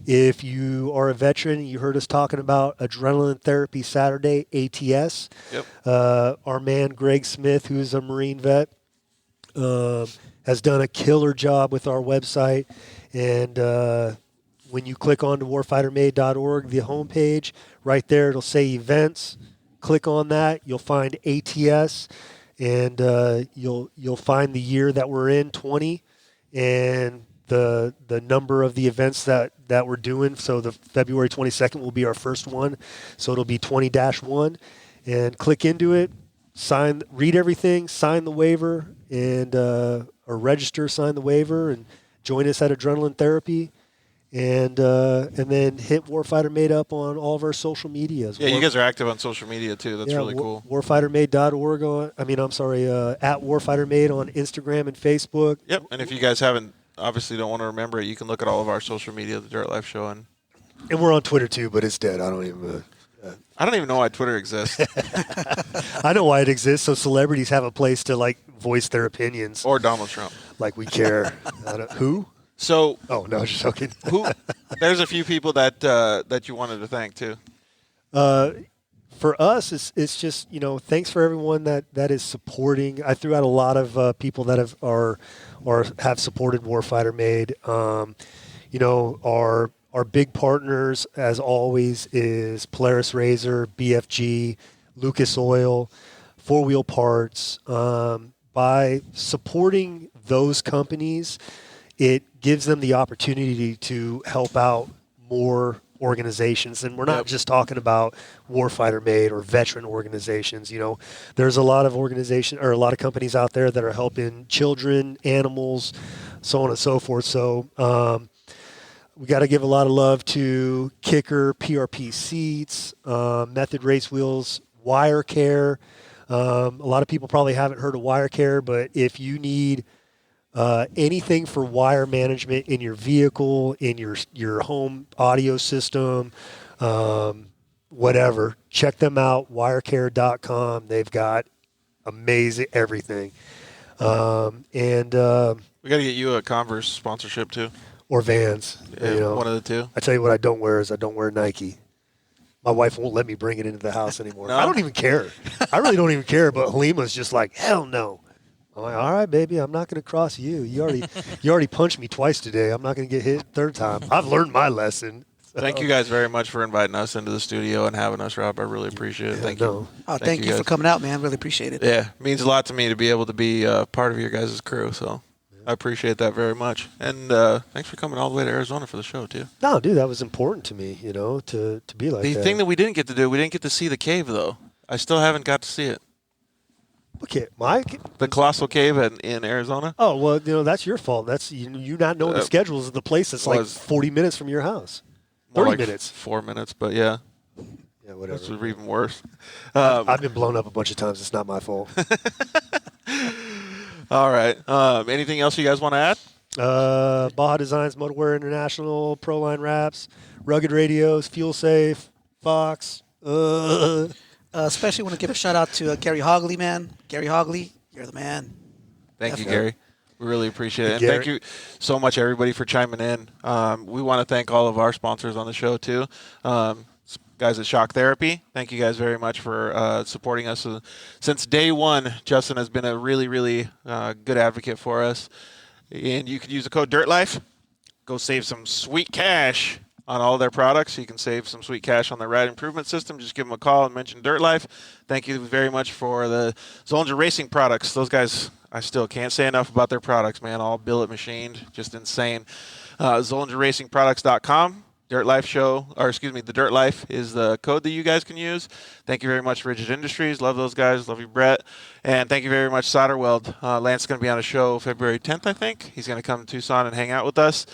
If you are a veteran, you heard us talking about Adrenaline Therapy Saturday, ATS. Yep. Our man Greg Smith, who's a Marine vet, has done a killer job with our website. And when you click on to warfightermade.org, the homepage, right there, it'll say events. Click on that. You'll find ATS, and you'll find the year that we're in, 20, and the number of the events that we're doing. So the February 22nd will be our first one. So it'll be 20-1. And click into it, read everything, sign the waiver, and or register, sign the waiver, and join us at Adrenaline Therapy. And then hit Warfighter Made up on all of our social medias. Yeah, you guys are active on social media too. That's really cool. Warfightermade.org at Warfighter Made on Instagram and Facebook. Yep. And if you guys don't want to remember it, you can look at all of our social media, the Dirt Life Show, and we're on Twitter too, but it's dead. I don't even know why Twitter exists. I know why it exists, so celebrities have a place to voice their opinions. Or Donald Trump. Like we care. Who? So. Oh no, just joking. There's a few people that you wanted to thank too. For us, it's just thanks for everyone that is supporting. I threw out a lot of people that have supported Warfighter Made. Our big partners, as always, is Polaris Razor, BFG, Lucas Oil, Four Wheel Parts. By supporting those companies, it gives them the opportunity to help out more organizations. And we're not just talking about Warfighter Made or veteran organizations. There's a lot of companies out there that are helping children, animals, so on and so forth. So we got to give a lot of love to Kicker, PRP Seats, Method Race Wheels, Wire Care. A lot of people probably haven't heard of Wire Care, but if you need anything for wire management in your vehicle, in your home audio system, whatever, check them out, wirecare.com. They've got amazing everything. We We got to get you a Converse sponsorship too. Or Vans. Yeah, one of the two. I tell you what I don't wear is I don't wear Nike. My wife won't let me bring it into the house anymore. No? I don't even care. I really don't even care, but Halima's just like, hell no. I'm like, all right, baby, I'm not going to cross you. You already punched me twice today. I'm not going to get hit third time. I've learned my lesson. So. Thank you guys very much for inviting us into the studio and having us, Rob. I really appreciate it. Thank you. Oh, thank you for coming out, man. Really appreciate it. Yeah, it means a lot to me to be able to be part of your guys' crew, so I appreciate that very much. And thanks for coming all the way to Arizona for the show, too. No, dude, that was important to me, to be like that. The thing that we didn't get to do, we didn't get to see the cave, though. I still haven't got to see it. Okay, Mike? The Colossal Cave in Arizona? Oh, well, that's your fault. That's you not knowing the schedules of the place that's like 40 minutes from your house. 30 like minutes. 4 minutes, but yeah. Yeah, whatever. That's even worse. I've been blown up a bunch of times. It's not my fault. All right. Anything else you guys want to add? Baja Designs, Motorwear International, Proline Wraps, Rugged Radios, Fuel Safe, Fox. Especially want to give a shout out to Gary Hogley, man. Gary Hogley, you're the man. Thank you, Gary. We really appreciate it. And Gary. thank you so much, everybody, for chiming in. We want to thank all of our sponsors on the show, too. Guys at Shock Therapy, thank you guys very much for supporting us. Since day one, Justin has been a really, really good advocate for us. And you can use the code DIRTLIFE. Go save some sweet cash on all their products. You can save some sweet cash on their ride improvement system. Just give them a call and mention Dirt Life. Thank you very much for the Zollinger Racing products. Those guys, I still can't say enough about their products, man. All billet machined, just insane. ZollingerRacingProducts.com. Dirt Life Show, or excuse me, the Dirt Life is the code that you guys can use. Thank you very much, Rigid Industries. Love those guys. Love you, Brett. And thank you very much, Solder Weld. Lance is going to be on a show February 10th, I think. He's going to come to Tucson and hang out with us.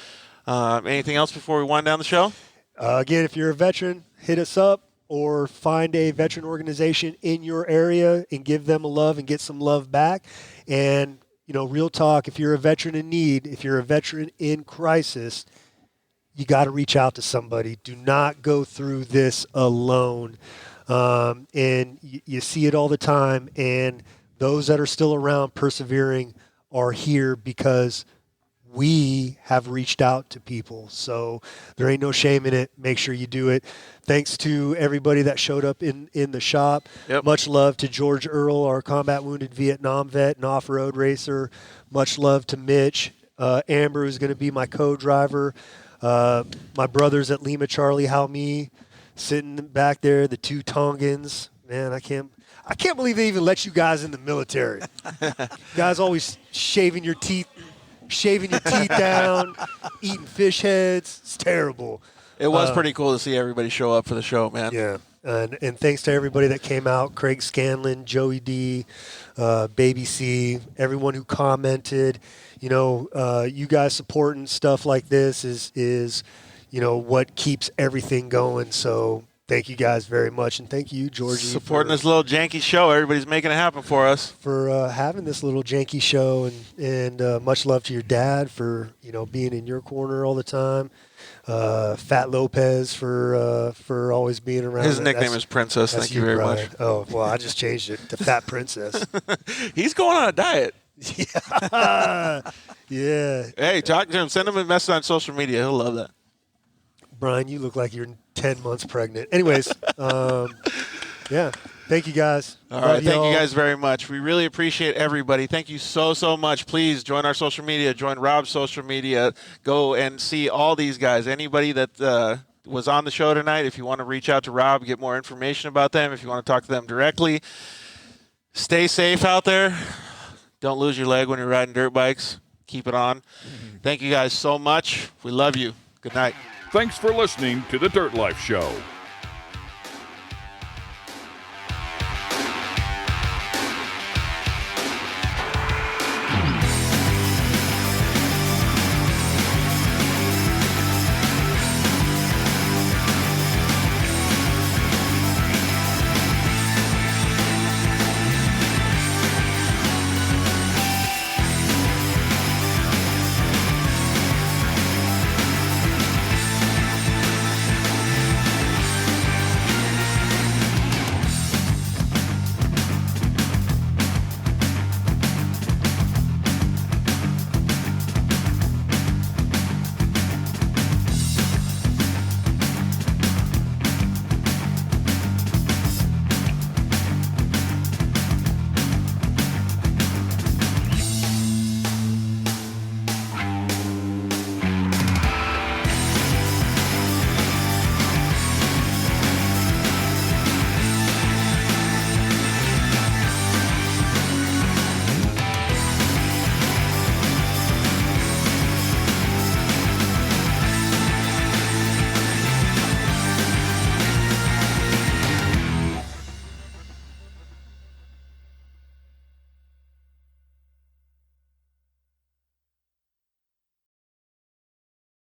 Anything else before we wind down the show? Again, if you're a veteran, hit us up or find a veteran organization in your area and give them a love and get some love back. And, real talk, if you're a veteran in need, if you're a veteran in crisis, you got to reach out to somebody. Do not go through this alone. And you see it all the time. And those that are still around persevering are here because we have reached out to people. So there ain't no shame in it. Make sure you do it. Thanks to everybody that showed up in the shop. Yep. Much love to George Earl, our combat wounded Vietnam vet and off-road racer. Much love to Mitch. Amber is going to be my co-driver. My brothers at Lima Charlie Halmi sitting back there, the two Tongans. Man, I can't believe they even let you guys in the military. You guys always shaving your teeth down, eating fish heads. It's terrible. It was pretty cool to see everybody show up for the show, man. Yeah. And thanks to everybody that came out, Craig Scanlon, Joey D, Baby C, everyone who commented. You guys supporting stuff like this is what keeps everything going. So thank you guys very much. And thank you, Georgie. Supporting this little janky show. Everybody's making it happen for us. For having this little janky show. And much love to your dad for, being in your corner all the time. Fat Lopez for always being around. His nickname is Princess. Thank you very much. Oh, well, I just changed it to Fat Princess. He's going on a diet. Yeah. Hey, talk to him. Send him a message on social media. He'll love that. Brian, you look like you're 10 months pregnant. Anyways, yeah. Thank you, guys. All right. Thank you guys very much. We really appreciate everybody. Thank you so, so much. Please join our social media. Join Rob's social media. Go and see all these guys. Anybody that was on the show tonight, if you want to reach out to Rob, get more information about them, if you want to talk to them directly, stay safe out there. Don't lose your leg when you're riding dirt bikes. Keep it on. Thank you guys so much. We love you. Good night. Thanks for listening to The Dirt Life Show.